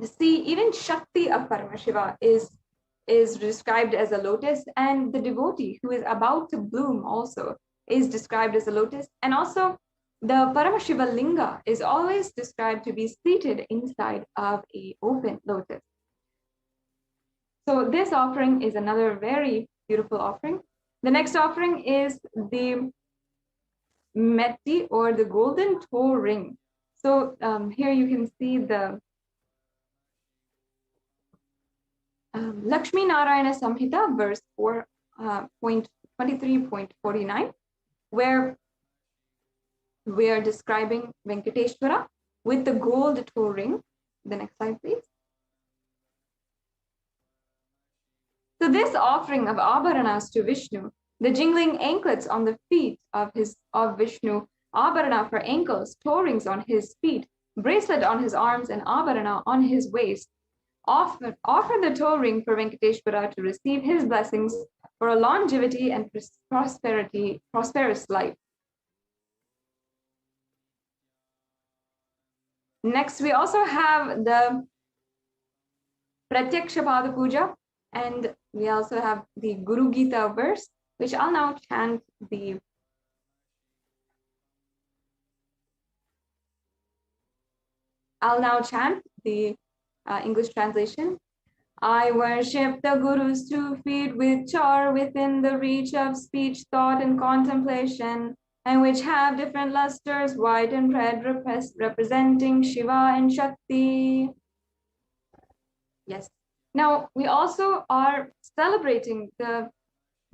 see, even Shakti of Paramashiva is described as a lotus, and the devotee who is about to bloom also is described as a lotus. And also the Paramashiva Linga is always described to be seated inside of an open lotus. So this offering is another very beautiful offering. The next offering is the Metti, or the golden toe ring. So here you can see the Lakshmi Narayana Samhita, verse 4.23.49, where we are describing Venkateshwara with the gold toe ring. The next slide, please. So this offering of Abharanas to Vishnu, the jingling anklets on the feet of Vishnu, Abharana for ankles, toe rings on his feet, bracelet on his arms, and Abharana on his waist. Offer the toe ring for Venkateshwara to receive his blessings for a longevity and prosperous life. Next, we also have the Pratyaksha Pada Puja, and we also have the Guru Gita verse, which I'll now chant the English translation. I worship the Guru's 2 feet which are within the reach of speech, thought, and contemplation, and which have different lusters, white and red, representing Shiva and Shakti. Yes. Now, we also are celebrating the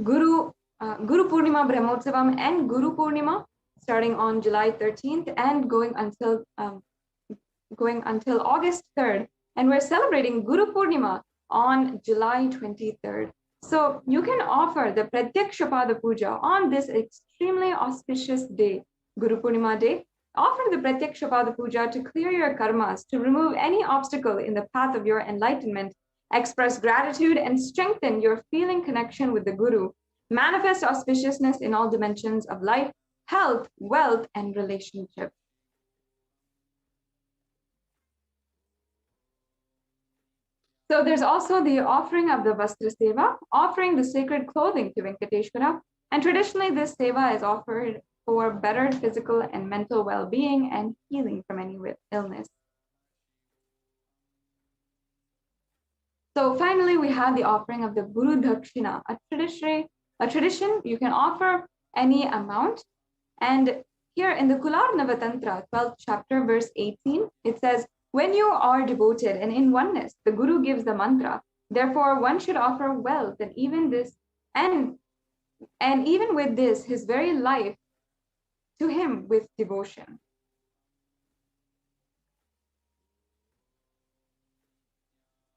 Guru Purnima Brahmotsavam and Guru Purnima starting on July 13th and going until August 3rd. And we're celebrating Guru Purnima on July 23rd. So you can offer the Pratyaksha Pada Puja on this extremely auspicious day, Guru Purnima day. Offer the Pratyaksha Pada Puja to clear your karmas, to remove any obstacle in the path of your enlightenment, express gratitude and strengthen your feeling connection with the Guru, manifest auspiciousness in all dimensions of life, health, wealth, and relationship. So there's also the offering of the Vastra Seva, offering the sacred clothing to Venkateshwara. And traditionally, this Seva is offered for better physical and mental well-being and healing from any illness. So finally, we have the offering of the Guru Dakshina, a tradition you can offer any amount. And here in the Kularnava Tantra, 12th chapter, verse 18, it says, when you are devoted and in oneness, the Guru gives the mantra. Therefore, one should offer wealth and even with this, his very life to him with devotion.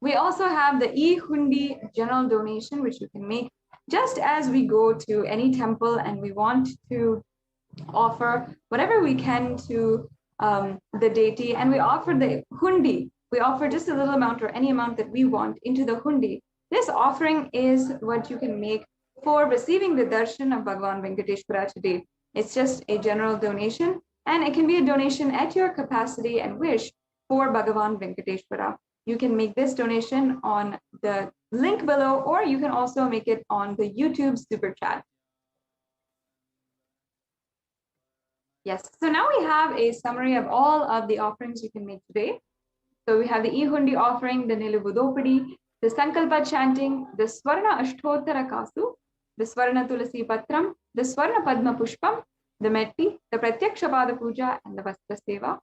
We also have the e-hundi general donation, which you can make just as we go to any temple and we want to offer whatever we can to the deity, and we offer the hundi. We offer just a little amount or any amount that we want into the hundi. This offering is what you can make for receiving the darshan of Bhagavan Venkateshwara today. It's just a general donation, and it can be a donation at your capacity and wish for Bhagavan Venkateshwara. You can make this donation on the link below, or you can also make it on the YouTube super chat. Yes, so now we have a summary of all of the offerings you can make today. So we have the E-Hundi offering, the Nilubudopadi, the Sankalpa chanting, the Swarna Ashtottara Kasu, the Swarna Tulasi Patram, the Swarna Padma Pushpam, the Metti, the Pratyaksha Pada Puja, and the Vastra Seva.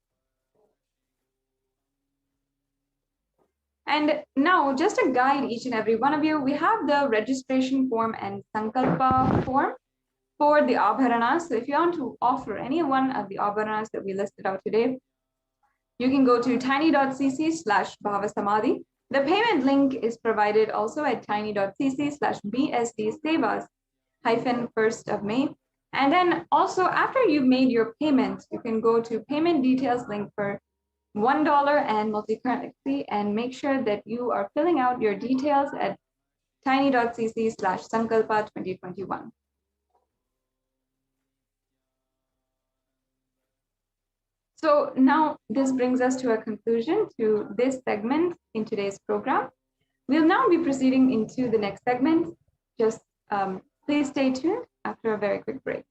And now, just to guide each and every one of you, we have the registration form and Sankalpa form for the Abharanas. So if you want to offer any one of the Abharanas that we listed out today, you can go to tiny.cc/BHAVASAMADHI. The payment link is provided also at tiny.cc/BSD-Sevas-1st of May. And then also after you've made your payment, you can go to payment details link for $1 and multi-currency, and make sure that you are filling out your details at tiny.cc/Sankalpa 2021. So now this brings us to a conclusion to this segment in today's program. We'll now be proceeding into the next segment. Just please stay tuned after a very quick break.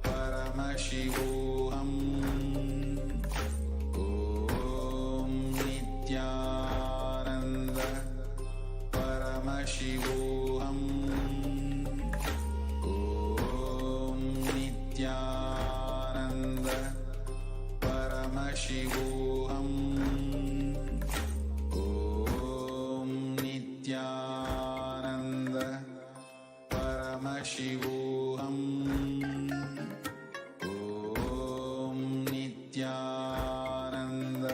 Paramashivoham. Om Nithyananda Paramashivoham. Om Nithyananda Paramashivoham. Om Nithyananda Paramashivoham. Nithyananda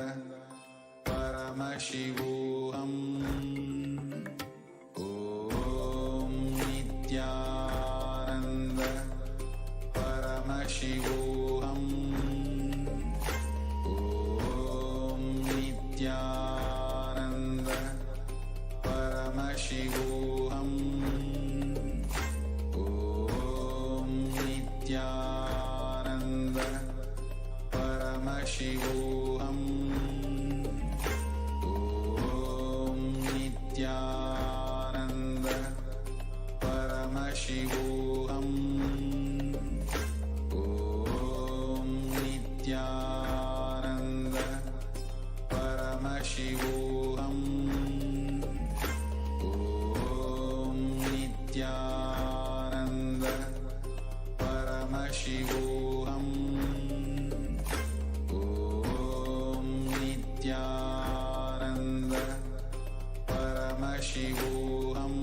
Paramashivoham. Om Nithyananda Paramashivoham. Om Nithyananda Paramashivoham. Om Nithyananda Paramashivoham. Om Nithyananda Paramashivoham. Om Nithyananda Paramashivoham. Om Nithyananda Paramashivoham. Om Nithyananda Paramashivoham. Om Nithyananda Paramashivoham. Om Nithyananda Paramashivoham. Om Nithyananda Paramashivoham.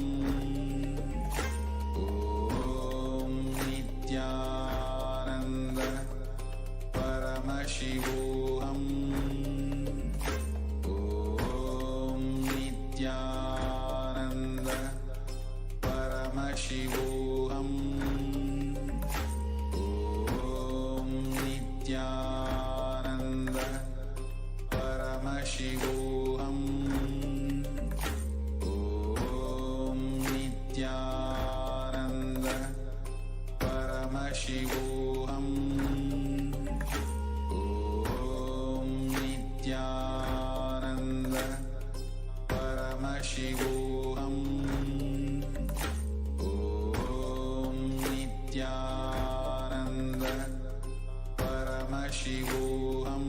Om Nithyananda Paramashivoham. Om Nithyananda Paramashivoham. Om Nithyananda Paramashivoham.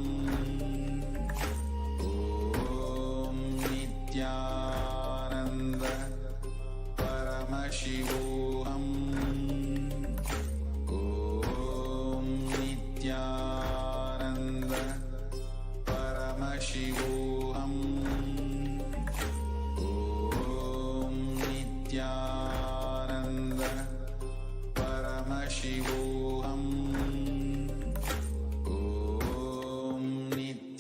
Om Nithyananda Paramashivoham. Om Nithyananda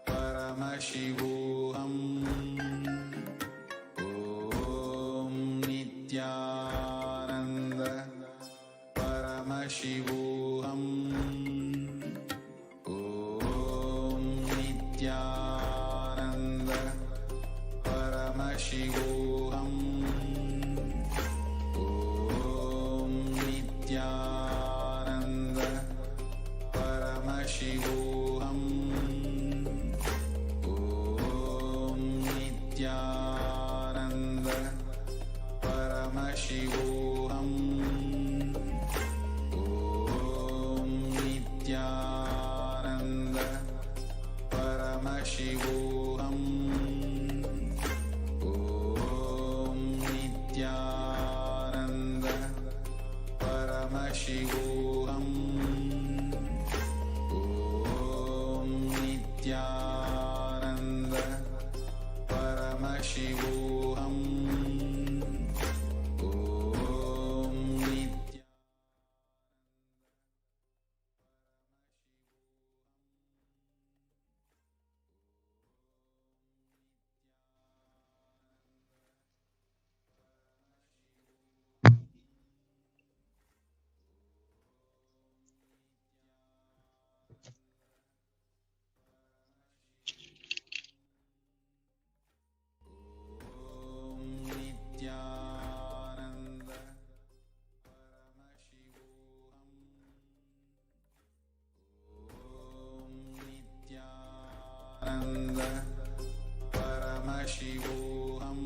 Paramashivoham. Om Nithyananda Paramashivoham. Om Nithyananda Paramashivoham. Om Nithyananda Paramashivoham. Om Nithyananda Paramashivoham. Om Nithyananda Paramashivoham. Om Nithyananda Paramashivoham. Om Nithyananda Paramashivoham. Om Nithyananda Paramashivoham.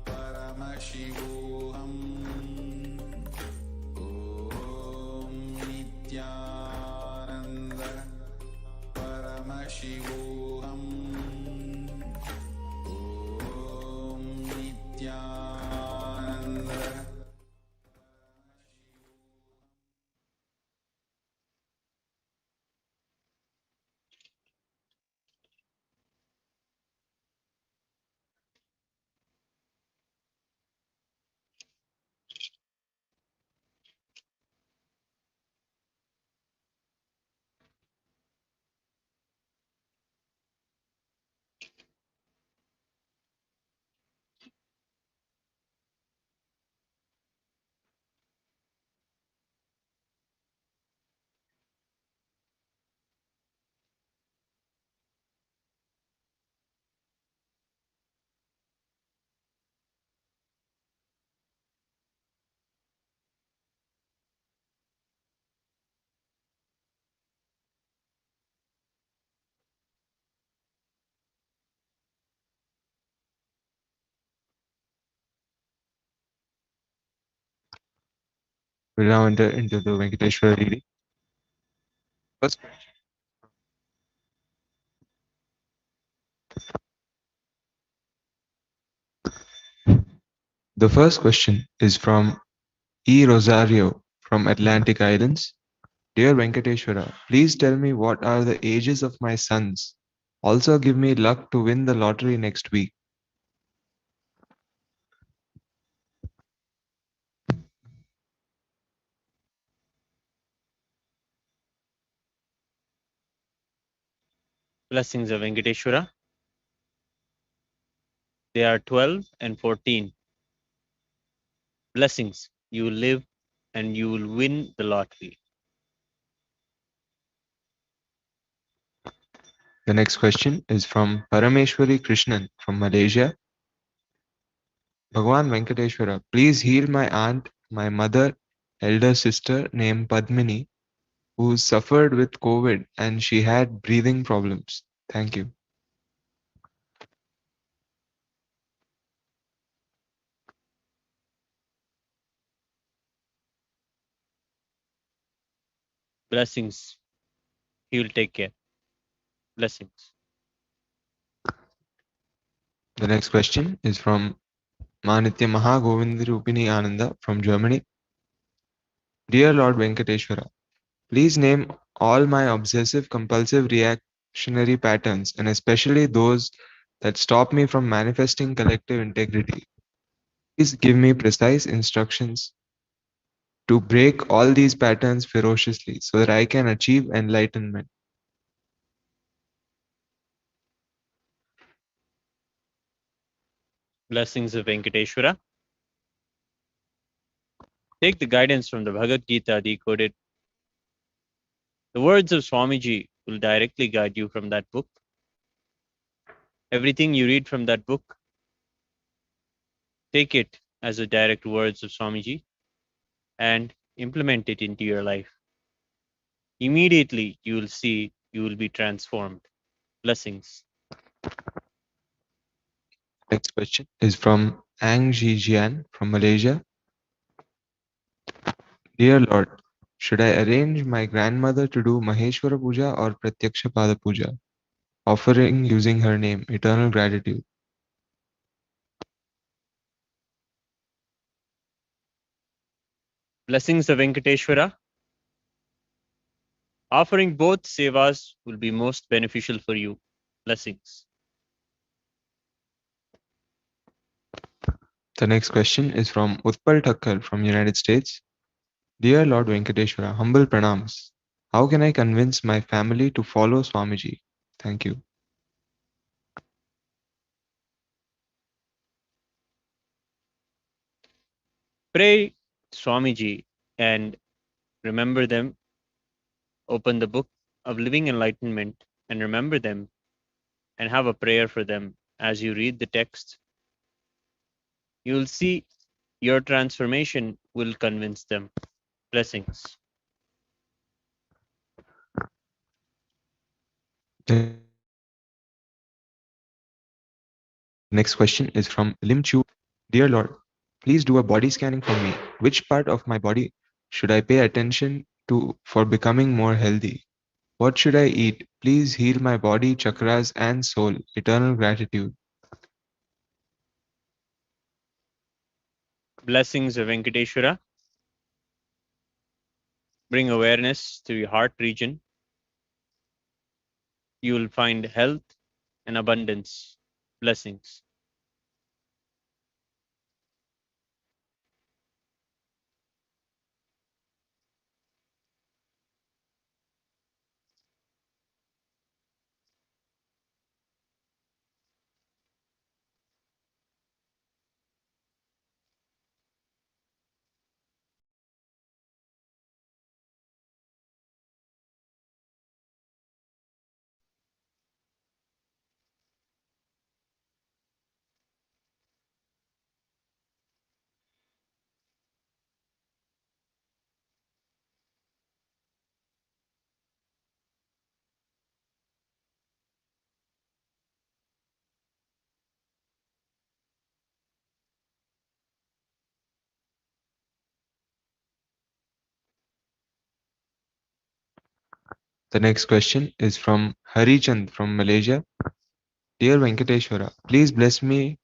Paramashivoham. Om Nithyananda Paramashivoham. Om Nithyananda We'll now enter into the Venkateshwara reading. First, the first question is from E. Rosario from Atlantic Islands. Dear Venkateshwara, please tell me what are the ages of my sons. Also give me luck to win the lottery next week. Blessings of Venkateshwara. They are 12 and 14. Blessings. You will live and you will win the lottery. The next question is from Parameshwari Krishnan from Malaysia. Bhagwan Venkateshwara, please heal my aunt, my mother, elder sister named Padmini, who suffered with COVID and she had breathing problems. Thank you. Blessings. He will take care. Blessings. The next question is from Manitya Mahagovindarupini Ananda from Germany. Dear Lord Venkateshwara, please name all my obsessive compulsive reactionary patterns, and especially those that stop me from manifesting collective integrity. Please give me precise instructions to break all these patterns ferociously so that I can achieve enlightenment. Blessings of Venkateshwara. Take the guidance from the Bhagavad Gita decoded. The words of Swamiji will directly guide you from that book. Everything you read from that book, take it as the direct words of Swamiji and implement it into your life. Immediately you will see you will be transformed. Blessings. Next question is from Ang Jian from Malaysia. Dear Lord, should I arrange my grandmother to do Maheshwara Puja or Pratyaksha Pada Puja, offering using her name, eternal gratitude? Blessings of Venkateshwara. Offering both sevas will be most beneficial for you. Blessings. The next question is from Utpal Thakkar from United States. Dear Lord Venkateshwara, humble pranams. How can I convince my family to follow Swamiji? Thank you. Pray Swamiji and remember them. Open the book of living enlightenment and remember them and have a prayer for them as you read the text. You will see your transformation will convince them. Blessings. The next question is from Lim Chu. Dear Lord, please do a body scanning for me. Which part of my body should I pay attention to for becoming more healthy? What should I eat? Please heal my body, chakras, and soul. Eternal gratitude. Blessings of Venkateshwara. Bring awareness to your heart region. You will find health and abundance. Blessings. The next question is from Harichand from Malaysia. Dear Venkateshwara, please bless me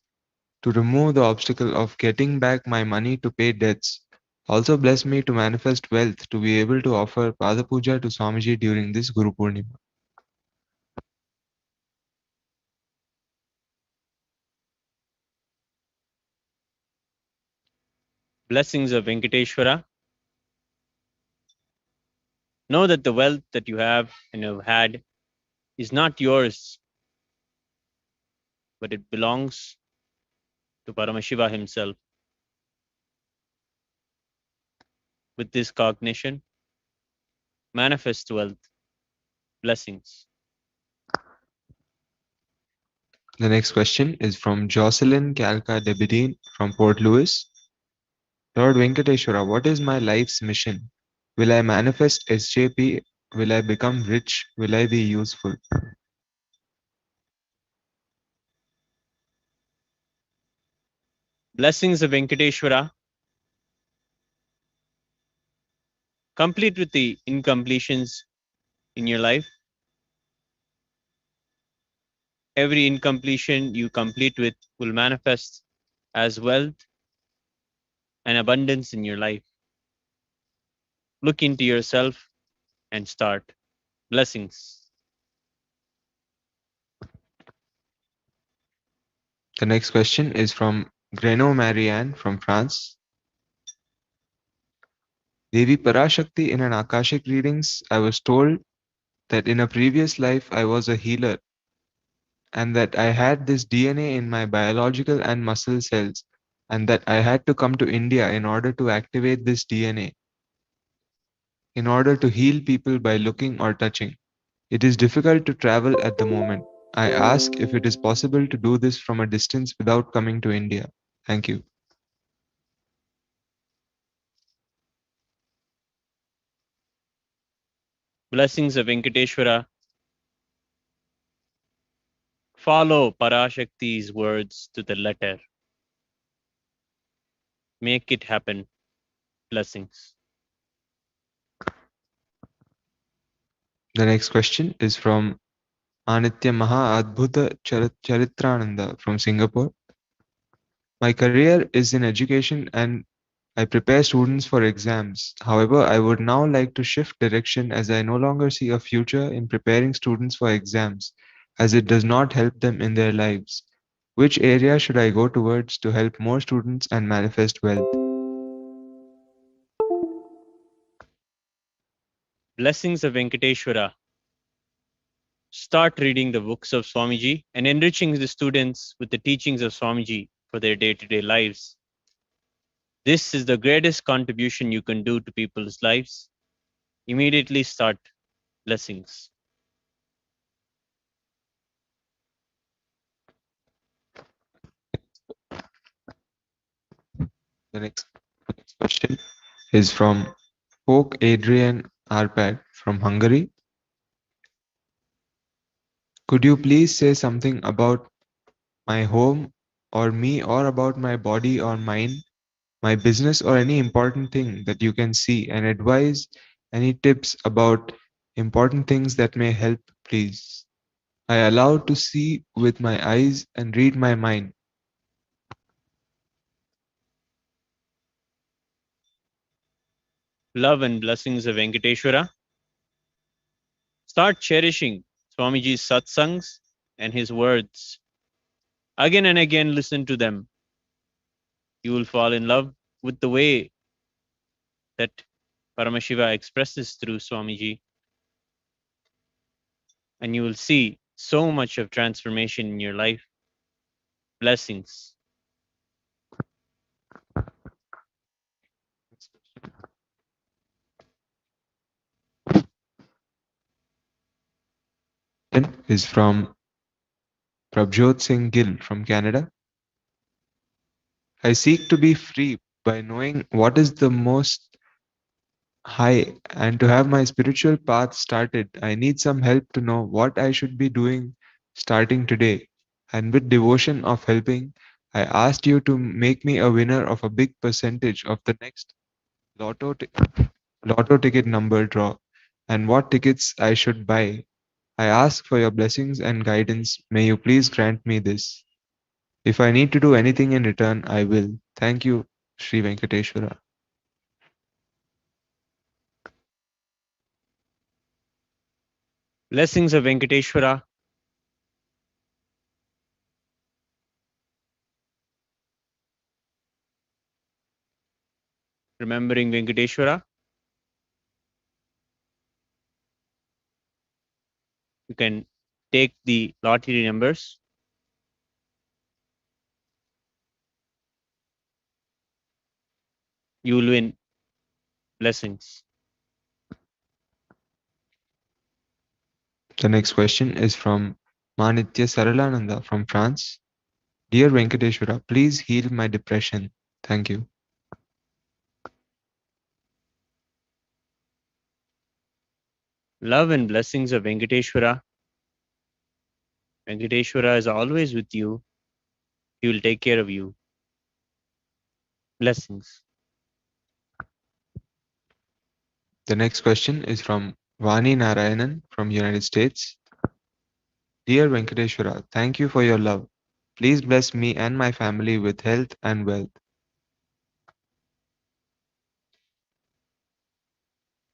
to remove the obstacle of getting back my money to pay debts. Also bless me to manifest wealth to be able to offer Pada Puja to Swamiji during this Guru Purnima. Blessings of Venkateshwara. Know that the wealth that you have and have had is not yours, but it belongs to Paramashiva himself. With this cognition, manifest wealth. Blessings. The next question is from Jocelyn Kalka Debedine from Port Louis. Lord Venkateshwara, what is my life's mission? Will I manifest SJP? Will I become rich? Will I be useful? Blessings of Venkateshwara. Complete with the incompletions in your life. Every incompletion you complete with will manifest as wealth and abundance in your life. Look into yourself and start. Blessings. The next question is from Greno Marianne from France. Devi Parashakti, in an Akashic readings, I was told that in a previous life I was a healer and that I had this DNA in my biological and muscle cells and that I had to come to India in order to activate this DNA, in order to heal people by looking or touching. It is difficult to travel at the moment. I ask if it is possible to do this from a distance without coming to India. Thank you. Blessings of Venkateshwara. Follow Parashakti's words to the letter. Make it happen. Blessings. The next question is from Anitya Maha Adbhuta Charitrananda from Singapore. My career is in education and I prepare students for exams. However, I would now like to shift direction as I no longer see a future in preparing students for exams, as it does not help them in their lives. Which area should I go towards to help more students and manifest wealth? Blessings of Venkateshwara. Start reading the books of Swamiji and enriching the students with the teachings of Swamiji for their day-to-day lives. This is the greatest contribution you can do to people's lives. Immediately start. Blessings. The next question is from Folk Adrian Arpad from Hungary. Could you please say something about my home or me, or about my body or mind, my business, or any important thing that you can see, and advise any tips about important things that may help, please? I allow to see with my eyes and read my mind. Love and blessings of Venkateshwara. Start cherishing Swamiji's satsangs and his words. Again and again listen to them. You will fall in love with the way that Paramashiva expresses through Swamiji. And you will see so much of transformation in your life. Blessings. Is from Prabjot Singh Gill from Canada. I seek to be free by knowing what is the most high, and to have my spiritual path started. I need some help to know what I should be doing starting today. And with devotion of helping, I asked you to make me a winner of a big percentage of the next lotto, lotto ticket number draw, and what tickets I should buy. I ask for your blessings and guidance. May you please grant me this. If I need to do anything in return, I will. Thank you, Sri Venkateshwara. Blessings of Venkateshwara. Remembering Venkateshwara. You can take the lottery numbers. You will win. Blessings. The next question is from Manitya Saralananda from France. Dear Venkateshwara, please heal my depression. Thank you. Love and blessings of Venkateshwara. Venkateshwara is always with you. He will take care of you. Blessings. The next question is from Vani Narayanan from United States. Dear Venkateshwara, thank you for your love. Please bless me and my family with health and wealth.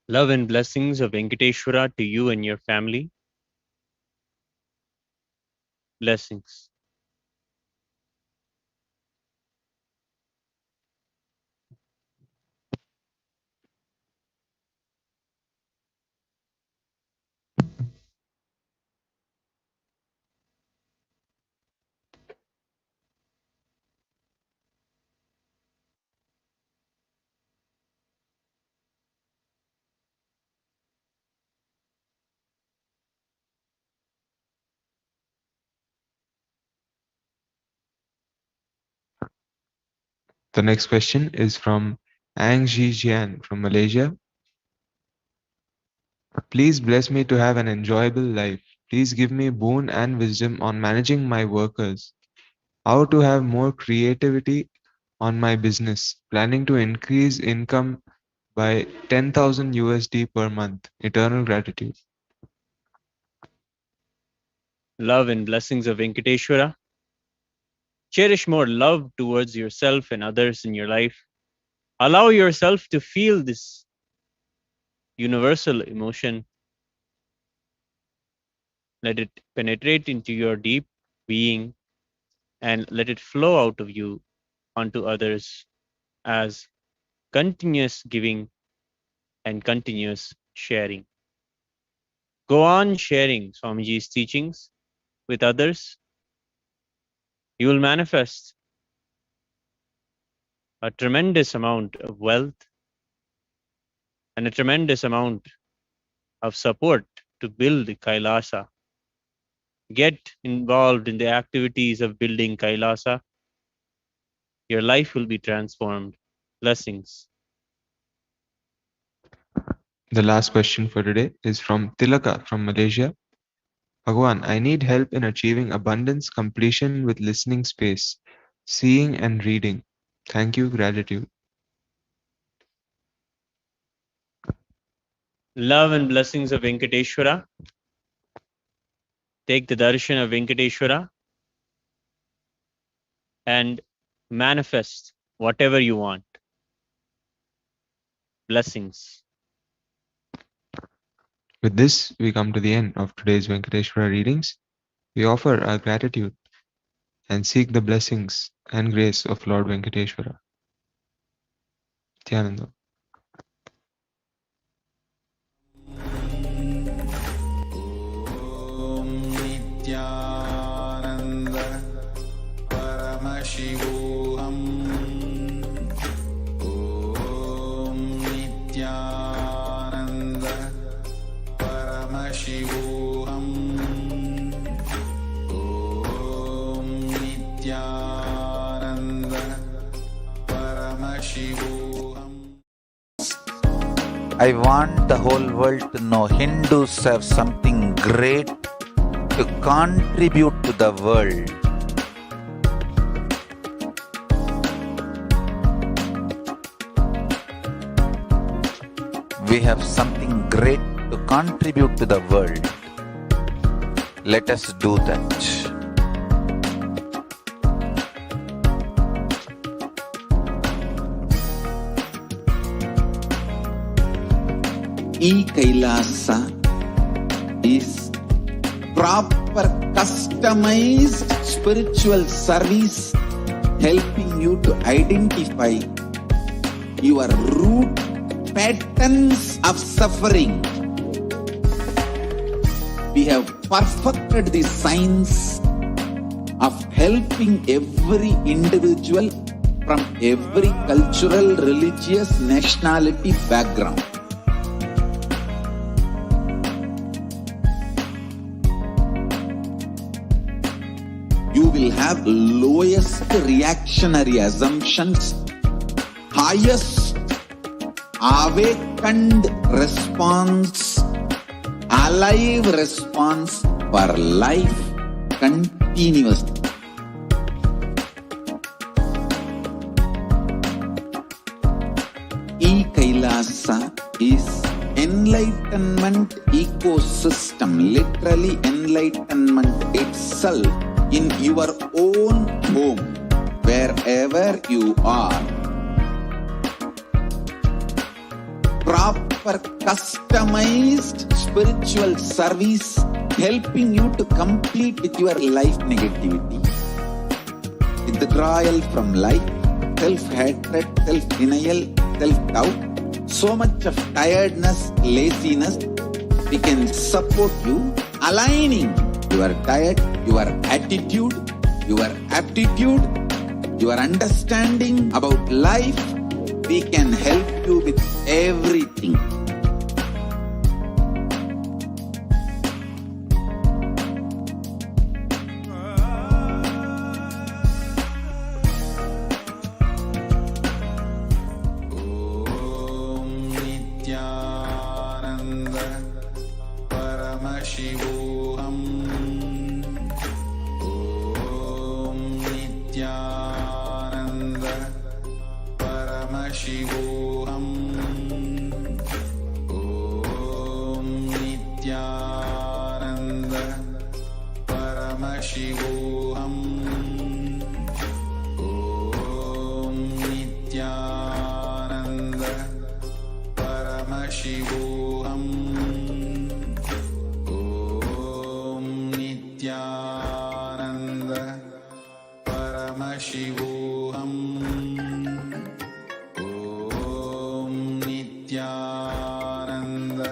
Love and blessings of Venkateshwara to you and your family. Blessings. The next question is from Ang Ji Jian from Malaysia. Please bless me to have an enjoyable life. Please give me boon and wisdom on managing my workers. How to have more creativity on my business. Planning to increase income by 10,000 USD per month. Eternal gratitude. Love and blessings of Venkateshwara. Cherish more love towards yourself and others in your life. Allow yourself to feel this universal emotion. Let it penetrate into your deep being and let it flow out of you onto others as continuous giving and continuous sharing. Go on sharing Swamiji's teachings with others. You will manifest a tremendous amount of wealth and a tremendous amount of support to build Kailasa. Get involved in the activities of building Kailasa. Your life will be transformed. Blessings. The last question for today is from Tilaka from Malaysia. Bhagwan, I need help in achieving abundance completion with listening space, seeing and reading. Thank you, gratitude. Love and blessings of Venkateshwara. Take the darshan of Venkateshwara and manifest whatever you want. Blessings. With this, we come to the end of today's Venkateshwara readings. We offer our gratitude and seek the blessings and grace of Lord Venkateshwara. Nithyananda. Om Nithyananda Paramashivoham. Om Nithyananda Paramashivoham. Om Nithyananda Paramashivoham. I want the whole world to know Hindus have something great to contribute to the world. We have something great to contribute to the world. Let us do that. Kailasa is proper customized spiritual service helping you to identify your root patterns of suffering. We have perfected the science of helping every individual from every cultural, religious, nationality background. You will have lowest reactionary assumptions, highest awakened response, alive response for life continuously. Kailasa is enlightenment ecosystem, literally enlightenment itself in your own home, wherever you are. Proper customized spiritual service helping you to complete with your life negativity, withdrawal from life, self-hatred, self-denial, self-doubt, so much of tiredness, laziness. We can support you aligning your diet, your attitude, your aptitude, your understanding about life. We can help you with everything. Paramashivoham. Om Nithyananda Paramashivoham. Om Nithyananda Paramashivoham. Om Nithyananda Paramashivoham. Om Nithyananda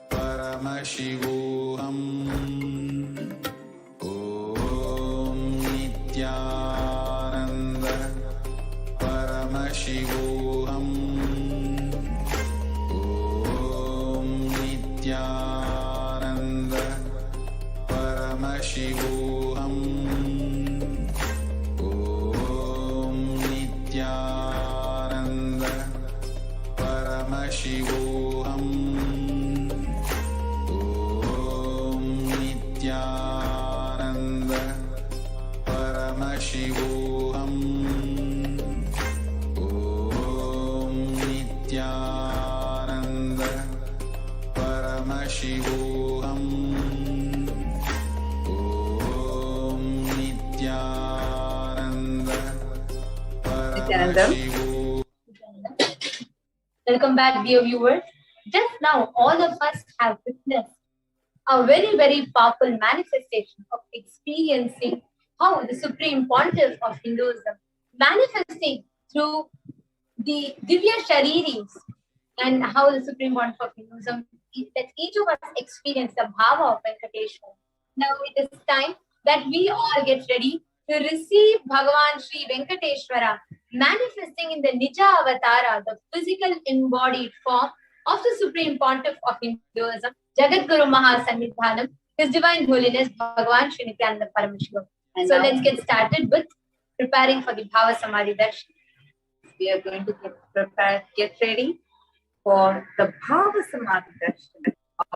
Paramashivoham. Om Nithyananda Paramashivoham. Om Nithyananda Paramashivoham. Om Nithyananda Paramashivoham. Om Nithyananda Paramashivoham. Om Nithyananda Paramashivoham. Om Nithyananda Paramashivoham. Welcome back, dear viewers. Just now, all of us have witnessed a very, very powerful manifestation of experiencing how the Supreme Pontiff of Hinduism manifesting through the Divya Shariris, and how the Supreme Pontiff of Hinduism, that each of us experience the Bhava of Venkateshwara. Now it is time that we all get ready to receive Bhagavan Sri Venkateshwara manifesting in the Nija Avatara, the physical embodied form of the Supreme Pontiff of Hinduism, Jagat Guru Mahasannidhanam, His Divine Holiness Bhagavan Sri Nithyananda Paramashivam. So let's get started with preparing for the BHAVASAMADHI darshan. We are going to get ready for the BHAVASAMADHI darshan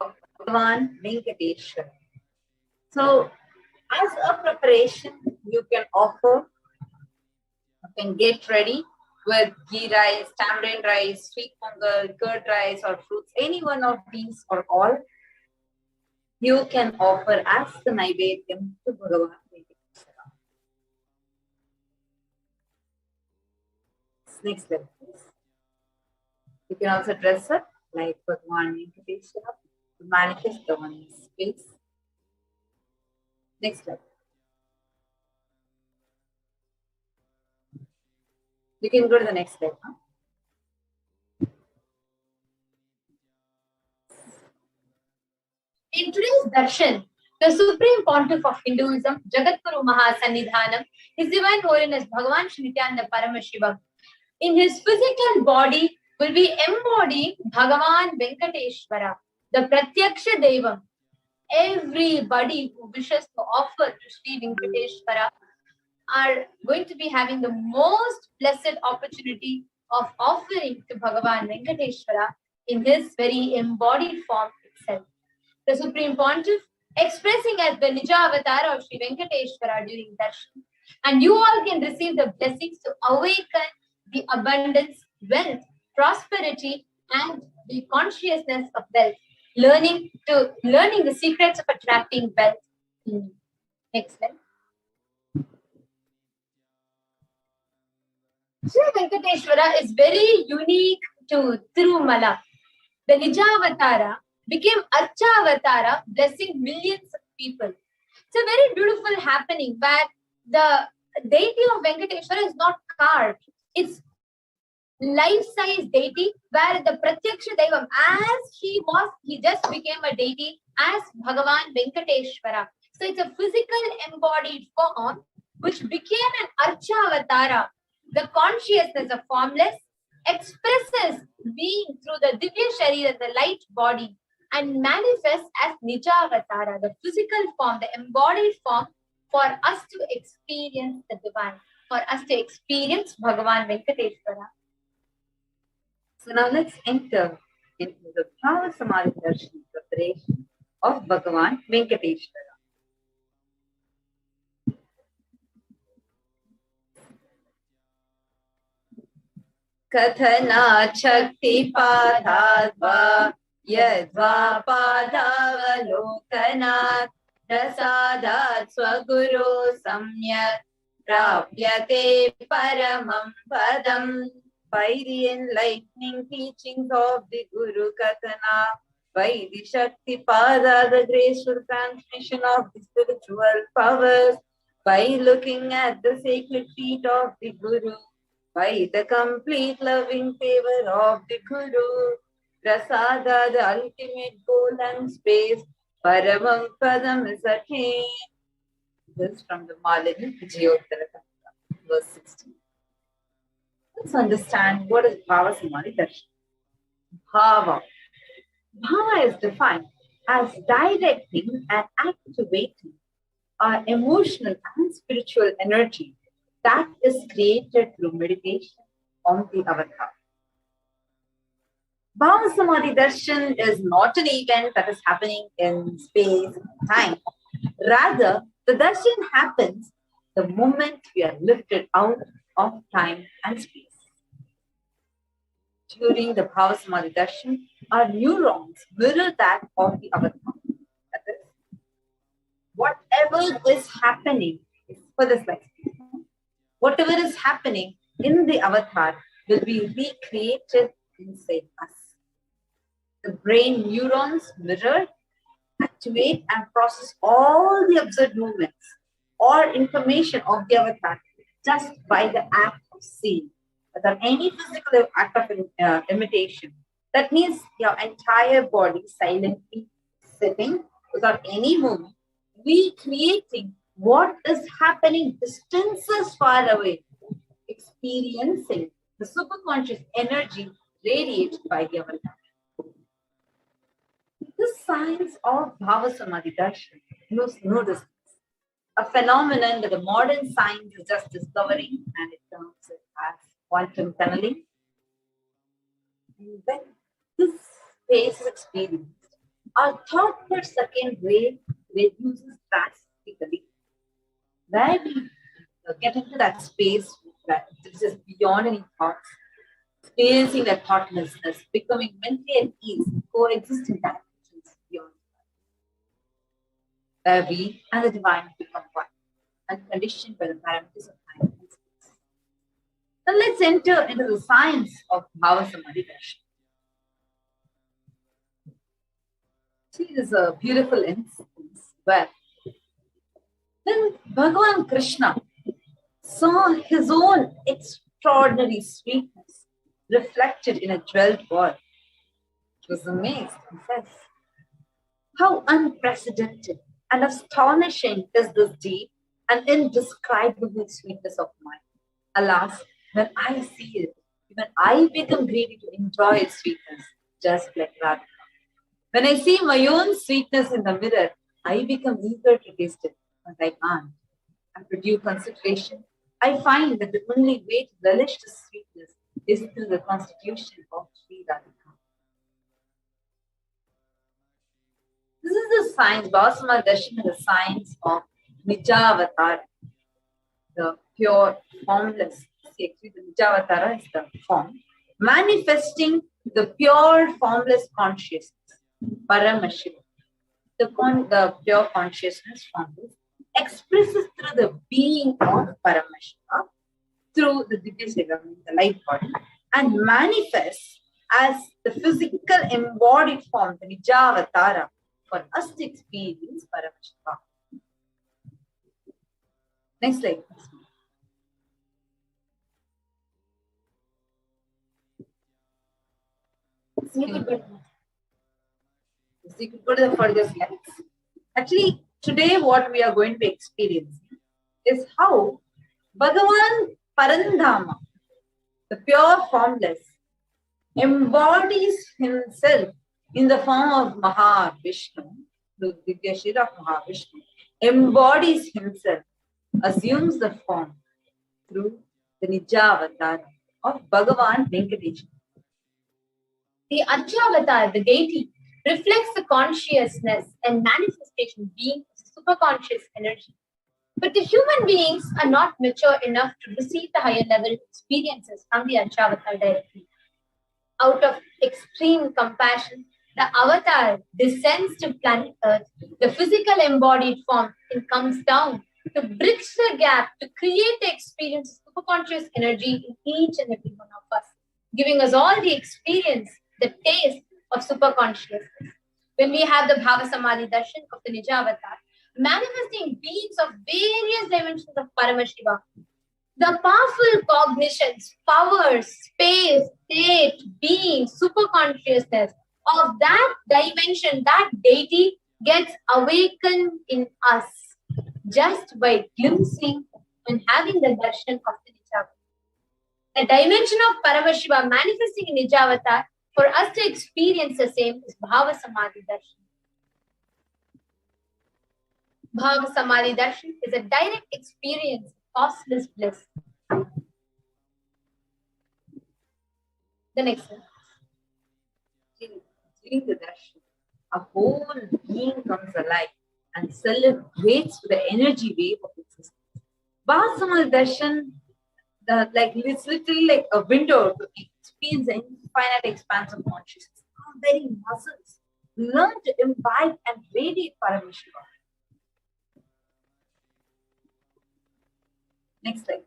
of Bhagavan Venkateshwara. So, as a preparation, you can get ready with ghee rice, tamarind rice, sweet pongal, curd rice, or fruits, any one of these or all. You can offer as the Naivedyam to Bhagavan Venkateshwara. Next level, please. You can also dress up like Bhagavan Venkateshwara to manifest the one space. Next level. You can go to the next step. Huh? In today's darshan, the Supreme Pontiff of Hinduism, Jagat Guru Mahasannidhanam, His Divine Holiness Bhagavan Sri Nithyananda Paramashivam, in his physical body will be embodying Bhagavan Venkateshwara, the Pratyaksha Devam. Everybody who wishes to offer to Sri Venkateshwara are going to be having the most blessed opportunity of offering to Bhagavan Venkateshwara in his very embodied form itself. The Supreme Pontiff expressing as the Nija Avatara of Sri Venkateshwara during darshan, and you all can receive the blessings to awaken the abundance, wealth, prosperity, and the consciousness of wealth, learning the secrets of attracting wealth. Next slide. Sri Venkateshwara is very unique to Tirumala. The Nija Avatara became Archa Avatara, blessing millions of people. It's a very beautiful happening where the deity of Venkateshwara is not carved. It's life-size deity where the Pratyaksha Devam, as he just became a deity as Bhagavan Venkateshwara. So it's a physical embodied form which became an Archa Avatara. The consciousness of formless expresses being through the Divya Sharira, the light body, and manifests as Nija Avatara, the physical form, the embodied form, for us to experience the divine, for us to experience Bhagavan Venkateshwara. So now let's enter into the BHAVASAMADHI darshan preparation of Bhagavan Venkateshwara. Kathana Shakti Padhadva Yadva Padhavalokanat Prasadat Swaguru Samyak Prapyate Paramam Padam. By the enlightening teachings of the Guru Kathana, by the Shakti Pada, the graceful transmission of the spiritual powers, by looking at the sacred feet of the Guru, by the complete loving favor of the Guru, Prasada, the ultimate goal and space, Paramam Padam is attained. This is from the Malini Vijayottara Tantra, verse 16. Let's understand what is Bhavasamadhi Darshan. Bhava. Bhava is defined as directing and activating our emotional and spiritual energy that is created through meditation on the avatar. Bhavasamadhi Darshan is not an event that is happening in space and time. Rather, the darshan happens the moment we are lifted out of time and space. During the Bhavasamadhi Darshan, our neurons mirror that of the avatar. That is, whatever is happening, for this lifetime, whatever is happening in the avatar will be recreated inside us. The brain neurons mirror, activate, and process all the observed movements or information of the avatar just by the act of seeing. Without any physical act of imitation. That means your entire body silently sitting without any movement, recreating what is happening distances far away, experiencing the superconscious energy radiated by the avatar. The science of Bhavasamadhi Darshan knows no distance, a phenomenon that the modern science is just discovering, and it terms it as quantum tunneling. And when this phase is experienced, our thought per second rate reduces drastically. Where we get into that space that is just beyond any thoughts, experiencing that thoughtlessness, becoming mentally at ease, coexisting dimensions beyond that. Where we and the divine become one, unconditioned by the parameters of time and space. Now let's enter into the science of Bhavasamadhi Darshan. See, this is a beautiful instance where when Bhagavan Krishna saw his own extraordinary sweetness reflected in a jeweled ball, he was amazed and says, "How unprecedented and astonishing is this deep and indescribable sweetness of mine. Alas, when I see it, even I become greedy to enjoy its sweetness, just like Radha. When I see my own sweetness in the mirror, I become eager to taste it, but I can't. After due consideration, I find that the only way to relish this sweetness is through the constitution of Sri Radhika." This is the science, Bhavasamadhi Darshan is the science of Nijavatara, the pure, formless. See, actually, the Nijavatara is the form, manifesting the pure, formless consciousness, Paramashivoham. The pure consciousness, formless, expresses through the being of Paramashiva, through the Divya, the light body, and manifests as the physical embodied form, the Nijavatara, for us to experience Paramashiva. Next slide. You could go to the further slides. Actually, today what we are going to be experiencing is how Bhagavan Parandhama, the pure formless, embodies himself in the form of Mahavishnu, the Divya Shira of Mahavishnu, embodies himself, assumes the form through the Nijavatara of Bhagavan Venkateshwara. The Archavatar, the deity, reflects the consciousness and manifestation being superconscious energy. But the human beings are not mature enough to receive the higher level experiences from the Archavatar directly. Out of extreme compassion, the avatar descends to planet Earth, the physical embodied form, and comes down to bridge the gap to create the experience of superconscious energy in each and every one of us, giving us all the experience, the taste of superconsciousness. When we have the Bhavasamadhi darshan of the Nija avatar, manifesting beings of various dimensions of Paramashiva, the powerful cognitions, powers, space, state, being, superconsciousness of that dimension, that deity gets awakened in us just by glimpsing and having the darshan of the Nijavatar. The dimension of Paramashiva manifesting in Nijavatar, for us to experience the same is Bhavasamadhi darshan. Bhavasamadhi darshan is a direct experience, costless bliss. The next one. During the darshan, a whole being comes alive and celebrates the energy wave of existence. Bhavasamadhi darshan, it's literally like a window to experience the infinite expanse of consciousness. Our very muscles learn to imbibe and radiate Paramashiva. Next slide.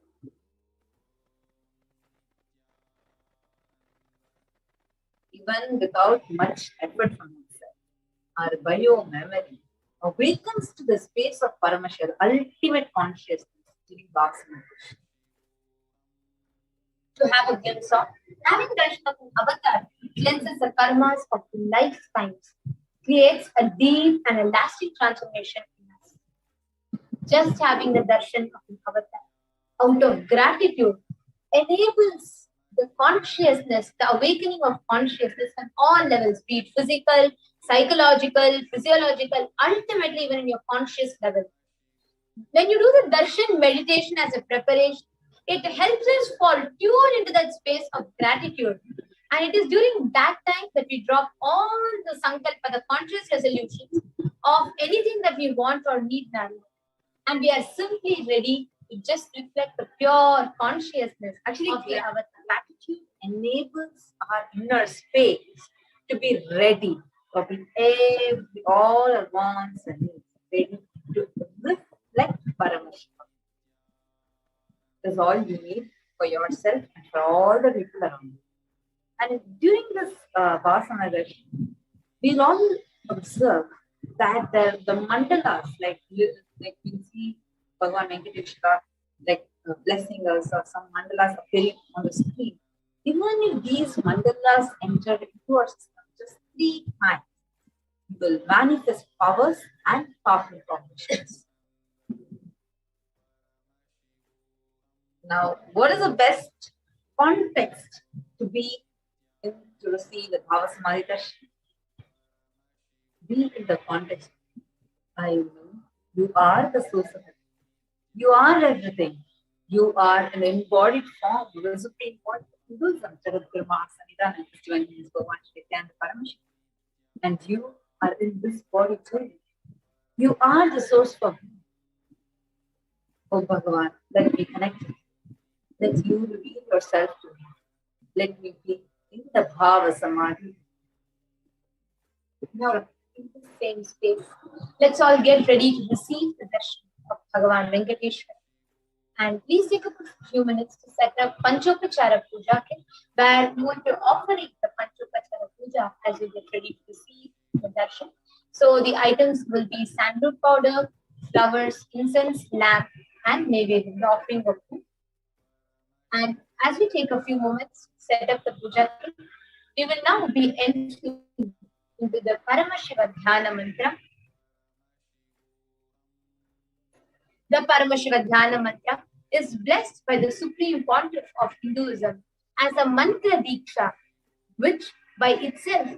Even without much effort from himself, our bio-memory awakens to the space of Paramashiva, ultimate consciousness during Bhavasamadhi. To have a glimpse of, having darshan of an avatar cleanses the karmas of lifetimes, creates a deep and a lasting transformation in us. Just having the darshan of an avatar out of gratitude enables the consciousness, the awakening of consciousness on all levels, be it physical, psychological, physiological, ultimately even in your conscious level. When you do the darshan meditation as a preparation, it helps us fall tune into that space of gratitude. And it is during that time that we drop all the sankalpa, the conscious resolutions of anything that we want or need now. And we are simply ready to just reflect the pure consciousness. Actually, of the avatar. gratitude enables our inner space to be ready for all our wants and needs, ready to reflect Paramashiva. That's all you need for yourself and for all the people around you. And during this Bhavasamadhi, we'll all observe that the mandalas, like we see Bhagavan Venkateshwara blessing us, or some mandalas appearing on the screen. Even if these mandalas enter into our system just 3 times, we will manifest powers and powerful cognitions. Now, what is the best context to be in to receive the Bhavasamadhi darshan? Be in the context. I know you are the source of it. You are everything. You are an embodied form of the Supreme Point of Hinduism, Jagadguru Mahasanidhananda Paramashivam. And you are in this body too. You are the source for me. Oh Bhagavan, let me connect. Let you reveal yourself to me. Let me be in the Bhavasamadhi. Now, in the same space, let's all get ready to receive the darshan of Bhagavan Venkateshwara. And please take a few minutes to set up Panchopachara Puja kit, where you want to offering the Panchopachara Puja as you get ready to receive the darshan. So the items will be sandalwood powder, flowers, incense, lamp, and maybe the offering of food. And as we take a few moments to set up the puja kit, we will now be entering into the Paramashiva Dhyana mantra. The Paramashiva Dhyana mantra is blessed by the Supreme Pontiff of Hinduism as a mantra diksha, which by itself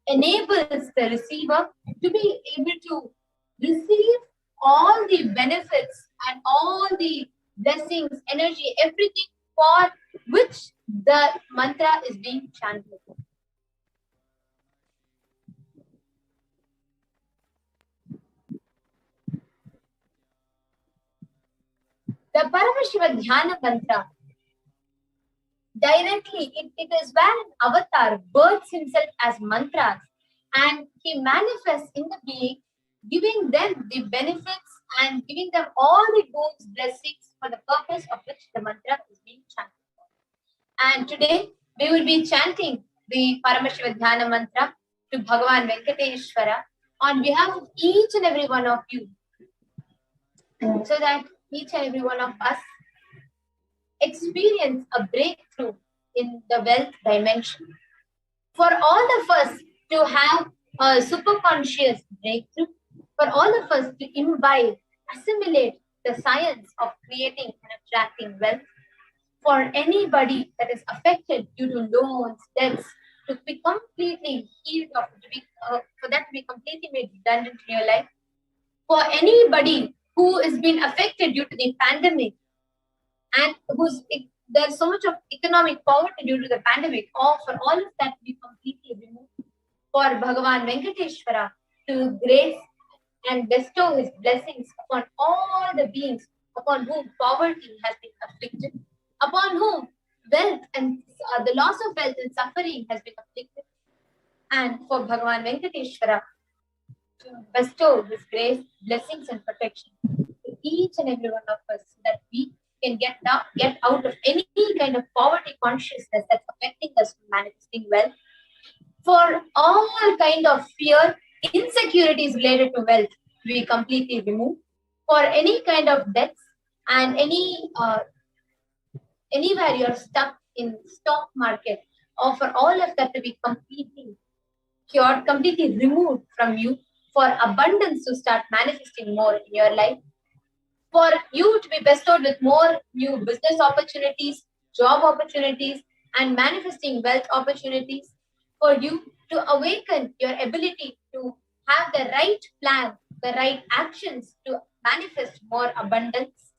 enables the receiver to be able to receive all the benefits and all the blessings, energy, everything for which the mantra is being chanted. The Paramashiva Dhyana Mantra, directly, it is where an avatar births himself as mantras and he manifests in the being, giving them the benefits and giving them all the boons, blessings for the purpose of which the mantra is being chanted. And today we will be chanting the Paramashiva Dhyana Mantra to Bhagavan Venkateshwara on behalf of each and every one of you, so that each and every one of us experience a breakthrough in the wealth dimension. For all of us to have a superconscious breakthrough, for all of us to imbibe, assimilate the science of creating and attracting wealth, for anybody that is affected due to loans, debts, to be completely healed, for that to be completely made redundant in your life, for anybody who has been affected due to the pandemic and there's so much of economic poverty due to the pandemic, or for all of that to be completely removed, for Bhagavan Venkateshwara to grace and bestow his blessings upon all the beings upon whom poverty has been afflicted, upon whom wealth and the loss of wealth and suffering has been afflicted, and for Bhagavan Venkateshwara to bestow his grace, blessings and protection to each and every one of us, so that we can get out of any kind of poverty consciousness that's affecting us from manifesting wealth, for all kind of fear, insecurities related to wealth to be completely removed, for any kind of debts and anywhere you're stuck in stock market, or for all of that to be completely cured, completely removed from you, for abundance to start manifesting more in your life, for you to be bestowed with more new business opportunities, job opportunities, and manifesting wealth opportunities, for you to awaken your ability to have the right plan, the right actions to manifest more abundance,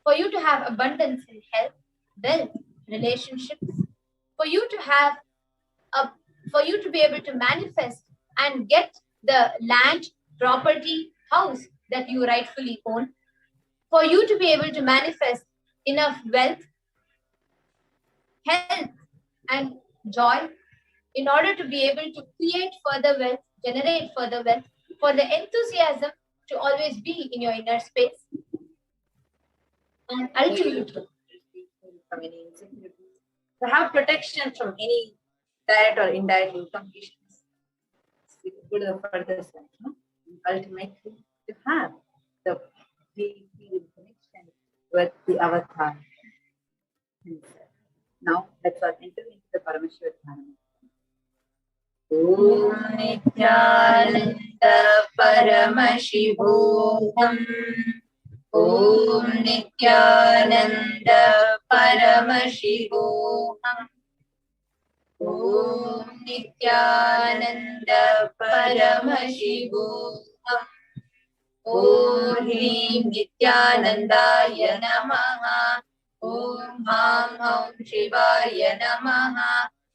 for you to have abundance in health, wealth, relationships, for you to be able to manifest and get the land, property, house that you rightfully own, for you to be able to manifest enough wealth, health, and joy in order to be able to create further wealth, generate further wealth, for the enthusiasm to always be in your inner space, and ultimately from any insecurities, to have protection from any direct or indirect conditions. Go to the further side, no? Ultimately, to have the deep connection with the avatar himself. Now, let's all enter into the Paramashiva Dhyana. Om Nithyananda Paramashivoham. Om Nithyananda Paramashivoham. Om Nithyananda Paramashivoham. Om Hrim Nithyanandaya Namaha. Om Ham Om Shivaya Namaha.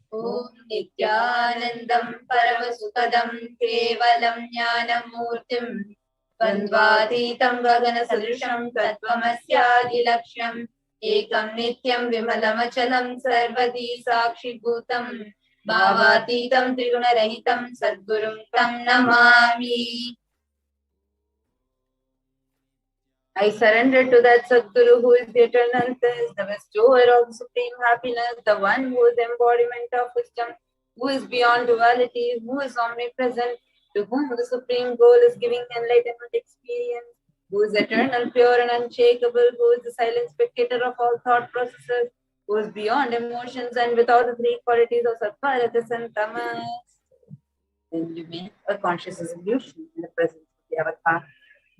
Om Nithyanandam Paravasukadam Kevalam Jnanam Murtim Vandvaditam Gagana Sadrisham Tattvamasya Laksham Ekam Nityam Vimalamachalam Sarvadi Sakshi Bhutam Bhavatitam Triguna Rahitam Sadgurum Tam Namami. I surrender to that Sadguru who is the eternal bliss, the bestower of supreme happiness, the one who is the embodiment of wisdom, who is beyond duality, who is omnipresent, to whom the supreme goal is giving enlightenment experience, who is eternal, pure and unshakable, who is the silent spectator of all thought processes, who is beyond emotions and without the three qualities of Sattva, Rajas and Tamas. Then you make a conscious resolution in the presence of the avatar.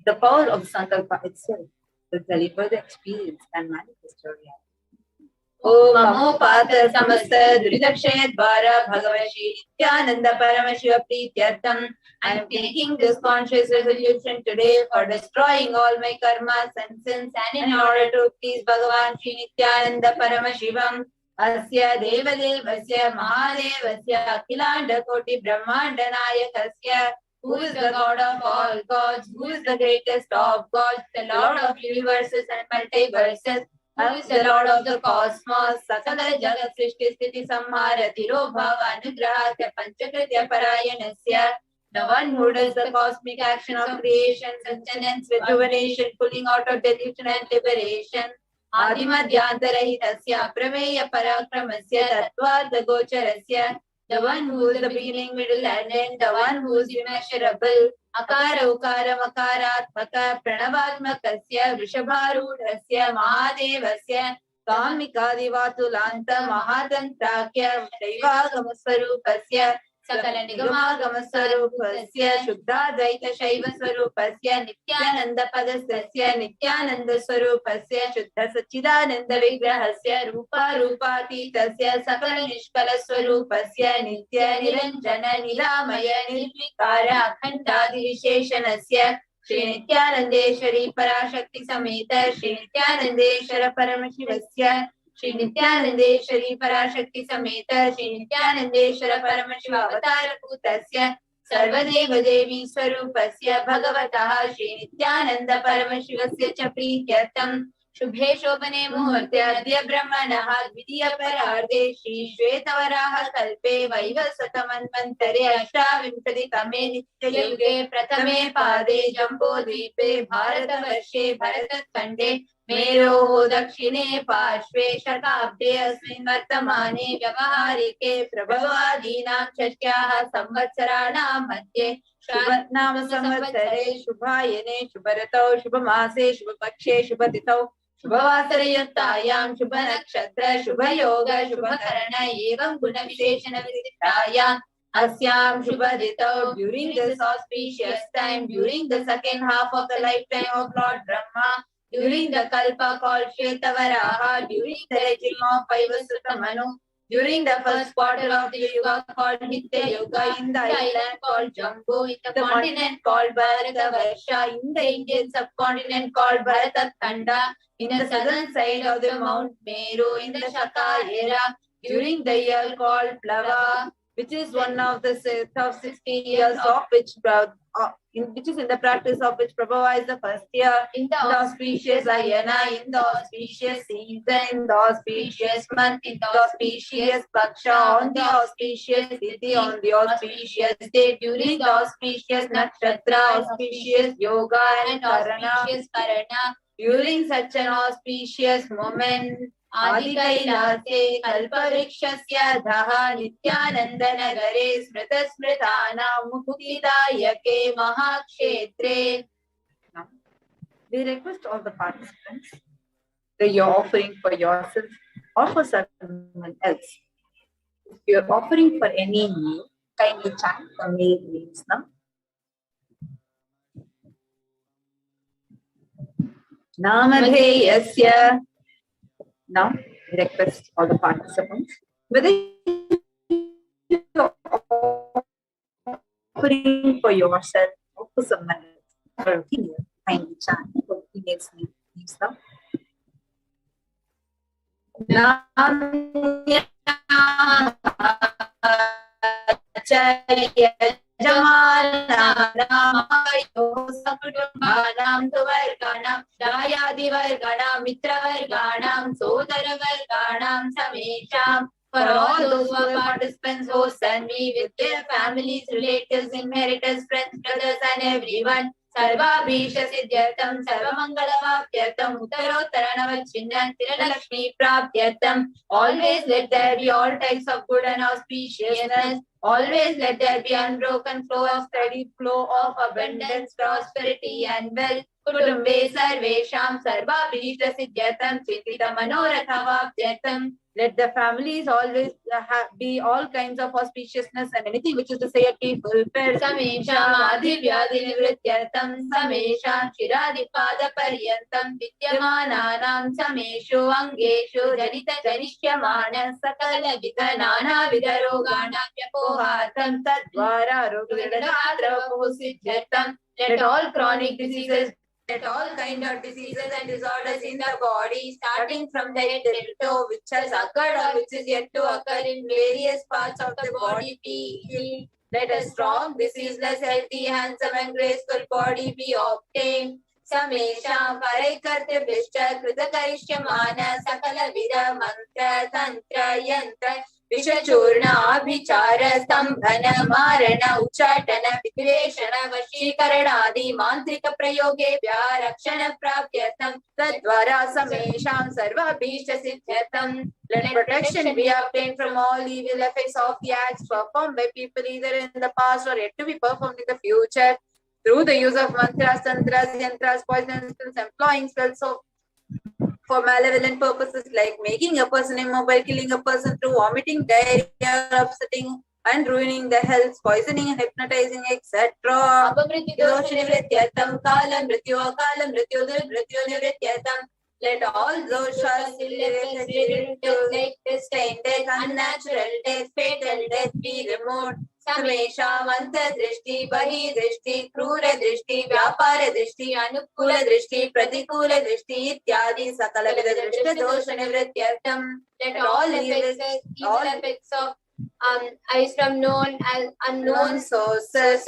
The power of Sankalpa itself will deliver the experience and manifest your reality. Om Namo Pata Samasta Duridakshaya Dvara Bhagavashi Nithyananda Paramashiva Prityartham. I am taking this conscious resolution today for destroying all my karmas and sins, and in order to please Bhagavan Shri Nithyananda Paramashivam. Asya Devadevasya Mahadevasya Akhilanda Koti Brahmanda Nayakasya Who is the God of all gods? Who is the greatest of gods? The Lord of universes and multiverses. Who is the Lord of the cosmos? Sakala Jagat Srishti Sthiti Samhara Tiro Bhava Anugrahasya Panchakritya Parayanasya. The one who does the cosmic action of creation, sustenance, rejuvenation, pulling out of delusion and liberation. Adimadhyantarahitasya Prameya Parakramasya Tattvartha Gocharasya. The one who is the beginning, middle and end, the one who is immeasurable. Akara Ukara Makaratmaka Pranavatmakasya Vrishabharudhasya Mahadevasya Kamikadivatulanta Mahadantrakya Shaivagamasvarupasya Sakala Nigamagamasvarupasya Shuddhadvaita Shaiva Swarupasya Nityananda Padastasya Nityananda Swarupasya Shuddha Sachidananda Vigrahasya Rupa Rupatitasya Sakala Nishkala Swarupasya Nitya Niranjana Nilamaya Nirvikara Akhandadi Visheshanasya Shri Nityanandeshwari Parashakti Sameta Shri Nityanandeshwara Paramashivasya Shri Nityanandeshwari Parashakti Sameta Shri Nityanandeshwara Paramashiva Avatara Bhutasya Sarvadeva Devi Swarupasya Bhagavataha Shri Nityananda Paramashivasya cha Prityartam Shubhe Shobhane Muhurte Adya Brahmanaha Dvidiya Pararde Shri Shvetavaraha Kalpe Vaivasata Manvantare Ashtavimsati Tame Nitya Yuge Pratame Pade Jambo Dvipe Bharata Varshe Bharatat Khande मेरो दक्षिणे पार्श्वे शताब्दे अस्मिन् वर्तमाने व्यवहारिके प्रभवादीनां षष्ट्याः संवत्सराणां मध्ये शुभनाम संवत्सरे शुभायने शुभऋतौ शुभमासे शुभपक्षे शुभतिथौ शुभवासरयुक्तायां शुभनक्षत्र शुभयोग शुभकरण एवं गुणविशेषण विशिष्टायाम् अस्यां शुभतिथौ during this auspicious time, during the second half of the lifetime of Lord Brahma, during the Kalpa called Shvetavaraha, during the regime of Vaivasutta Manu, during the first quarter of the Yuga called Nitya Yuga, in the island called Jambu, in the continent called Bharatavarsha, in the Indian subcontinent called Bharatkhanda, in the southern side of the Mount Meru, in the Shaka era, during the year called Plava, which is one of the set of 60 years of which which is in the practice of which Prabhupada is the first year, in the auspicious Ayana, in the auspicious season, in the auspicious month, in the auspicious Paksha, on the auspicious Tithi, on the auspicious day, during the auspicious Nakshatra, auspicious Yoga and auspicious Karana, during such an auspicious moment, Adi Kailase Kalparikshasya Dhaha Nityanandanagare Smrita Smritana Mukutidayake Mahakshetre. Now, we request all the participants that you're offering for yourself or for someone else. If you're offering for any need, kindly chant the names now. Namadheyasya. Now, we request all the participants, whether you're offering for yourself or for someone else, for a female, kindly chant for females' needs now. Sakutumbanam Tuvarganam Dayadivarganam Mitravarganam Sodaravarganam Samesham. For all those who are participants, hosts and me with their families, relatives, inheritors, friends, brothers and everyone. Sarvabhisha Siddhyartham Sarvamangalavapyartham Uttarottaranavachinnan Tiralakshmi Prapyartham. Always let there be all types of good and auspiciousness. Always let there be unbroken flow of steady flow of abundance, prosperity and wealth. Kutumbe Sarvesham Sarvabhisha Siddhyartham Chintita Manorathavaapyartham. Let the families always be all kinds of auspiciousness and anything which is to say be fulfilled. Samesham Adhivyadi Nivrityartham Samesham Shiradi Pada Paryantam Vidyamananam Sameshu Angeshu Janita Janishyamana Sakala Vidanana Vidarogana Vyapohatam Tadvara Rogadadatra Siddhyartham. Let all chronic diseases, let all kind of diseases and disorders in the body, starting from the head to toe, which has occurred or which is yet to occur in various parts of the body, be healed. Let a strong, diseaseless, healthy, handsome and graceful body be obtained. Samesham Paraikartya Bhishta Krita Karishyamana Sakala Vida Mantra Tantra Yantra Vishachurna Abhichara Stambhana Marana Uchatana Vikreshana Vashikaranadi Mantrika Prayoge Vyarakshana Prapyatam Tadvara Samesham Sarva Bhishta Siddhyatam. Let protection be obtained from all evil effects of the acts performed by people either in the past or yet to be performed in the future. Through the use of mantras, tantras, yantras, poison spells, employing spells for malevolent purposes like making a person immobile, killing a person through vomiting, diarrhea, upsetting and ruining the health, poisoning and hypnotizing, etc. Let all doshas, like disdain, death, unnatural death, fatal death be removed. Samesha Manta Drishti, Bahi Drishti, Krura Drishti, Vyapara Drishti, Anukula Drishti, Pratikula Drishti, Ityadi, Sakala Vida Drishta Dosha Nivrityartam. Let all effects of eyes from known and unknown sources,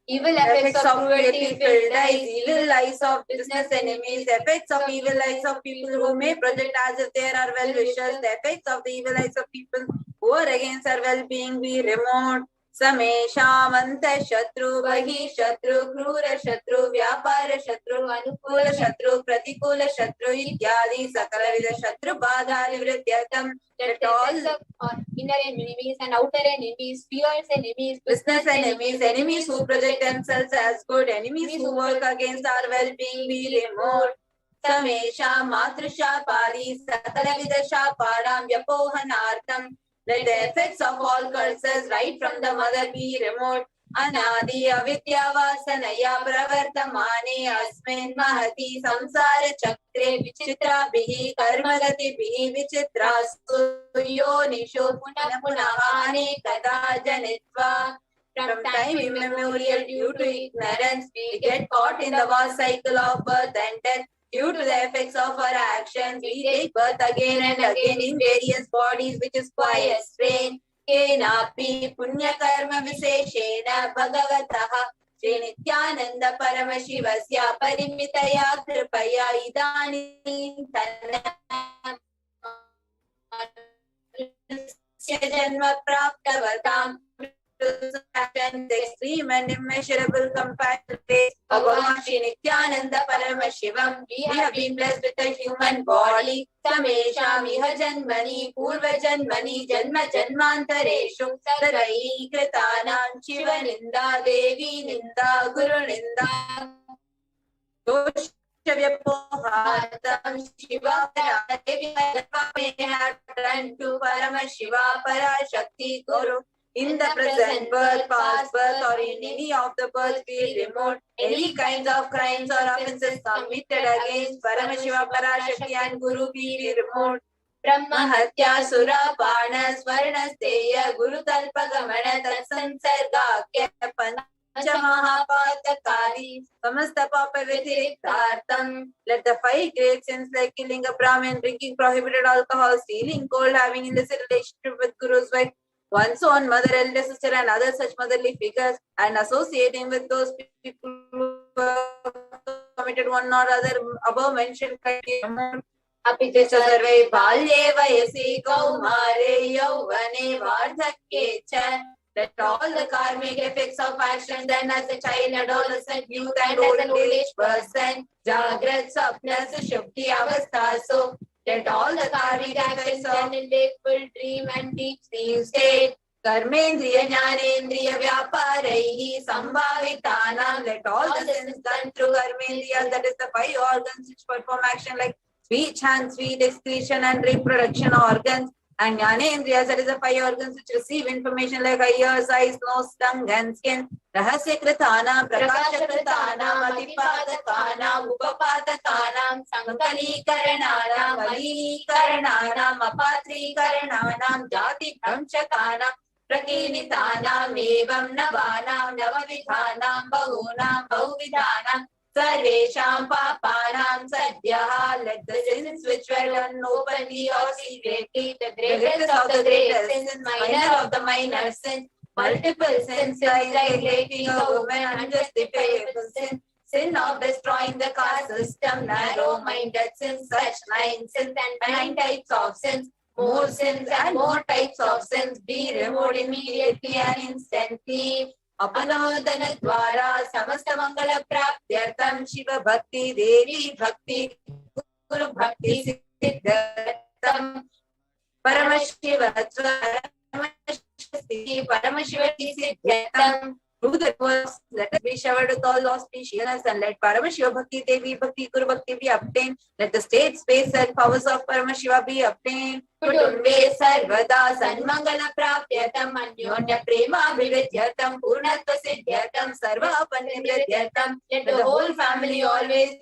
evil effects of cruelty, filled eyes, evil eyes of business enemies, effects of evil eyes of people who may project as if they are well-wishers, the effects of the evil eyes of people who are against our well-being be removed. Samesha Manta Shatru, Bahi Shatru, Krura Shatru, Vyapara Shatru, Anukula Shatru, Pratikula Shatru, Ityadi, Sakala Vida Shatru, Badha Nivrityatam. Let all inner enemies and outer enemies, fierce enemies, business enemies, enemies who project themselves as good, enemies who work against our well-being be removed. Samesha Matrisha Padi, Sakala Vida Shapadam, Vyapohanartam. Let the effects of all curses right from the mother be removed. Anadi avidya vasanaya pravartamane asmin mahati samsara chakre vichitra bihi karmagati bihi vichitra suyonisho punapune kada janitva. From time immemorial, due to ignorance, we get caught in the vast cycle of birth and death. Due to the effects of our actions, we take birth again and again in various bodies, which is quite strange. Kenapi punya karma viseshena bhagavataha Shri Nithyananda Paramashivasya Parimitaya Kripaya Idani Janma Praptavatam. The extreme and immeasurable compassion of Bhagavan Shri Nithyananda Paramashivam. We have been blessed with a human body. Samesha Miha Janmani Purva Janmani Janma Janmantareshu Sarai Kritanam Shiva Ninda Devi Ninda Guru Ninda Doshavyapohatam Shiva Devi may have turned to Paramashiva Parashakti Guru. In the present birth, past birth, or in any of the births be removed, any kinds of crimes or offences committed against Paramashiva, Parashakti and Guru be removed. Brahma Hatya Sura Pana Swarna Steya Guru Talpagamana Tatsansarga Pancha Mahapatakari Samasta Papa Vitiriktartam. Let the 5 great sins like killing a Brahmin, drinking prohibited alcohol, stealing gold, having illicit relationship with Guru's wife, one's own mother, elder sister and other such motherly figures, and associating with those people who committed one or other above mentioned crime. Apicha sarve balye vayasi kaumare yauvane vardhakye cha. Let all the karmic effects of actions then as a child, adolescent, youth and as an old age person, jagrat, sapna, sushupti, avastha. Let all the karmic effects done in wakeful, dream and deep sleep state. Karmendriya, Jnanendriya, Vyaparaihi, Sambhavitanam. Let all the sins done through Karmendriya, that is the 5 organs which perform action like speech, hand, sweet, excretion and reproduction organs. And Jnanendriya, that is the 5 organs which receive information like ears, eyes, nose, tongue and skin. Rahasya Kritanam, Prakasha Kritanam, Atipadakana, Upapadakana, Sankali Karanana, Mali Karanana, Mapatri Karanana, Jati Pramchakana, Prakinitanam, Evam Navanam, Navavidhanam, Bahunam, Bahuvidhanam, Sarvesham Papanam Sadhyaha. Let the sins which were done openly or secretly, the greatest of the greatest sins, minor of the minor sins, Multiple sins like raping a woman, unjustly payable sin, sin of destroying the caste system, narrow-minded sins, such 9 sins and 9 types of sins. More sins and more types of sins be removed immediately and instantly. Apanodana dwara samasta mangala praptyartam Shiva bhakti devi bhakti guru bhakti siddhartam Paramashiva Paramashiva siddhartam. Through the verse, let us be showered with all auspiciousness and let Paramashiva Bhakti Devi Bhakti Guru Bhakti be obtained. Let the state, space and powers of Paramashiva be obtained. Kutumbe sarvada sanmangala prapyatam anyonya prema vividyatam purnatva siddhyatam sarva panimridyatam. Let the whole family always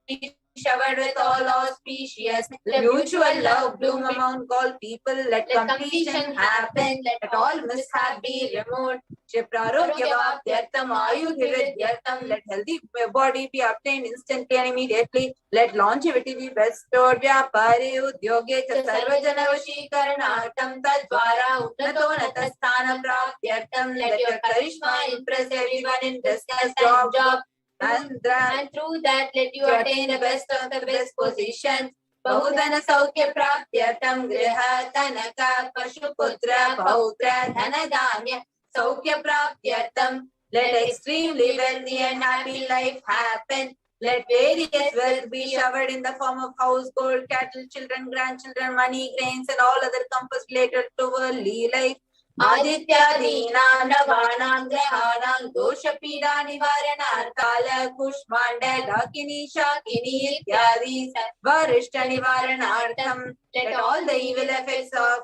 be showered with all auspicious. Let mutual love bloom among all people. Let completion happen. Let all mishap be removed. Shiprarogya-vaptyartam ayudhividyartam. Let healthy body be obtained instantly and immediately. Let longevity be bestowed. Vyapare udyoge cha sarvajana vashikaranartam tadvara unnatona sthana praptyartam. Let your charisma impress everyone in discuss job. And through that, let you attain the best of the best positions. Bahudana saukya praptyartam griha tanaka pashuputra bhautra dhanadanya saukya praptyartam. Let extremely wealthy and happy life happen. Let various wealth be showered in the form of house, gold, cattle, children, grandchildren, money, grains, and all other comforts related to worldly life. Adityadinam navanam grahanam doshapida nivarana kala kushmanda dakini shakini ityadi varishta nivaranartham. Let all the evil effects of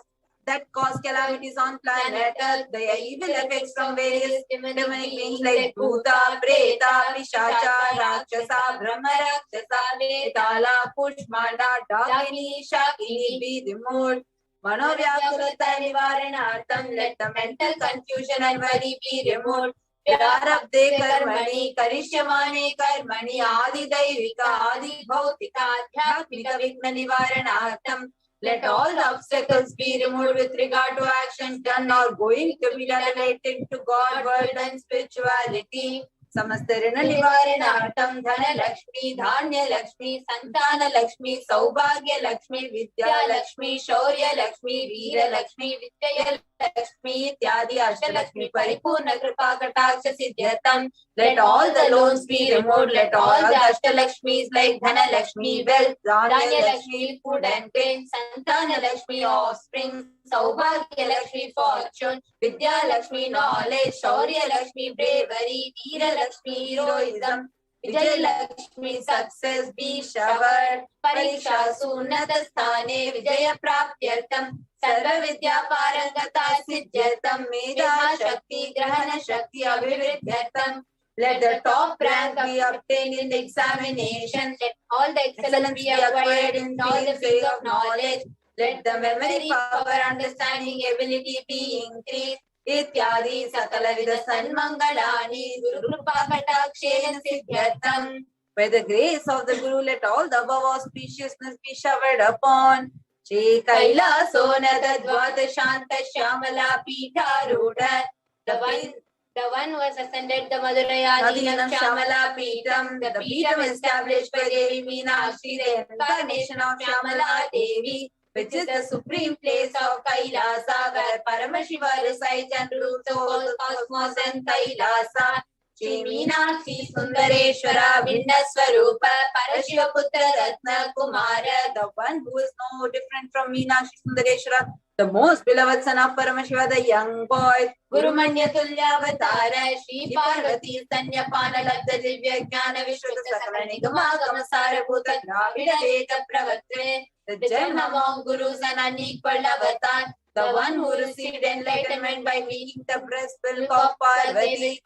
that cause calamities on planet Earth, the evil effects from various demonic beings like Bhuta, Preta, Pishacha, Rakshasa, Brahma Rakshasa, Vetala, Kushmanda, Dakini, Shakini be removed. Manovyakurata nivaranartham. Let the mental confusion and worry be removed. Vyarabde karmani karishyamane karmani adi daivika adi bhautika adhyatmika vigna nivaranartham. Let all the obstacles be removed with regard to actions done or going to be done related to God, world and spirituality. Samastarana nivaranartham dhana lakshmi, dhanya lakshmi, santana lakshmi, saubhagya lakshmi, vidya lakshmi, shaurya lakshmi, veera lakshmi, vidyaya lakshmi, ityadi ashta lakshmi, paripurna kripa kataksha siddhyatam. Let all the loans be removed. Let all the ashta lakshmis like dhana lakshmi, wealth, dhanya lakshmi, food and grain, santana lakshmi, offspring, saubhagya lakshmi, fortune, vidya lakshmi, knowledge, shaurya lakshmi, bravery, veera lakshmi, heroism, vijay lakshmi, success be showered. Pariksha sunnata sthane vijaya praptyartam sarva vidya parangata siddhyatam medha shakti grahana shakti abhividyartam. Let the top rank be obtained in the examination. Let all the excellence be acquired in all the fields of knowledge. Let the memory power, understanding, ability be increased. Ityadi sakala vida sanmangalani guru kripa katakshena siddhyatam. By the grace of the Guru, let all the above auspiciousness be showered upon. Shri Kailasa Dvata Shanta Shyamala Pitha Ruda. The one who has ascended the Madhurayadinam Shyamala Pitam. The Pitam established by Devi Meenakshi, the incarnation of Shyamala Devi, which is the supreme place of Kailasa, where Paramashiva resides and rules the whole cosmos and Kailasa. Shri Meenakshi Sundareshwara Vinda Swarupa Parashiva Putra Ratna Kumara, the one who is no different from Meenakshi Sundareshwara, the most beloved son of Paramashiva, the young boy. Guru Manya Tulya Avatara Shri Parvati Sanya Pana Labda Divya Jnana Vishwata Sakala Nigama Gamasara Bhuta Dravida Veda Pravatre, the gem among gurus and unequal avatar, the one who received enlightenment by meeting the breast milk of Parvati,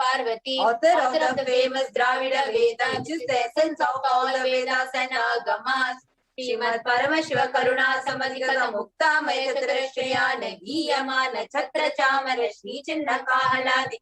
author of the famous Dravida Veda, which is the essence of all the Vedas and Agamas. Srimad Paramashiva Karuna Samadhikata Mukta Maya Chaturashraya Nagiyamana Chatra Chamara Shri Chinna Kahaladi.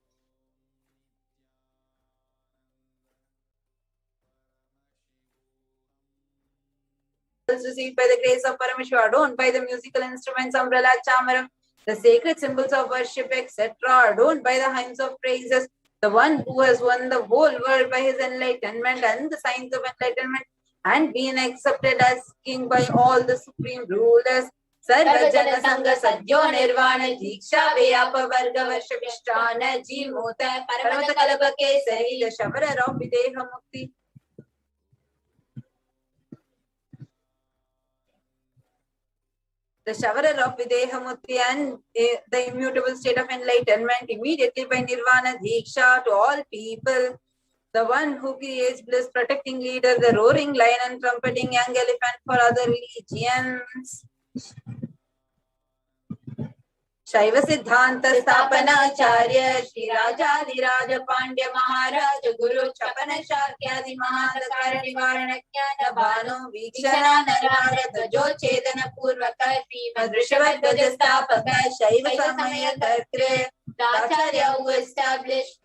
Received by the grace of Paramashiva, adorned by the musical instruments Umbrella Chamaram, The sacred symbols of worship, etc., adorned by the hymns of praises, the one who has won the whole world by his enlightenment and the signs of enlightenment, and been accepted as king by all the supreme rulers. Sarvajana Sangha Sadhyo Nirvana Diksha Vyapa Varga Varshavishtana Jimota Paramata Kalapa Kesari the Shavara of Videha Mukti. The Shavara of Videha Mukti and the immutable state of enlightenment immediately by Nirvana Diksha to all people. The one who creates bliss, protecting leader, the roaring lion and trumpeting young elephant for other legions. Shaiva Siddhanta Stapana Acharya Shri Raja Dhiraja Pandya Maharaja Guru Chapana Shakyadi Mahadakara Nivarana Jnana Bhanu Vikshana Narada Jo Chedana Purvaka Srimad Rishabhadvaja Stapaka Shaiva Samaya Kartre the Acharya who established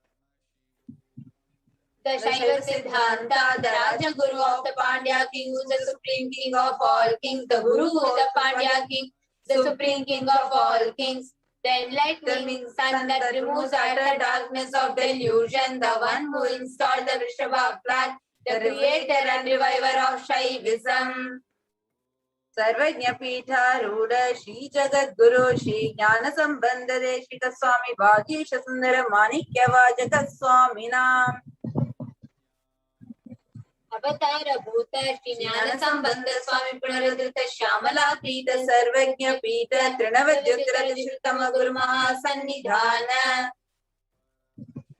the Shaiva Siddhanta, the Raja Guru of the Pandya King, who is the Supreme King of all kings, the Guru who is the Pandya King, the Supreme King of all kings, the enlightening sun that removes utter darkness of delusion, the one who installed the Vrishabha flag, the creator and reviver of Shaivism. Sarvajna Pitha Ruda Shri Jagat Guru Shri Jnana Sambandha Deshika Swami Bhagisha Sundara Manikya Vajaka Swami Nam Avatara Bhuta Shri Jnana Sambandha Swami Punarudrita Shyamala Pita Sarvajna Pita Trinavadyuttara Tishrutama Guru Mahasannidhana.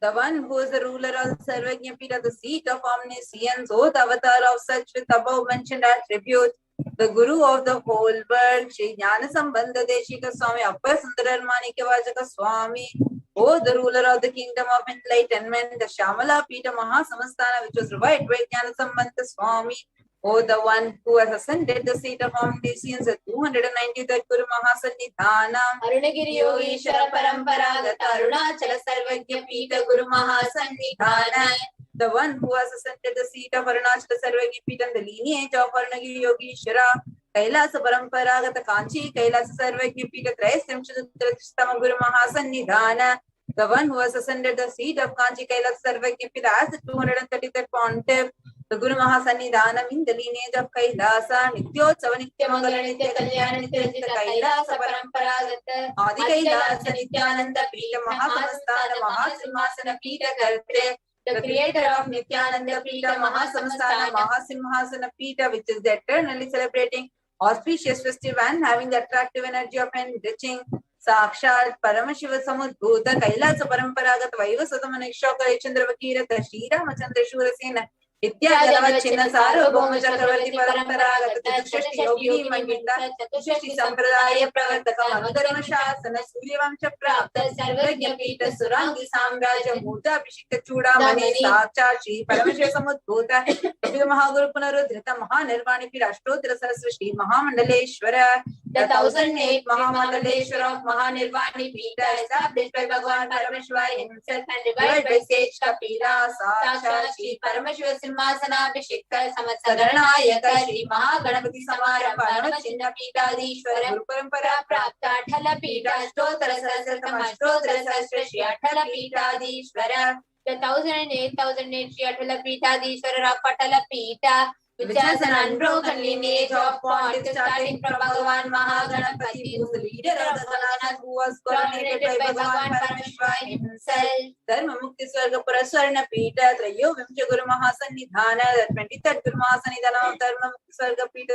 The one who is the ruler of Sarvajna Pita, the seat of omniscience, both avatar of such with above mentioned attributes, the Guru of the whole world, Shri Jnana Sambandha Deshika Swami Appar Sundarar Manikya Vajaka Swami, O the ruler of the kingdom of enlightenment, the Shamala Pita Mahasamastana, which was revived by Jnana Sambandha Swami, O the one who has ascended the seat of omniscience at 293rd Guru Mahasannidhana, Arunagiri Yogeshwara Paramparagata Arunachala Sarvajna Pita Guru Mahasannidhana, the one who has ascended the seat of Arunachala Sarvajna Pita and the lineage of Arunagiri Yogeshwara, Kailasa Paramparagata Kanchi, Kailasa Sarvajna Pita Traisthamchadutratistama Guru Mahasannidhana, the one who has ascended the seat of Kanchi, Kailasa Sarvajna Pita as the 233rd Pontiff, the Guru Mahasannidhanam in the lineage of Kailasa, Nityotsava Nityamangala Nitya Kalyana Nityajita Kailasa Paramparagata, Adi Kailasa Nithyananda Pita Mahasamastana Mahasimhasana Pita Kartre, the creator of Nithyananda Pita Mahasamastana Mahasimhasana Pita, which is the eternally celebrating auspicious festival and having the attractive energy of enriching Sakshat Paramashiva Samudbhuta Kailasa Paramparagata Vaivasatama Nikshaka Chandravakirata Shri Ramachandra Shurasena Vidyadavachina Sarvabhauma Chakravarti Paramparagata Chatushashti Yogi Manginda Chatushashti Sampradaya Pravartaka Madharma Shasana Suryavamsha Prapta Sarvajna Pita Surangi Samraja Muta Abhishekta Chudamani Sakshat Shri Paramashiva Samudbhuta Shiva Mahaguru Punarudhrita Mahanirvani Pirashtotra Saraswati Mahamandaleshwara, the 1008 Mahamandaleshwara of Mahanirvani Pita, established by Bhagavan Paramashiva himself and revived by sage Kapila, Sakshat Shri Paramashiva Simhasana Abhishekta Samatsaranayaka Shri Mahaganapati Samarambha Chinna Pita Adishwara Guru Parampara Prapta Athala Pita Ashtotra Sahasratama Ashtotra Sahasra Shri Athala Pita Adishwara, the 1008 Shri Athala Pita Adishwara of Athala Pita, which has an unbroken lineage of pontiffs starting from Bhagavan Mahaganapati, who is the leader of the Gananas, who was coronated by Bhagavan Paramashiva himself. Dharma Mukti Swarga Puraswarna Pita, Trayo Vimsha Guru Mahasannidhana, the 23rd Guru Mahasannidhana of Dharma Mukti Swarga Pita,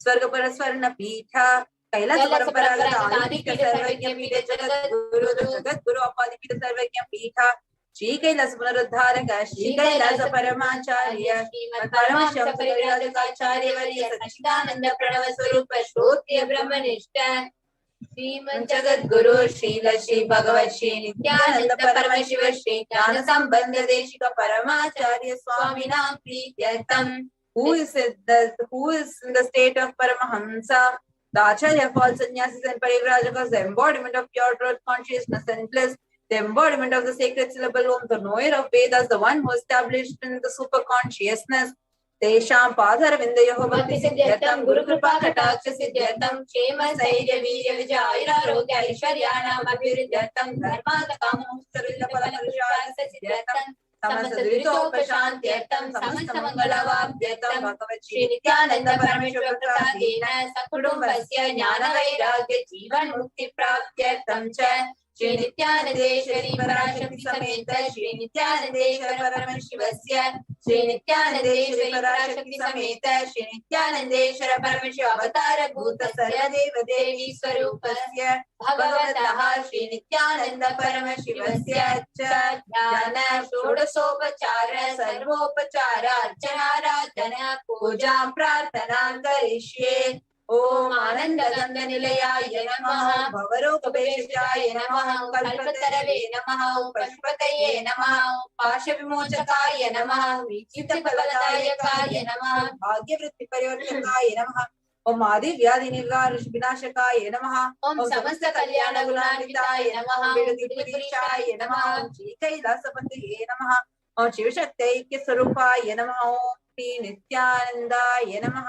Swarga Puraswarna Pita, Kailasa Paramparagata Adipita Sarvajna Pita, Jagat Guru of Adipita Sarvajna Pita, Shri Kailasa Punarudharaka, Shri Kailasa Paramacharya, Srimad Paramashivoham Parijatacharya Varya Satchidananda Pranava Swarupa Shrotya Brahmanishta, Srimad Jagat Guru Srila Shri Bhagavat Shri Nithyananda Paramashiva Shri Jnana Sambandha Deshika Paramacharya Swaminam Prityartham, who is in the state of Paramahamsa. The Acharya of all sannyasis and parivrajakas, the embodiment of pure truth, consciousness and bliss, the embodiment of the sacred syllable Om, the knower of Vedas, the one who established in the super consciousness, तेषां पादरविन्दयोः भक्तिसिद्ध्यर्थं गुरुकृपा कटाक्षसिद्ध्यर्थं क्षेम स्थैर्य वीर्य विजयारोग्य ऐश्वर्याणाम् अभिवृद्ध्यर्थं धर्मार्थकामोक्षरफलपुरुषार्थसिद्ध्यर्थं समस्तदुरितोपशान्त्यर्थं समस्तमङ्गलवाप्त्यर्थं भगवत् श्री नित्यानन्द परमेश्वर प्रसादेन सकुटुम्बस्य ज्ञानवैराग्य जीवन्मुक्तिप्राप्त्यर्थं च श्री नित्यानन्देश्वरी पराशक्ति समेत श्री नित्यानन्देश्वर परमशिवस्य श्री नित्यानन्देश्वरी पराशक्ति समेत श्री नित्यानन्देश्वर परमशिव अवतार भूत सर्वदेव देवी स्वरूपस्य भगवतः श्री नित्यानन्द परमशिवस्य च ध्यान षोडशोपचार सर्वोपचार अर्चनाराधना पूजां प्रार्थनां करिष्ये। ओम आनंद गंध निलयाय नमः भवरोगभेषजाय नमः कल्पतरवे नमः पशुपतये नमः पाश विमोचकाय नमः विचित फलदायकाय नमः भाग्यवृत्ति परिवर्तकाय नमः ओम आदि व्याधि विनाशकाय नमः ओम समस्त कल्याण गुणान्विताय नमः विपुरीशाय नमः श्री कैलासपतये नमः ओम शिवशक्ति ऐक्य स्वरूपाय नमः ओम श्री नित्यानंदाय नमः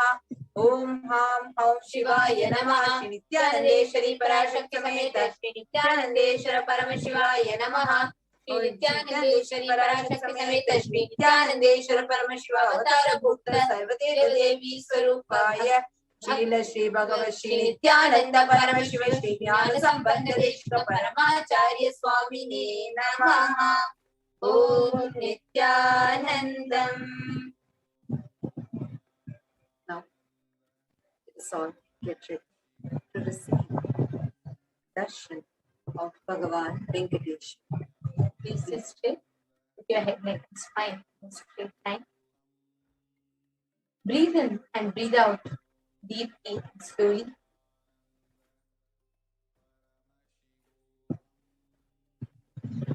ओम हम ओम शिवाय नमः श्री नित्यानंदेश्वरी पराशक्ति समेत श्री नित्यानंदेश्वर परमशिवाय नमः श्री नित्यानंदेश्वरी पराशक्ति समेत श्री नित्यानंदेश्वर परमशिव अवतार भूत सर्वदेव देवी स्वरूपाय शील श्री भगवत श्री नित्यानंद परमशिव श्री ज्ञान संबंध देशिक परमाचार्य स्वामिने नमः। ओम Nityanandam. All get ready to receive darshan of Bhagavan Venkatesh. Please sit straight with your head, neck, and spine in straight line. Breathe in and breathe out deeply and slowly.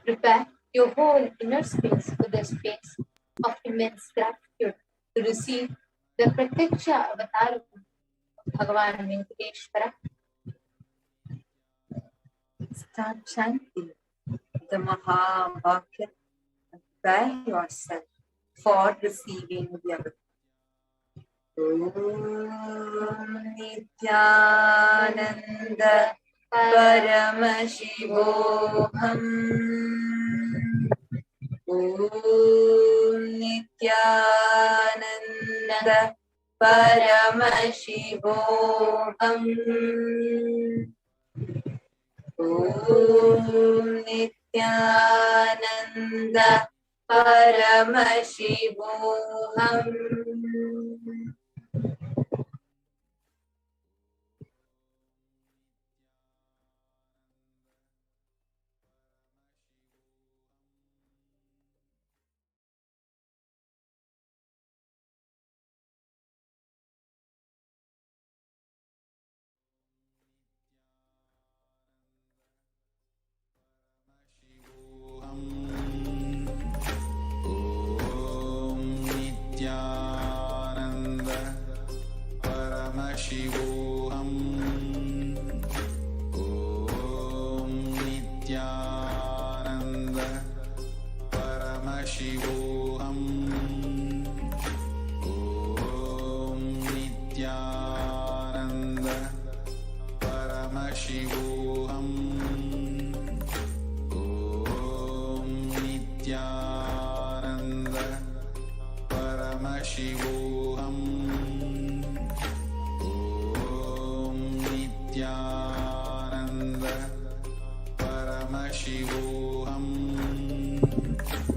Prepare your whole inner space with the space of immense gratitude to receive the Pratyaksha avatar Bhagavan Venkateshwara. Start chanting the Mahabhakya and prepare yourself for receiving the avatar. Om Nithyananda Paramashivoham. Om Nithyananda Paramashivoham. Om Nithyananda Paramashivoham. Paramashivoham. Om Nithyananda Paramashivoham. Om Nithyananda Paramashivoham. Om Nithyananda Paramashivoham. Nithyananda Paramashivoham.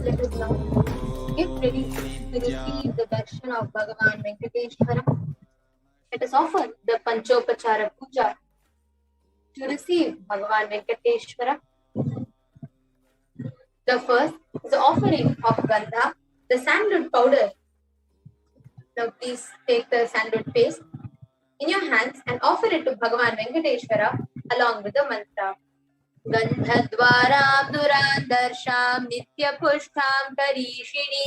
Let us now get ready to receive the darshan of Bhagavan Venkateshwara. Let us offer the Panchopachara Puja to receive Bhagavan Venkateshwara. The first is the offering of Gandha, the sandalwood powder. Now please take the sandalwood paste in your hands and offer it to Bhagavan Venkateshwara along with the mantra. Gandhadvaram duran darsham nitya pushtam karishini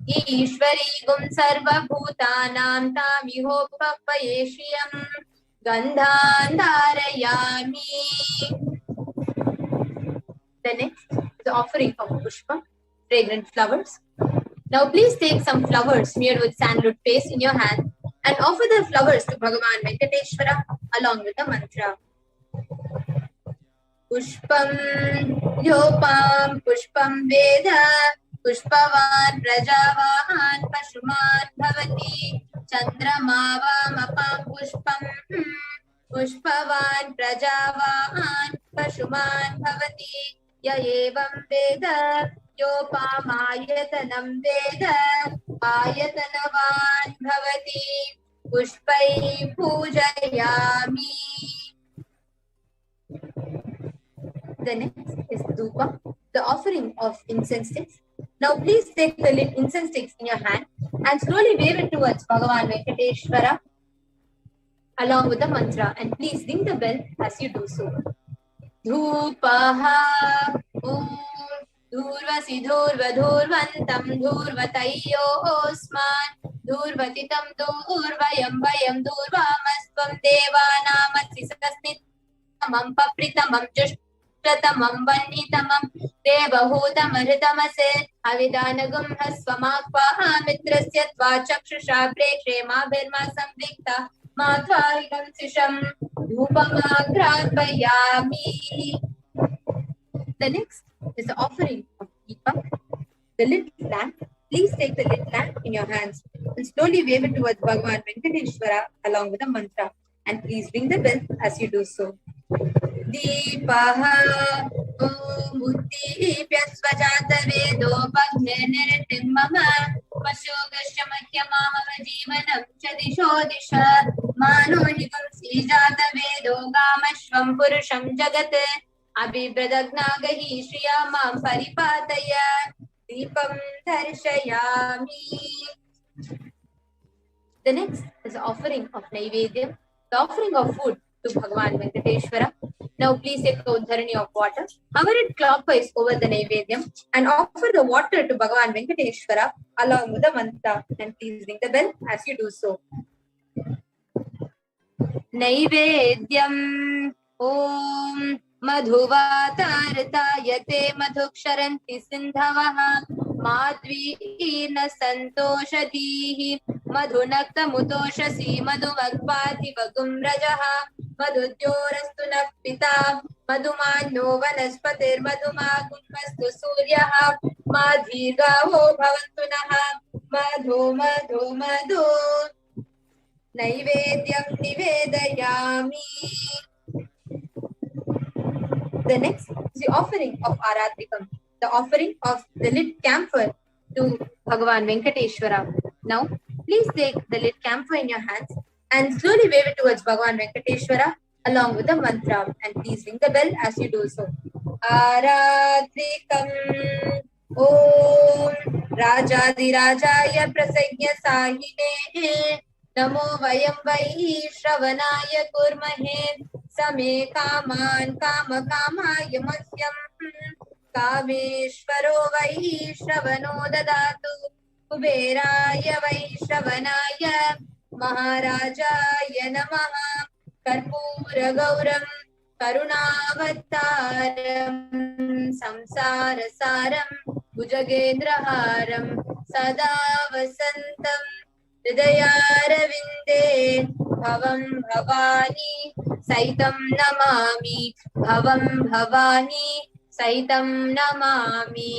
Ishwari gum sarva bhutanam tamihopapayeshiyam Gandhandarayami. The next is the offering of pushpa, fragrant flowers. Now please take some flowers smeared with sandalwood paste in your hand and offer the flowers to Bhagavan Venkateshwara along with the mantra. Pushpam yopam pushpam veda pushpavan prajavahan pashuman bhavati chandramavamapam pushpam pushpavan prajavahan pashuman bhavati ya evam veda yopamayatatam veda ayatanavan bhavati pushpai pujayami. The next is Dhupa, the offering of incense sticks. Now please take the lit incense sticks in your hand and slowly wave it towards Bhagavan Venkateshwara along with the mantra, and please ring the bell as you do so. Dhupaha Om Dhurvasi Dhurva Dhurvantam Dhurvatayyo Osman Dhurvatitam Dhurvayam Vayam Dhurvamasvam Devanamasi Sasnitamam Papritamam Jushtatamam Vannitamam Devahootamaritamase Avidanagum Hasvamakvaha Mitrasya Tvachakshusha Prekshema Birma Samvikta Madhvarikam Sisham Dhupamagrapayami. The next is the offering of Deepak, the lit lamp. Please take the lit lamp in your hands and slowly wave it towards Bhagavan Venkateshwara along with the mantra, and please ring the bell as you do so. Deepaha Om Buddhipyat Svajata Vedo Bhagyanirtimmama Pashogashamakhyamama Jivanam Chadisho Disha Mano Higam Sijata Vedo Gamashvam Purusham Jagat Abhibhradagnaagahi Shriyamam Paripataya Deepam Darshayami. The next is the offering of Naivedyam, the offering of food to Bhagavan Venkateshwara. Now please take a udharani of water, hover it clockwise over the Naivedyam and offer the water to Bhagavan Venkateshwara along with the mantra, and please ring the bell as you do so. Naivedyam Om Madhuvatartayate Madhuksharanti Sindhavaha Madhvina Santoshadihi Madhunakta Mutoshasi Madhuvagpati Vagum Rajaha Madhudyorastu Nakpita Madhumanyo Vanaspatir Madhumagunmastu Suryaha Madhirgavo Bhavantunaha Madhu Madhu Madhu Naivedyam Nivedayami. The next is the offering of Aratrikam, the offering of the lit camphor to Bhagavan Venkateshwara. Now, please take the lit camphor in your hands and slowly wave it towards Bhagavan Venkateshwara along with the mantra, and please ring the bell as you do so. Aratrikam Om Rajadirajaya Prasagya Sahine Namo Vayam Vai Shravanaya Kurmahe Same Kaman Kama Kamaya Mahyam Kameshwaro Vai Shravano Dadatu Kuberaya Vai Shravanaya Maharajaya Namaha Karpura Gauram Karunavataram Samsara Saram Bhujagendraharam Sada Vasantam Hridayaravinде Bhavam Bhavani Saitam Namami Bhavam Bhavani Saitam Namami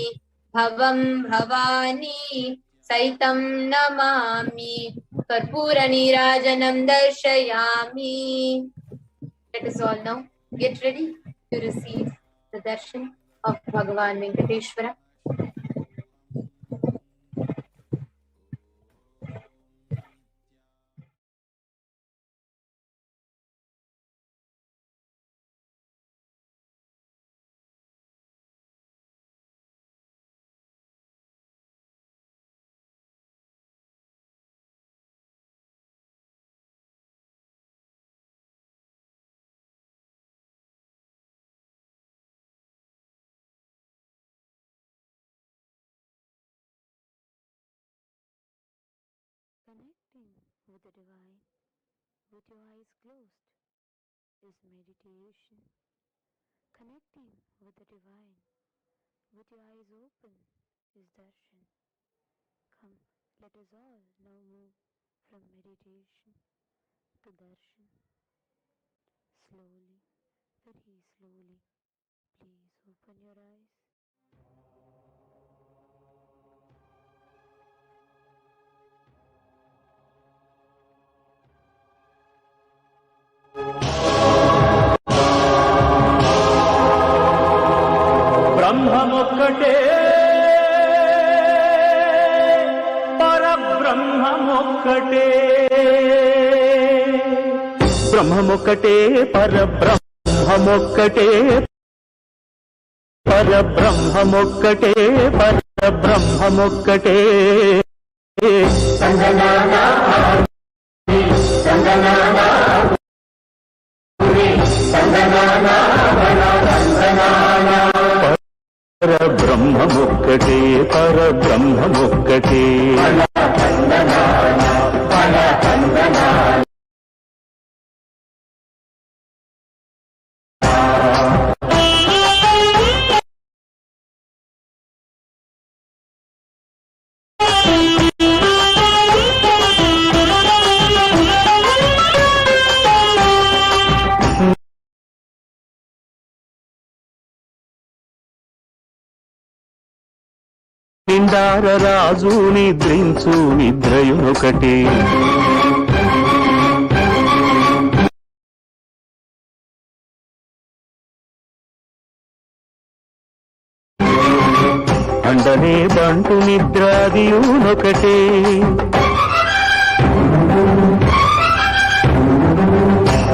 Bhavam Bhavani Saitam Namami Karpura Nirajanam Darshayami. Let us all now get ready to receive the darshan of Bhagavan Venkateshwara. Connecting with the divine with your eyes closed is meditation. Connecting with the divine with your eyes open is darshan. Let us all now move from meditation to darshan. Slowly, very slowly, please open your eyes. బ్రహ్మమొక్కటే పరబ్రహ్మమొక్కటే బ్రహ్మమొక్కటే పరబ్రహ్మమొక్కటే పరబ్రహ్మమొక్కటే పరబ్రహ్మమొక్కటే పరబ్రహ్మమొక్కటే పరబ్రహ్మమొక్కటే నిందార రాజు నిద్రించు నిద్రయునొకటే అండనే బంటు నిద్రాదియునొకటే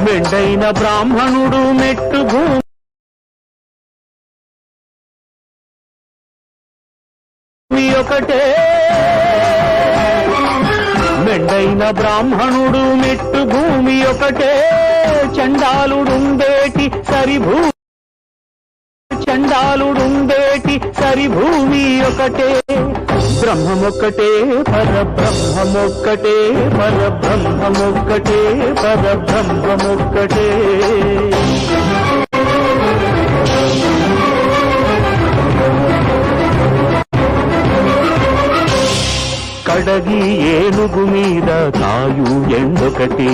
మెండైన బ్రాహ్మణుడు మెట్టు భూమి ఒకటే మెండైన బ్రాహ్మణుడు మెట్టు భూమి ఒకటే చండాలుడుండేటి సరిభూ చండాలుడుండేటి సరిభూమి ఒకటే బ్రహ్మమొక్కటే పరబ్రహ్మమొక్కటే పరబ్రహ్మమొక్కటే పరబ్రహ్మమొక్కటే కడగి ఏనుగు మీద తాయు ఎండొకటి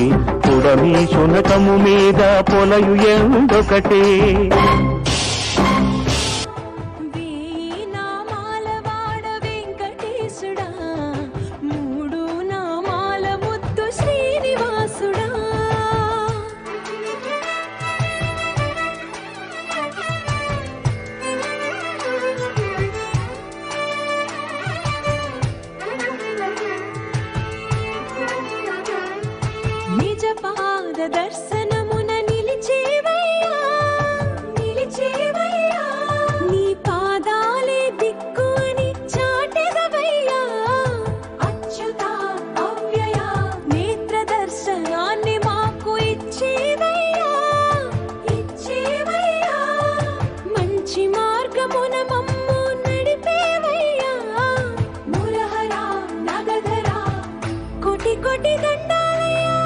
పుడమి శునకము మీద పొలయు ఎండొకటి దర్శనమున నిలిచేవయ్యా నిలిచేవయ్యా నీ పాదాలే దిక్కు అని చాటెదవయ్యా అచ్యుత అవ్యయ నేత్ర దర్శనాన్ని మాకు ఇచ్చేవయ్యా ఇచ్చేవయ్యా మంచి మార్గమున మమ్ము నడిపేవయ్యా మురహర నగధర కోటి కోటి దండాలయ్యా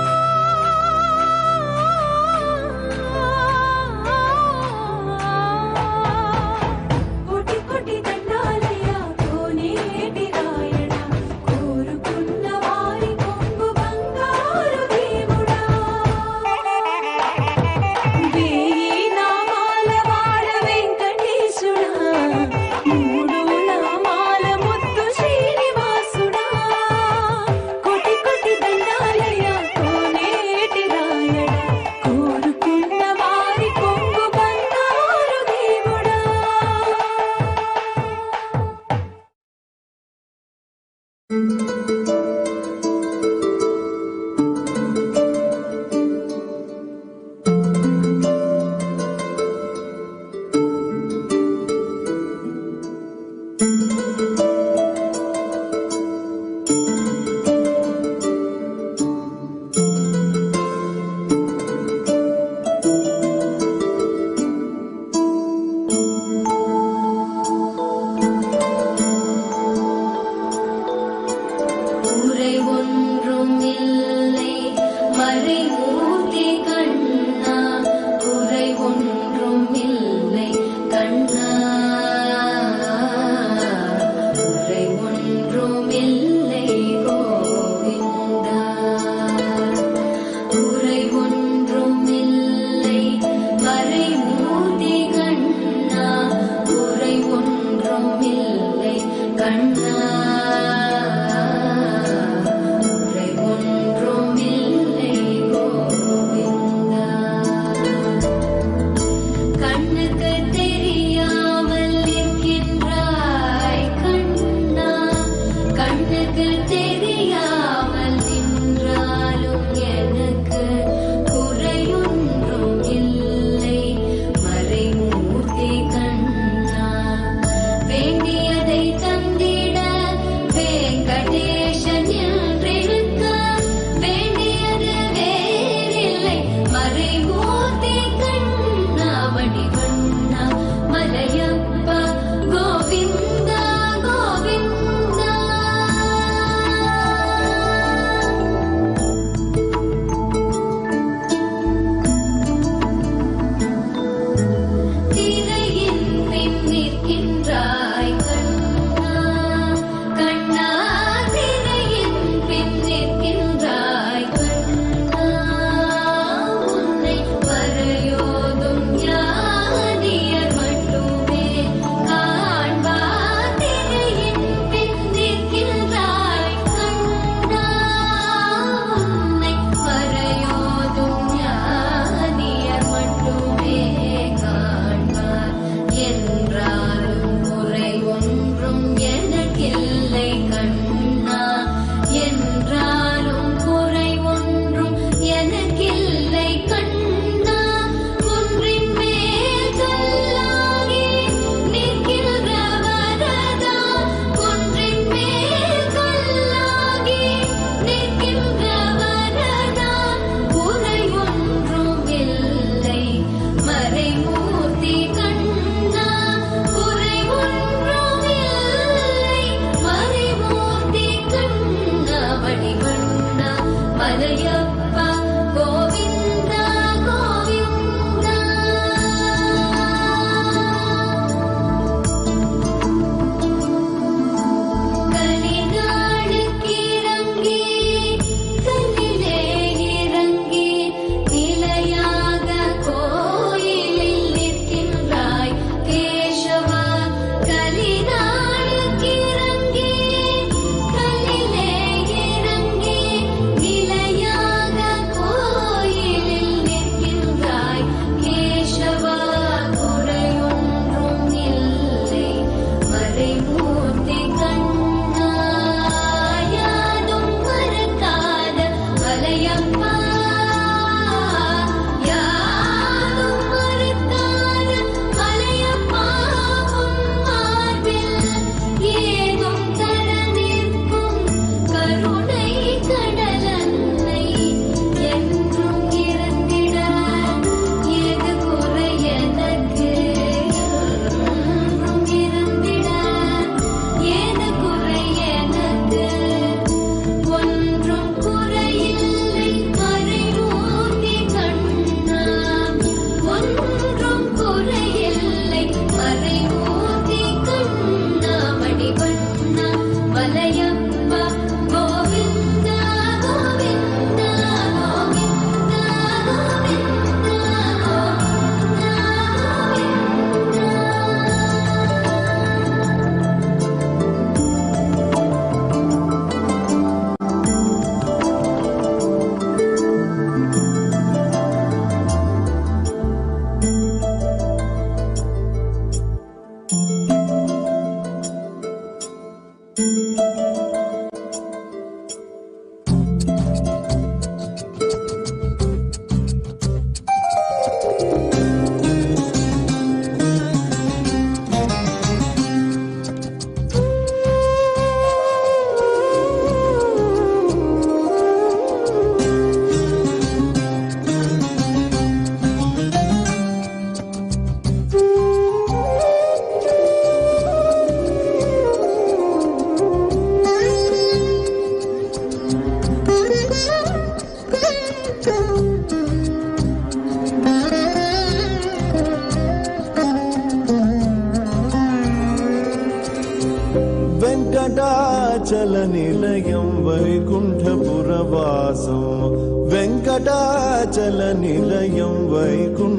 वेङ्कटाचलनिलयं वैकुण्ठपुरवासं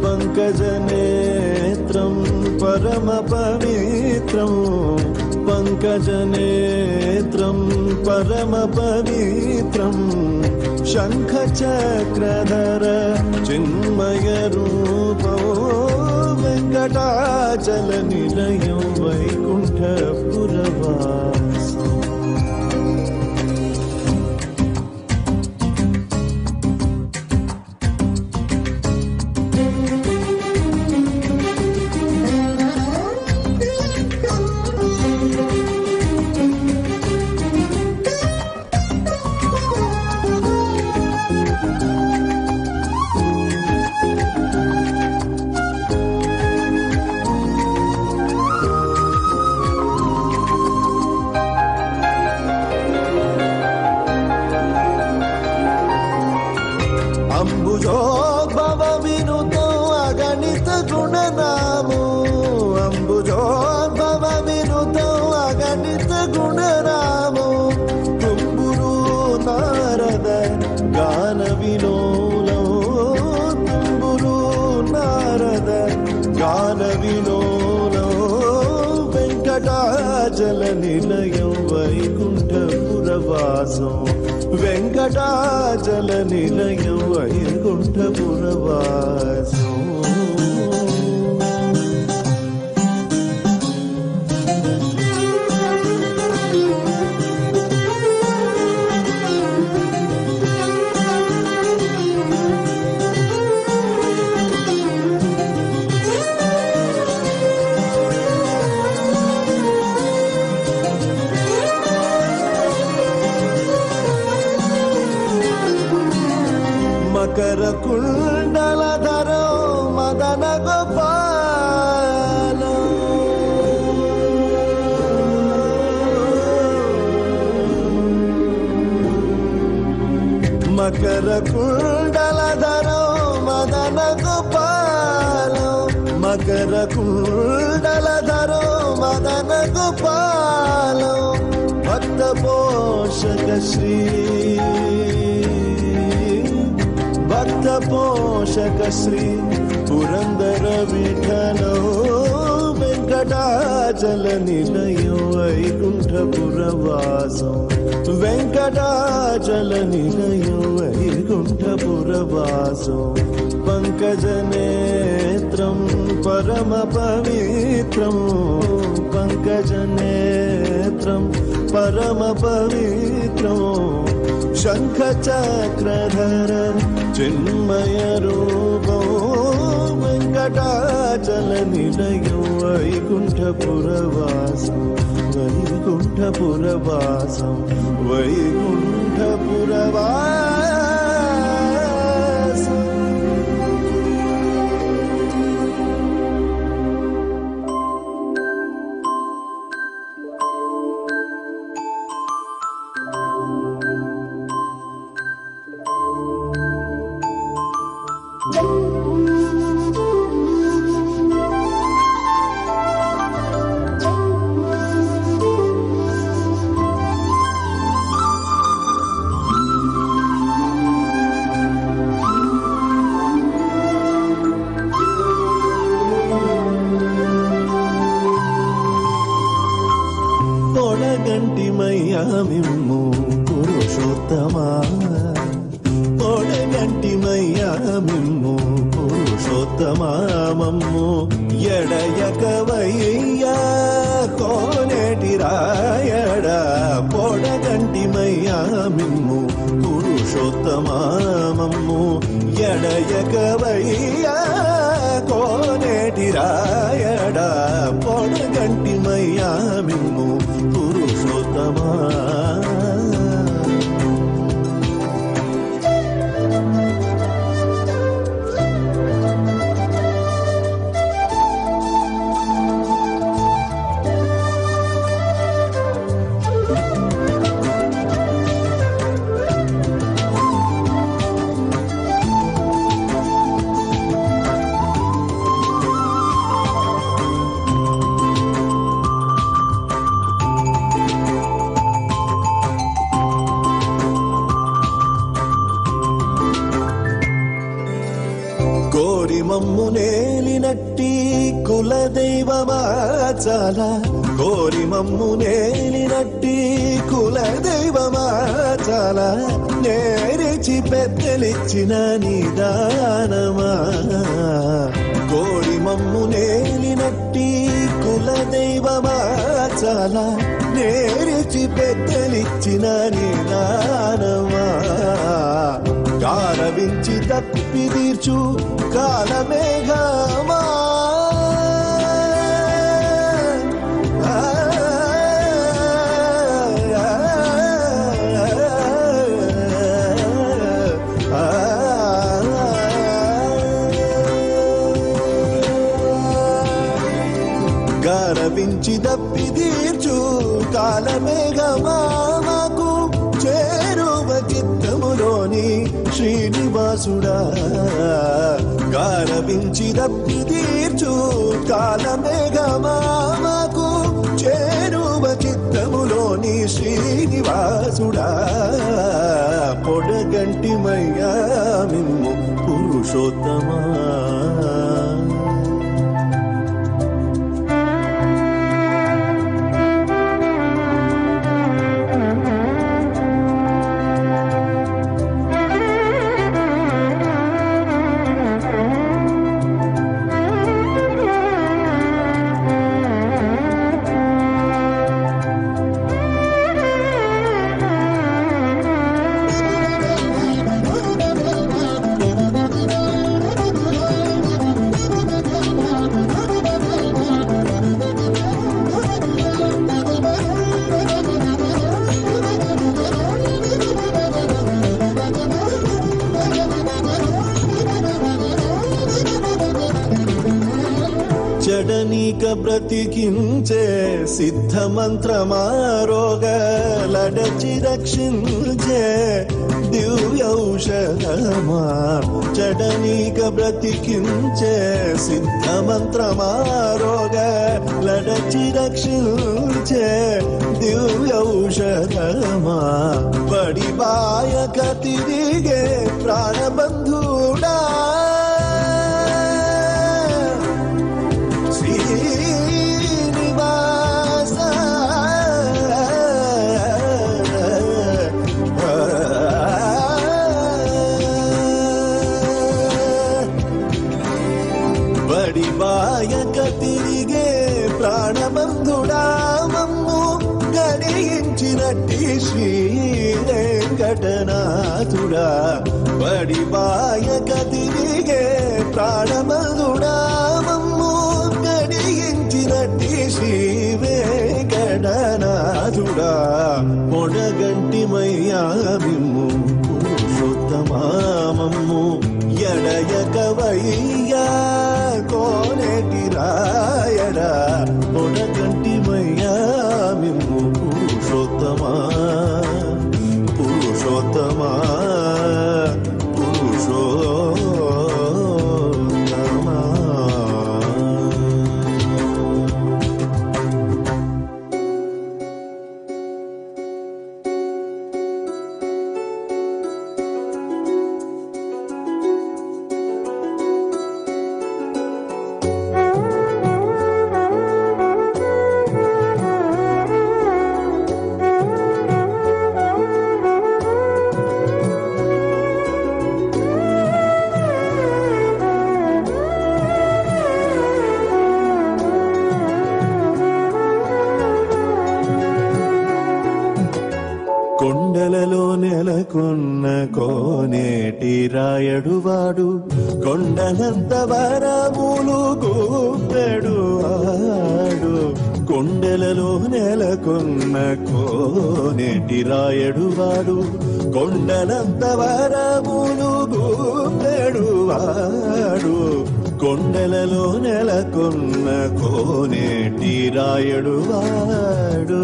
पङ्कजनेत्रं परमपवित्रं पङ्कजनेत्रं परमपवित्रं शङ्खचक्रधर चिन्मयरूपो वेङ्कटाचलनिलयं वैकुण्ठपुरवासम् अम्बुजोद्भव विनुतो अगणित गुणनामो अम्बुजोद्भव विनुतो अगणित गुणनामो तुम्बुरु नारद गान विलोलो तुम्बुरु नारद गान विलोलो वेङ्कटाचलनिलयं वैकुण्ठपुरवासं वेङ्कटाचलनिलयं वैकुण्ठपुरवासम् मकरकुण्डलधरो मदन गोपाल मकरकुण्डलधरो मदन गोपाल मकरकुण्डलधरो मदन गोपाल भक्तपोषक श्री भक्तपोषक श्री पुरंदर विठलो वेङ्कटाचलनिलयो वैकुण्ठपुरवासं वेङ्कटाचलनिलयो वैकुण्ठपुरवासं पङ्कजनेत्रं परमपवित्रं पङ्कजनेत्रं परमपवित्रं शङ्खचक्रधर चिन्मयरूपो वेङ्कटाचलनिलयो वैकुण्ठपुरवासं वैकुण्ठपुरवासं वैकुण्ठपुरवासम् పొడగంటిమయ్యా మిమ్ము పురుషోత్తమా పొడగంటిమయ్యా మిమ్ము పురుషోత్తమా మమ్ము ఎడయకవయ్యా కోనేటి రాయడ పొడగంటిమయ్యా మిమ్ము పురుషోత్తమా మమ్ము ఎడయకవయ్యా కోనేటి రాయడ పొడగంటిమయ్యా మిమ్ము పురుషోత్తమా మమ్ము నేలినట్టి కులదైవమా చాలా కోరి మమ్ము నేలినట్టి కులదైవమా చాలా నేరిచి పెద్దలిచ్చిన నిదానమా కోరి మమ్ము నేలినట్టి కులదైవమా చాలా నేరిచి పెద్దలిచ్చిన నిదానమా గారవించి తప్పి తీర్చు కాలమేఘమా గారవించి తప్పి తీర్చు కాలమేఘమా మాకు చేరువ చిత్తములోని శ్రీనివాసుడా గారవించి తప్పి తీర్చు కాలమేఘమా మాకు చేరువ చిత్తములోని శ్రీనివాసుడా పొడగంటి మయ్యా మిమ్ము పురుషోత్తమా జడనీక బ్రతికించే సిద్ధ మంత్రమారోగలడచి రక్షించే దివ్యౌషధమా జడనీక బ్రతికించే సిద్ధ మంత్రమారోగలడచి రక్షించే దివ్యౌషధమా బడిబాయక తిరిగే ప్రాణబంధుడా బడిబాయక తిరిగే ప్రాణబంధుడా మమ్ము గడియించినట్టి శ్రీ వెంకటనాథుడా బడిబాయక తిరిగే ప్రాణబంధుడా మమ్ము గడియించినట్టి శ్రీ వెంకటనాథుడా పొడగంటి మయ్యా మిమ్ము పురుషోత్తమా మమ్ము ఎడయకవయ్యా కోనేటి రాయడా పొడగంటి మయ్యా మిమ్ము పురుషోత్తమా పురుషోత్తమా పురుషోత్తమా కొండలలో నెలకొన్న కోనేటి రాయడువాడు కొండలంత వరములు గూపెడు ఆడు కొండలలో నెలకొన్న కోనేటి రాయడువాడు కొండలంత వరములు గూపెడు ఆడు కొండలలో నెలకొన్న కోనేటి రాయడువాడు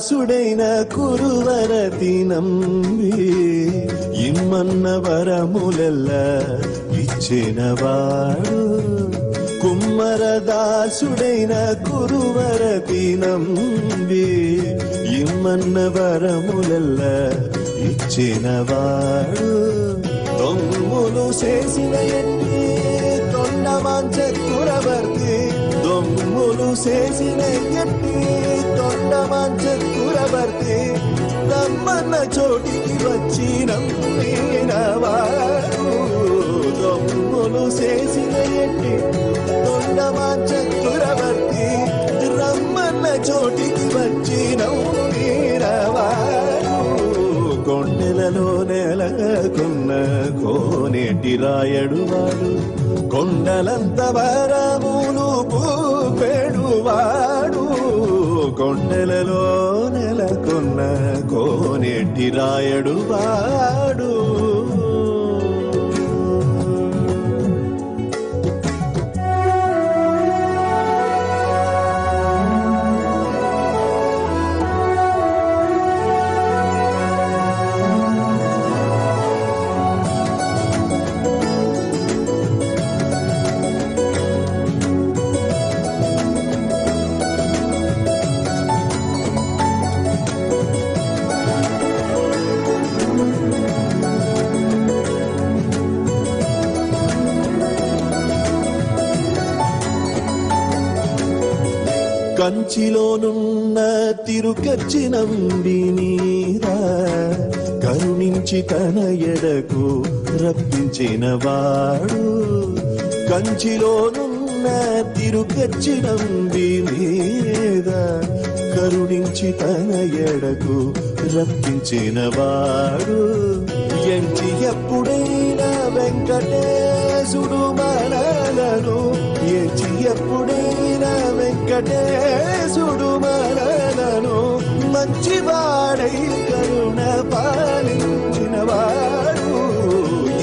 దాసుడైన కురువరతి నంబి ఇమ్మన్న వరములెల్ల ఇచ్చినవాడు కుమ్మర దాసుడైన కురువరతి నంబి ఇమ్మన్న వరములెల్ల ఇచ్చినవాడు దొంగులు చేసిన ఎన్ని తొండమాంచ కురవర్తి దొంగులు చేసిన ఎన్ని తొండమాంచ కురవర్తి నమ్మన్న చోటికి వచ్చి నమ్మినవాడు దొంగులు చేసిన ఎన్ని తొండమాంచ కురవర్తి రమ్మన్న చోటికి వచ్చి నమ్మినవాడు కొండలలో నెలకున్న కోనేటి రాయడువాడు కొండలంత వరములు పూపెడువాడు కొండలలో నెలకొన్న కోనేటి రాయడువాడు కంచిలోనున్న తిరుకచ్చి నంబి మీద కరుణించి తన ఎడకు రప్పించినవాడు కంచిలోనున్న తిరుకచ్చి నంబి మీద కరుణించి తన ఎడకు రప్పించినవాడు ఎంచి ఎప్పుడైనా వెంకటేశుడు మనలను ఎంచి ఎప్పుడైనా వెంకటేశుడు మనలను మంచివాడై కరుణ పాలించినవాడు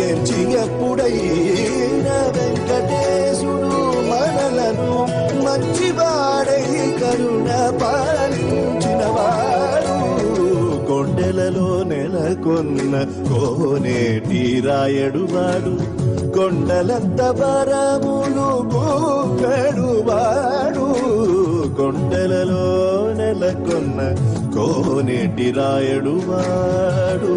ఎంచి ఎప్పుడైనా వెంకటేశుడు మనలను మంచివాడై కరుణ పాలించినవాడు కొండలలో నెలకొన్న కోనేటి రాయడువాడు కొండలంత వరములు పూపెడువాడు కొండలలో నెలకొన్న కోనేటి రాయడువాడు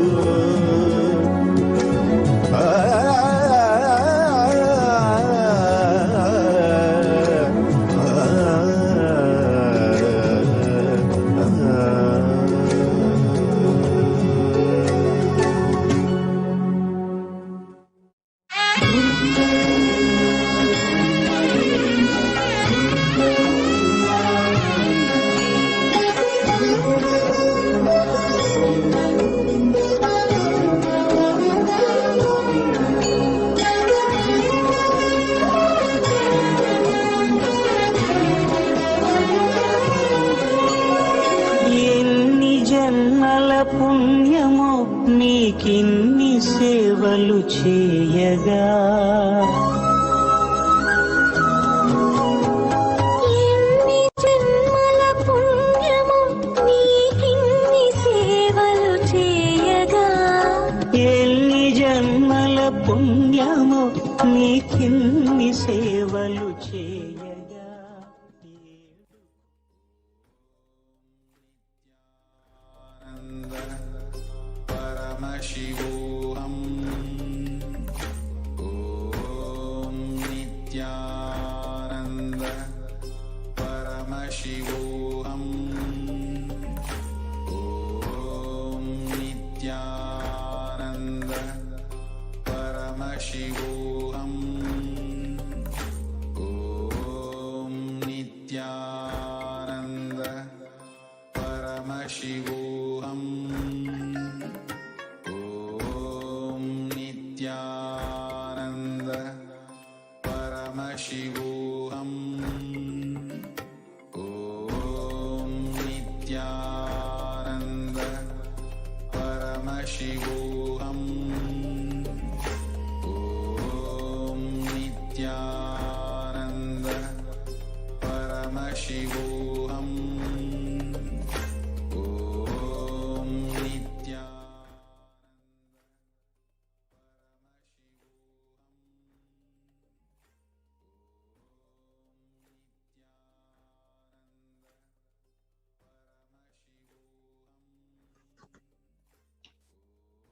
నీకిన్ని సేవలు చేయగా ఎన్ని జన్మల పుణ్యము నీకిన్ని సేవలు చేయగా ఎన్ని జన్మల పుణ్యము నీకిన్ని సేవలు చేయగా Paramashivoham. Om Nithyananda Paramashivoham. Om Nithyananda Paramashivoham. Om Nithyananda Paramashivoham. Nithyananda Paramashivoham. Om Nithyananda Paramashivoham. Om Nithyananda Paramashivoham.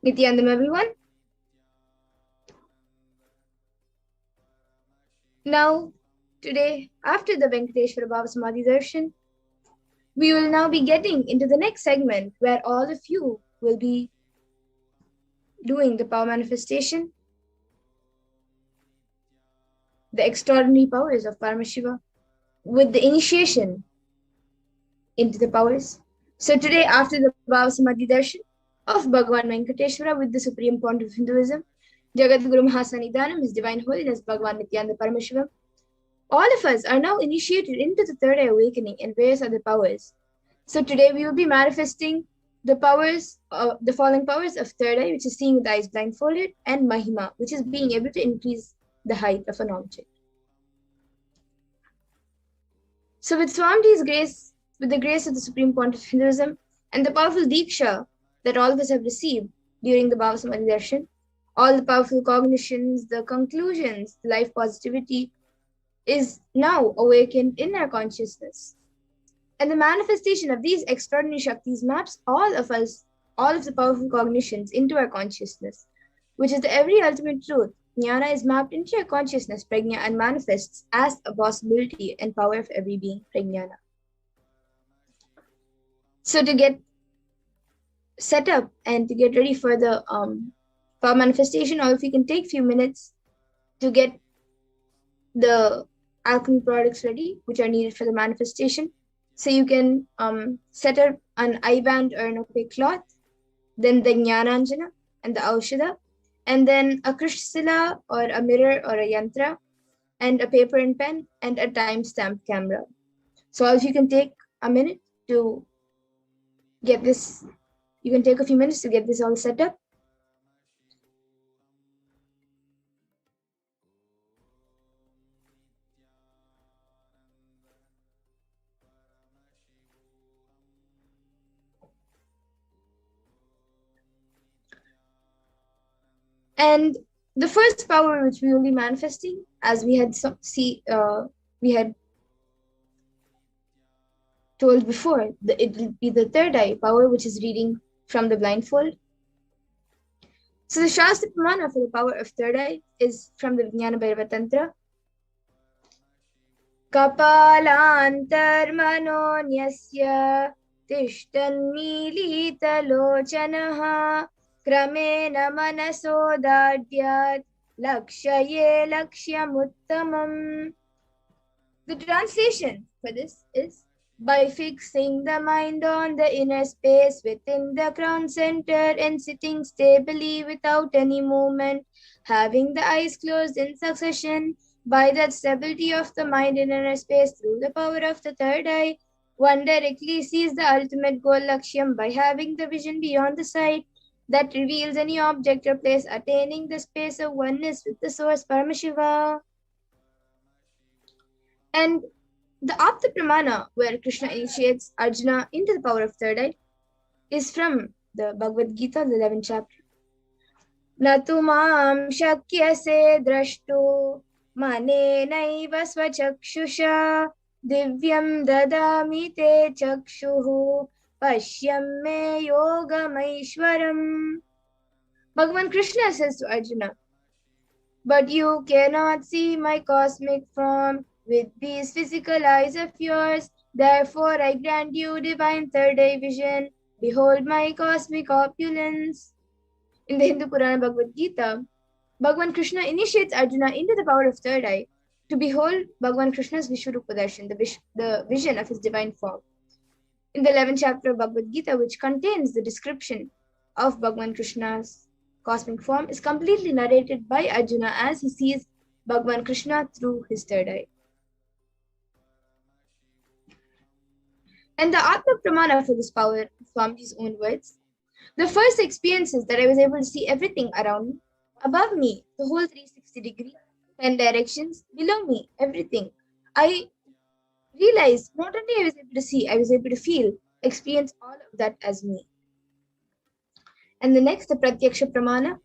Nithyanandam, everyone. Now, today, after the Venkateshwara BHAVASAMADHI Darshan, we will now be getting into the next segment where all of you will be doing the power manifestation, the extraordinary powers of Paramashiva, with the initiation into the powers. So today, after the BHAVASAMADHI Darshan of Bhagavan Venkateshwara with the Supreme Pontiff of Hinduism, Jagadguru Mahasannidhanam, His Divine Holiness Bhagavan Nithyananda Paramashivam, all of us are now initiated into the third eye awakening and various other powers. So today we will be manifesting the powers, the following powers of third eye, which is seeing with eyes blindfolded, and Mahima, which is being able to increase the height of an object. So with Swamiji's grace, with the grace of the Supreme Pontiff of Hinduism, and the powerful Diksha that all of us have received during the BHAVASAMADHI Darshan, all the powerful cognitions, the conclusions, the life positivity is now awakened in our consciousness. And the manifestation of these extraordinary Shaktis maps all of us, all of the powerful cognitions into our consciousness, which is the every ultimate truth. Jnana is mapped into your consciousness, prajna, and manifests as a possibility and power of every being, prajnana. So to get set up and to get ready for the power manifestation, all of you can take a few minutes to get the alchemy products ready, which are needed for the manifestation. So you can set up an eye band or an opaque cloth, then the Jnananjana and the Aushadha, and then a Krishtsila or a mirror or a yantra, and a paper and pen, and a time-stamped camera. So all of you can take a minute to get this, you can take a few minutes to get this all set up. And the first power which we will be manifesting, as we had we had told before, it will be the third eye power, which is reading from the blindfold. So the Shastra Pramana for the power of third eye is from the Vijnana Bhairava Tantra. Kapalantarmanonyasya tishtan milita lochanaha Kramena manaso dadyat lakshaye lakshyamuttamam. The translation for this is, by fixing the mind on the inner space within the crown center and sitting stably without any movement, having the eyes closed in succession, by that stability of the mind in inner space through the power of the third eye, one directly sees the ultimate goal lakshyam by having the vision beyond the sight that reveals any object or place, attaining the space of oneness with the source Paramashiva. And the Apta Pramana, where Krishna initiates Arjuna into the power of third eye, is from the Bhagavad Gita, the 11th chapter. Natu mam shakyase drashtu manenaiva svachakshusha divyam dadami te chakshuhu Pashyam me yogamaishwaram. Bhagavan Krishna says to Arjuna, but you cannot see my cosmic form with these physical eyes of yours. Therefore, I grant you divine third eye vision. Behold my cosmic opulence. In the Hindu Purana Bhagavad Gita, Bhagavan Krishna initiates Arjuna into the power of third eye to behold Bhagavan Krishna's Vishwarupa Darshan, the vision of his divine form. In the 11th chapter of Bhagavad Gita, which contains the description of Bhagavan Krishna's cosmic form, is completely narrated by Arjuna as he sees Bhagavan Krishna through his third eye. And the Atma Pramana for this power, from his own words, the first experience is that I was able to see everything around me, above me, the whole 360 degree, 10 directions, below me, everything. I realized not only I was able to see, I was able to feel, experience all of that as me. And the next, the Pratyaksha Pramana,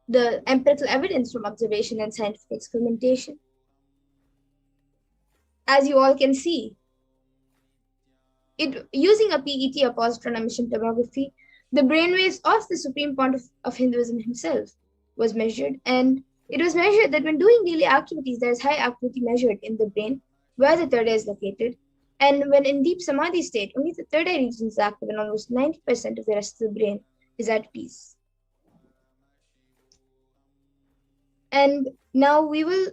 the empirical evidence from observation and scientific experimentation. As you all can see, using a PET, a positron emission tomography, The brainwaves of the Supreme Pontiff of Hinduism himself was measured, and it was measured that when doing daily activities, there is high activity measured in the brain where the third eye is located. And when in deep samadhi state, only the third eye region is active and almost 90% of the rest of the brain is at peace. And now we will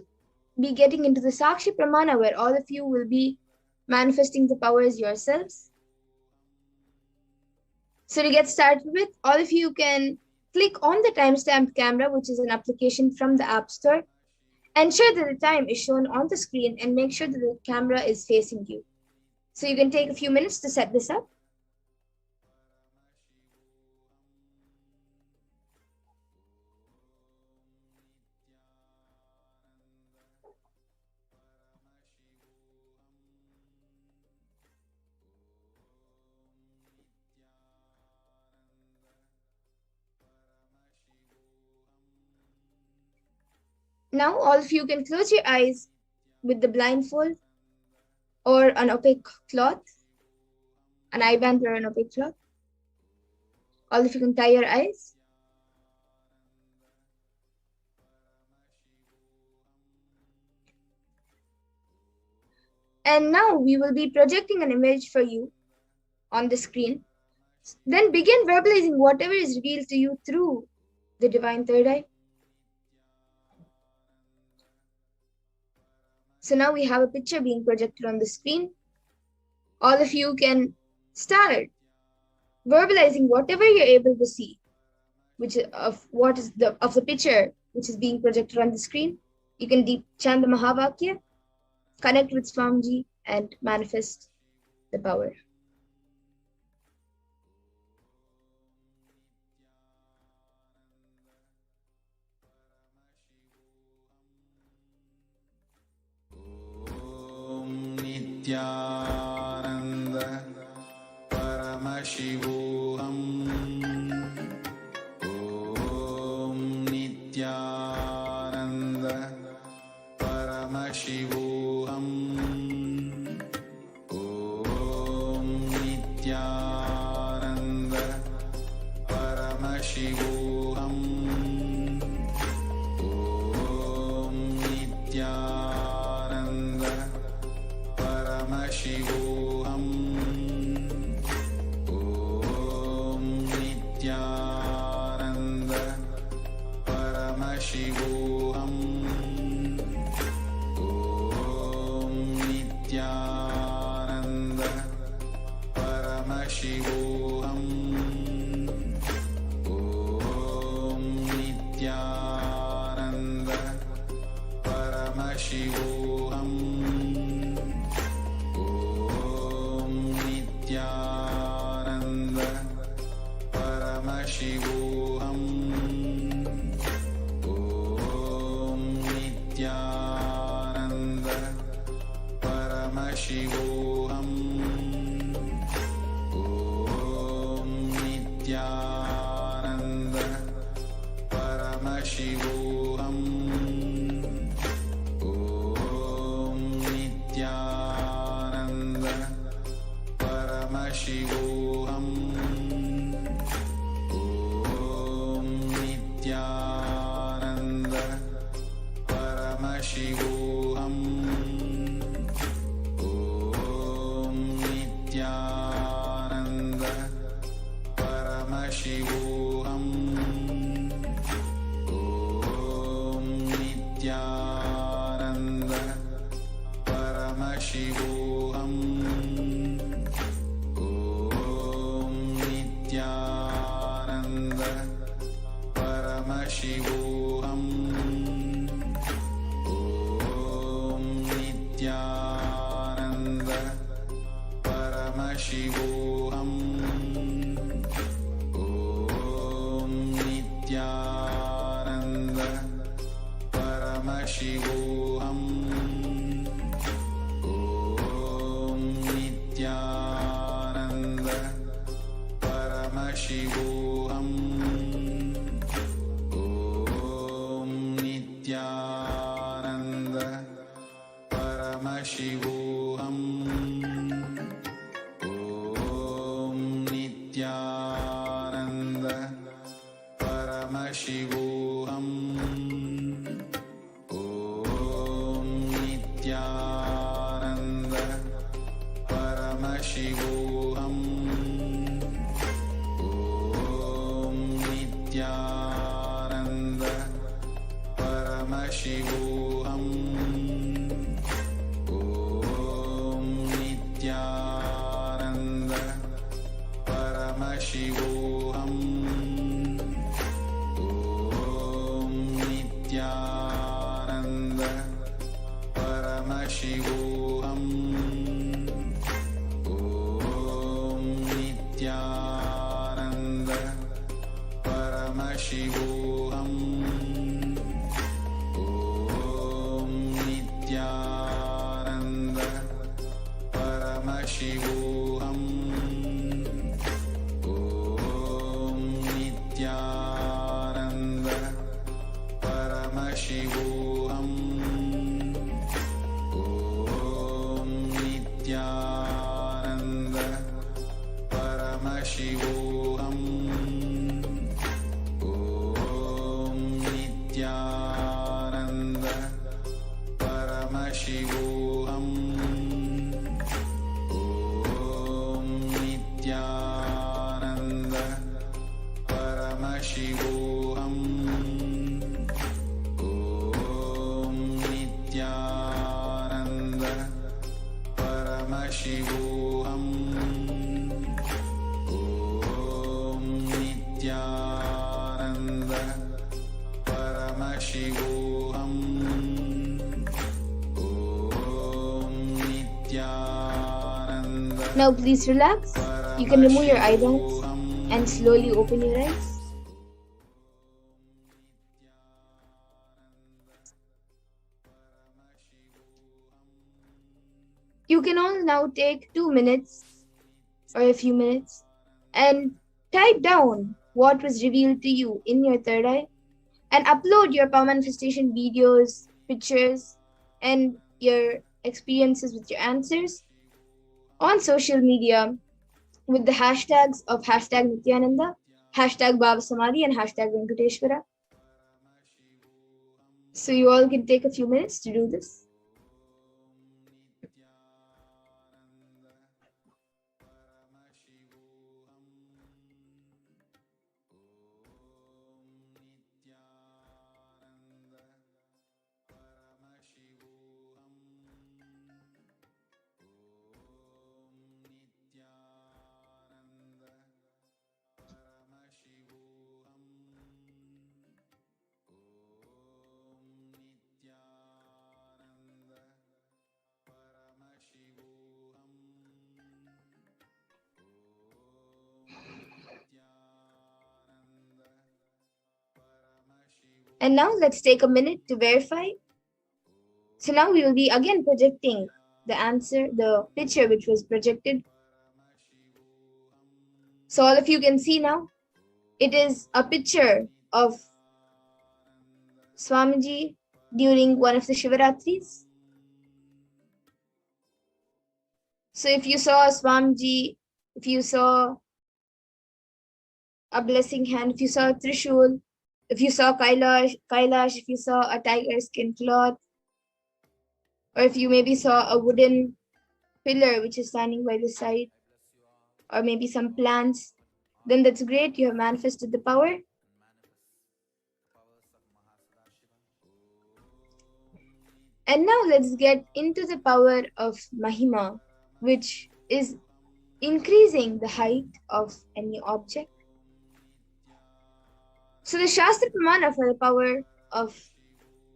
be getting into the Sakshi Pramana, where all of you will be manifesting the powers yourselves. So to get started with, all of you can click on the timestamp camera, which is an application from the App Store. Ensure that the time is shown on the screen and make sure that the camera is facing you. So you can take a few minutes to set this up. Now all of you can close your eyes with the blindfold or an opaque cloth, an eye band or an opaque cloth. All of you can tie your eyes. And now we will be projecting an image for you on the screen. Then begin verbalizing whatever is revealed to you through the divine third eye. So now we have a picture being projected on the screen. All of you can start verbalizing whatever you're able to see, which is of the picture which is being projected on the screen. You can chant the Mahavakya, connect with Swamiji, and manifest the power. Nithyananda Paramashivoham. Om Nithyananda Paramashivoham. Om Nithyananda Paramashivoham. Om Nithyananda Paramashivoham. Om Nithyananda Paramashivoham. Om Nithyananda Paramashivoham. Om Nithyananda Paramashivoham. Nithyananda Paramashivoham. Om Nithyananda Paramashivoham. Om Nithyananda Paramashivoham. Om Nithyananda Paramashivoham. Om Nithyananda Paramashivoham. Om Nithyananda Paramashivoham. Om Nithyananda Paramashivoham. Om Nithyananda Paramashivoham. Om Nithyananda Paramashivoham. Om Nithyananda Paramashivoham. Om Nithyananda Paramashivoham. Om Nithyananda Paramashivoham. Om Nithyananda Paramashivoham. Om Nithyananda Paramashivoham. Om Nithyananda Paramashivoham. Om Nithyananda Paramashivoham. Om Nithyananda Paramashivoham. Om Nithyananda Paramashivoham. Om Nithyananda Paramashivoham. Om Nithyananda Paramashivoham. Om Nithyananda Paramashivoham. Om Nithyananda Paramashivoham. Om Nithyananda Paramashivoham. Om Nithyananda. Now please relax. You can remove your eyebrows and slowly open your eyes. You can all now take 2 minutes or a few minutes and type down what was revealed to you in your third eye and upload your power manifestation videos, pictures, and your experiences with your answers on social media with the hashtags of hashtag Nithyananda, hashtag BHAVASAMADHI, and hashtag Venkateshwara. So you all can take a few minutes to do this. And now let's take a minute to verify. So now we will be again projecting the answer, the picture which was projected. So all of you can see now, it is a picture of Swamiji during one of the Shivaratris. So if you saw Swamiji, if you saw a blessing hand, if you saw a Trishul, if you saw Kailash, if you saw a tiger skin cloth, or if you maybe saw a wooden pillar which is standing by the side, or maybe some plants, then that's great, you have manifested the power. And now let's get into the power of Mahima, which is increasing the height of any object. So the Shastra Pramana for the power of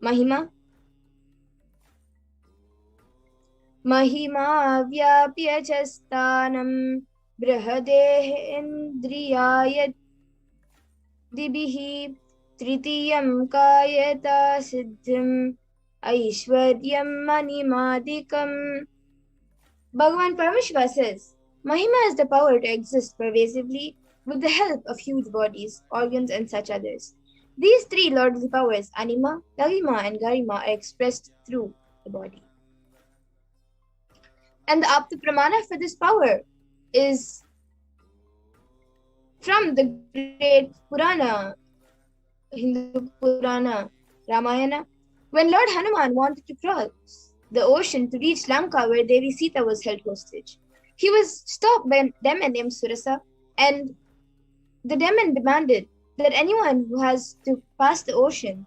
Mahima. Mahima vyapya chastanam brahadeh indriyayat dibihi tritiyam kayata siddhim aishwaryam manimadikam. Bhagavan Paramashiva says, Mahima is the power to exist pervasively with the help of huge bodies, organs, and such others. These three lordly powers, Anima, Lalima, and Garima, are expressed through the body. And the Apta Pramana for this power is from the great Purana, Hindu Purana, Ramayana, when Lord Hanuman wanted to cross the ocean to reach Lanka where Devi Sita was held hostage. He was stopped by a demon named Surasa, and the demon demanded that anyone who has to pass the ocean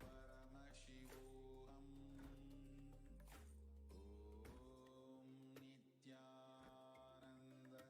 Paramashivoham. Om Nithyananda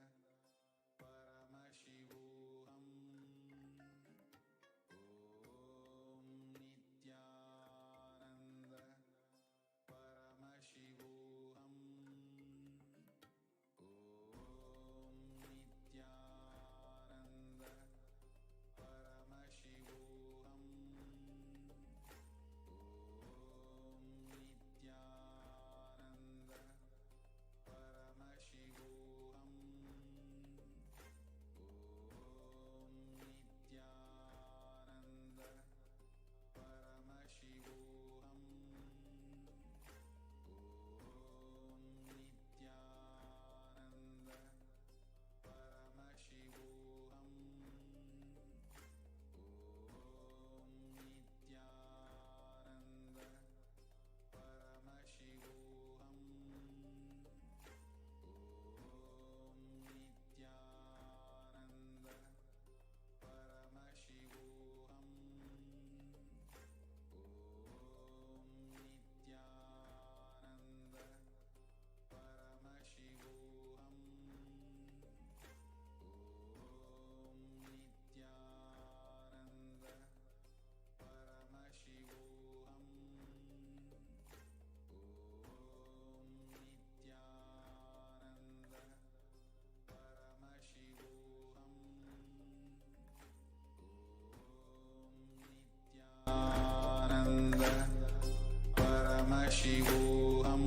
Paramashivoham.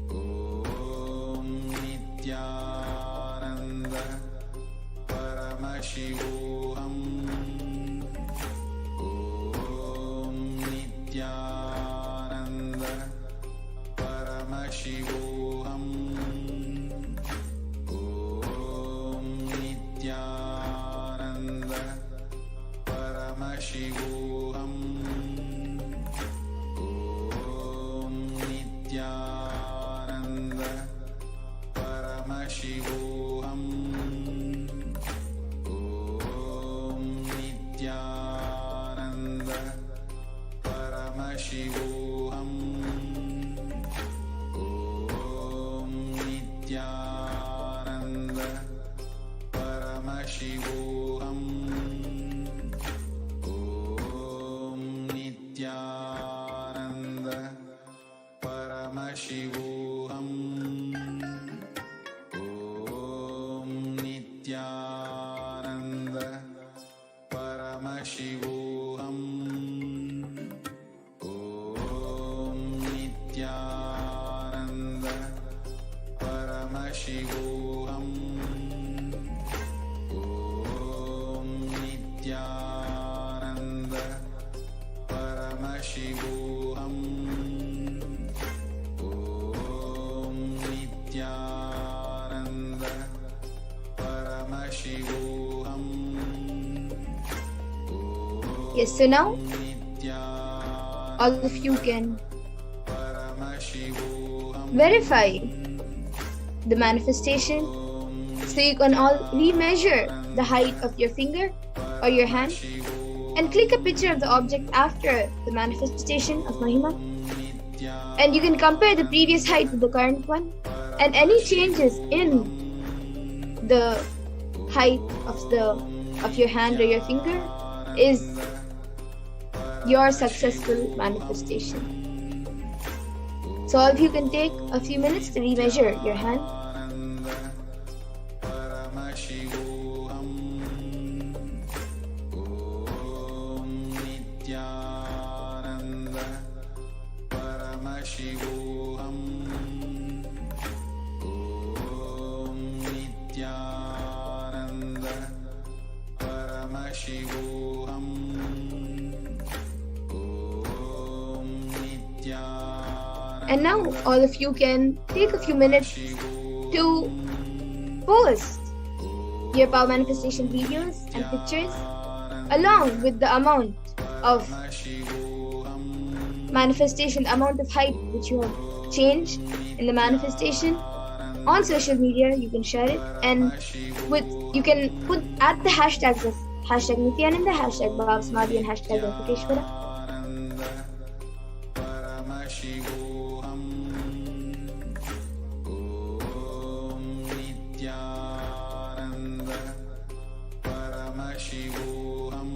Om Nithyananda Paramashivoham. Om Nithyananda Paramashivoham. Om Nithyananda Paramashivoham. Om Nithyananda Paramashivoham. Om Nithyananda Paramashivoham. Om Nithyananda Paramashivoham. Om Nithyananda Paramashivoham. Om Nithyananda Paramashivoham. Om Nithyananda Paramashivoham. Om Nithyananda Paramashivoham. Om Nithyananda Paramashivoham. Yes, so now all of you can verify the manifestation, so you can all remeasure the height of your finger or your hand and click a picture of the object after the manifestation of Mahima, and you can compare the previous height with the current one, and any changes in the height of your hand or your finger is your successful manifestation. So all of you can take a few minutes to remeasure your hand. Paramashivoham. Om Nithyananda Paramashivoham. Om Nithyananda Paramashivoham. Om Nithyananda. And now all of you can take a few minutes to post your power manifestation videos and pictures along with the amount of manifestation, amount of height which you have changed in the manifestation on social media. You can share it, and you can put at the hashtags of hashtag Nithyananda, hashtag BHAVASAMADHI, and hashtag Venkateshwara. Paramashivoham. Om Nithyananda Paramashivoham.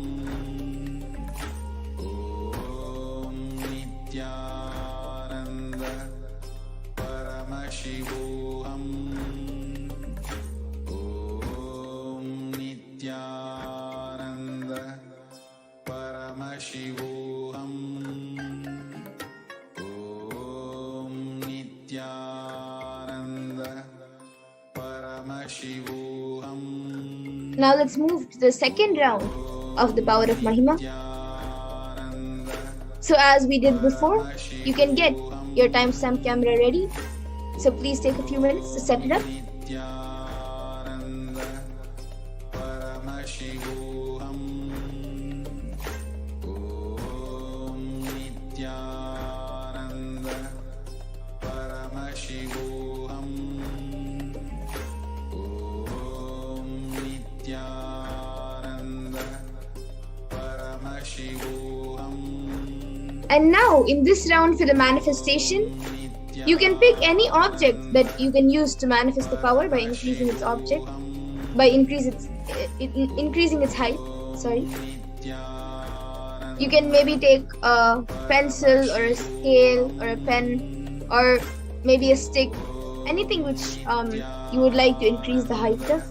Om Nithyananda Paramashivoham. Om Nithyananda Paramashivoham. Om Nithyananda Paramashivoham. Now let's move to the second round of the power of Mahima. So as we did before, you can get your timestamp camera ready. So please take a few minutes to set it up. Nithyananda Paramashivoham. Om Nithyananda Paramashivoham. Om Nithyananda Paramashivoham. And now in this round for the manifestation, you can pick any object that you can use to manifest the power by increasing its object, by increasing its height. Sorry. You can maybe take a pencil or a scale or a pen or maybe a stick, anything which you would like to increase the height of.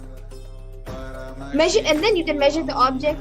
Measure, and then you can measure the object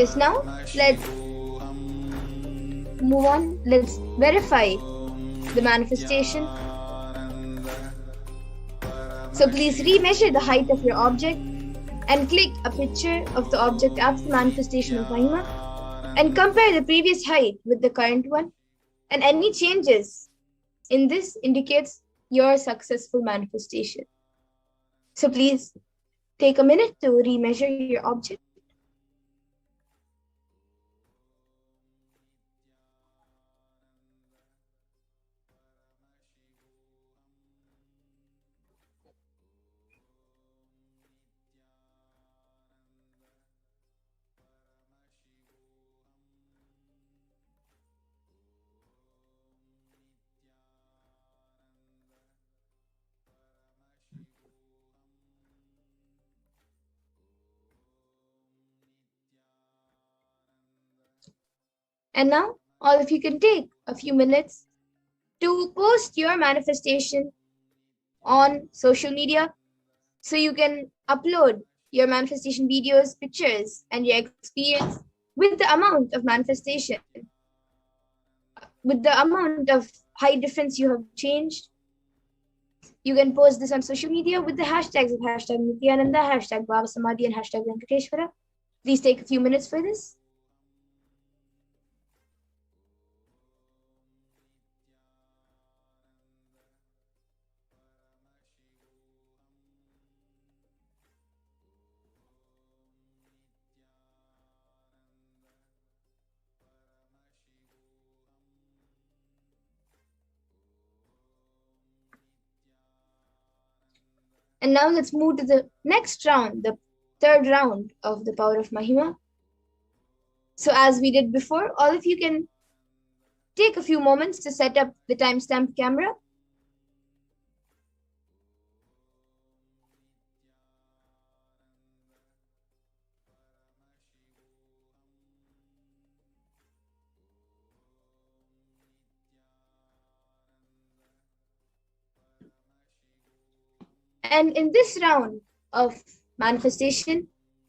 Yes, now let's move on. Let's verify the manifestation. So please remeasure the height of your object and click a picture of the object after the manifestation of Mahima and compare the previous height with the current one. And any changes in this indicates your successful manifestation. So please take a minute to remeasure your object. And now, all of you can take a few minutes to post your manifestation on social media so you can upload your manifestation videos, pictures, and your experience with the amount of manifestation, with the amount of height difference you have changed. You can post this on social media with the hashtags of hashtag Nithyananda, hashtag BHAVASAMADHI, and hashtag Venkateshwara. Please take a few minutes for this. And now let's move to the next round, the third round of the power of Mahima. So as we did before, all of you can take a few moments to set up the timestamp camera. And in this round of manifestation,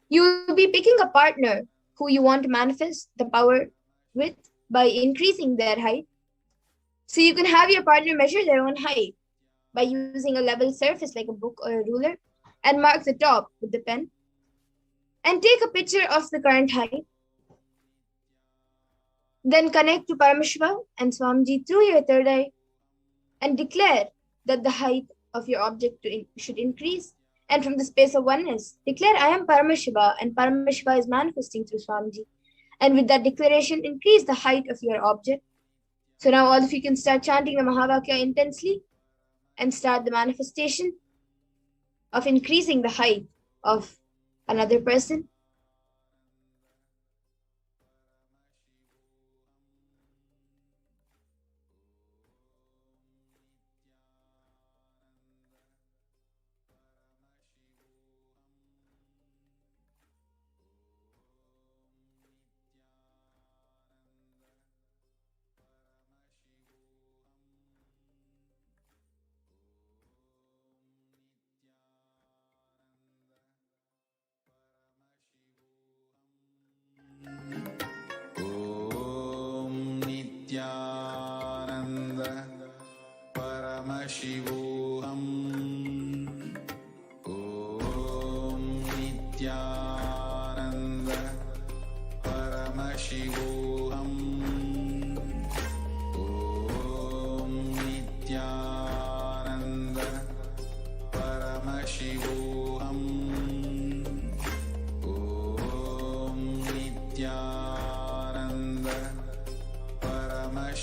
you will be picking a partner who you want to manifest the power with by increasing their height. So you can have your partner measure their own height by using a level surface like a book or a ruler and mark the top with the pen. And take a picture of the current height. Then connect to Paramashivoham and Swamiji through your third eye and declare that the height of your object should increase. And from the space of oneness, declare, I am Paramashiva, and Paramashiva is manifesting through Swamiji. And with that declaration, increase the height of your object. So now all of you can start chanting the Mahavakya intensely and start the manifestation of increasing the height of another person. Nithyananda Paramashivoham. Om Nithyananda Paramashivoham. Om Nithyananda Paramashivoham. Om Nithyananda Paramashivoham.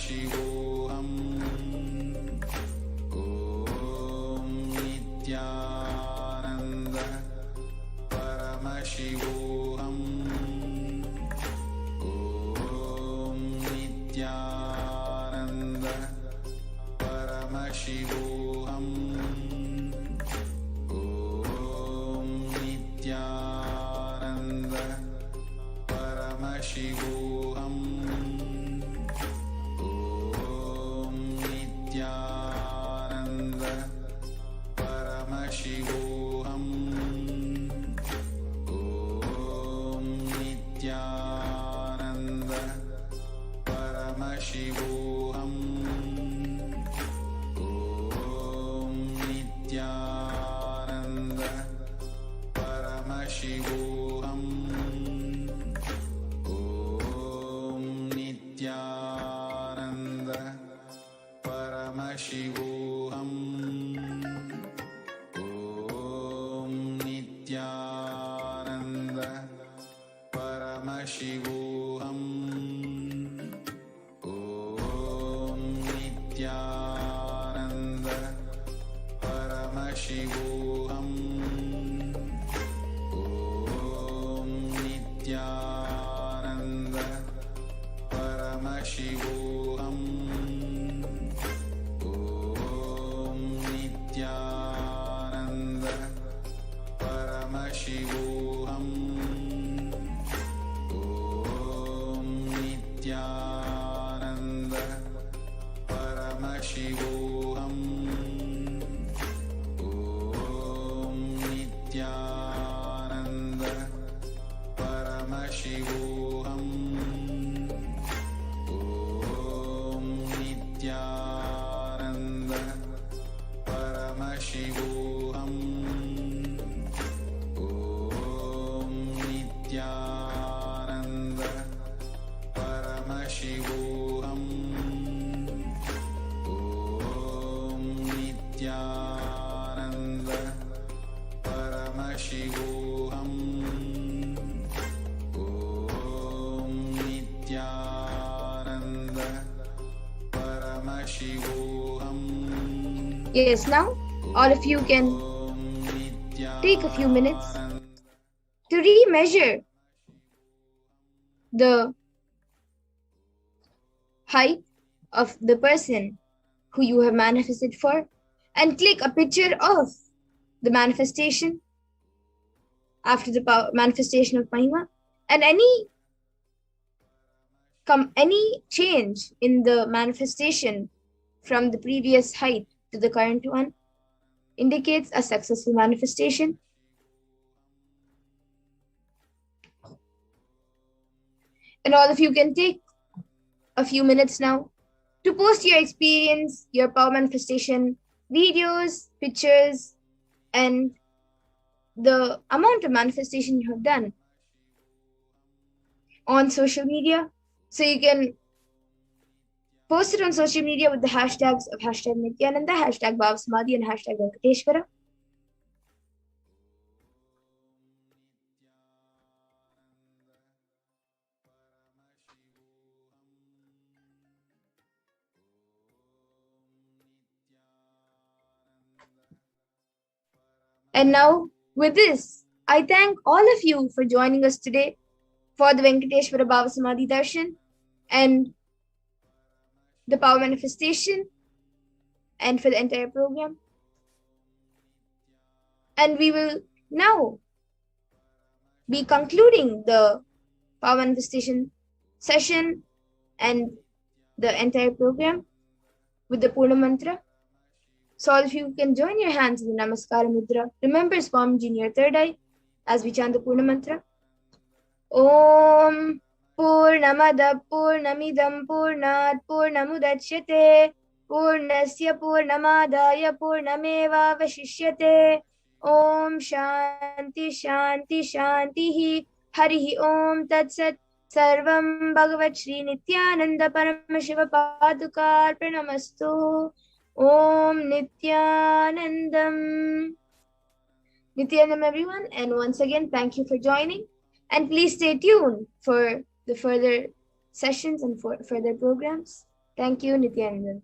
Paramashivoham. Om Nithyananda Paramashivoham. Om Nithyananda Paramashivoham. Om Nithyananda Paramashivoham. Om Nithyananda Paramashivoham. Om Nithyananda Paramashivoham. Om Nithyananda Paramashivoham. Om Nithyananda Paramashivoham. Om Nithyananda Paramashivoham. Om Nithyananda Paramashivoham. Om Nithyananda Paramashivoham. Om Nithyananda Paramashivoham. Om Nithyananda Paramashivoham. Om Nithyananda Paramashivoham. Om Nithyananda Paramashivoham. Om Nithyananda Paramashivoham. Om Nithyananda Paramashivoham. Om Nithyananda Paramashivoham. Yes, now all of you can take a few minutes to remeasure the height of the person who you have manifested for and click a picture of the manifestation after the manifestation of Mahima, and any change in the manifestation from the previous height to the current one indicates a successful manifestation. And all of you can take a few minutes now to post your experience, your power manifestation videos, pictures, and the amount of manifestation you have done on social media. So you can post it on social media with the hashtags of hashtag Nithyananda, hashtag BHAVASAMADHI, and hashtag Venkateshwara. And now, with this, I thank all of you for joining us today for the Venkateshwara BHAVASAMADHI Darshan and the power manifestation and for the entire program. And we will now be concluding the power manifestation session and the entire program with the Purna Mantra. So all of you can join your hands in the Namaskara Mudra. Remember Swamiji in your third eye as we chant the Purna Mantra. Om Purnamada Purnamidam Purnat Purnamudachyate Purnasya Purnamadaya Purnameva Vashishyate. Om Shanti Shanti Shantihi Harihi Om Tatsat Sarvam Bhagavat Shri Nithyananda Paramashiva Padukar Pranamastu. Om Nithyanandam. Nithyanandam everyone, and once again thank you for joining, and please stay tuned for the further sessions and for further programs. Thank you, Nithyananda.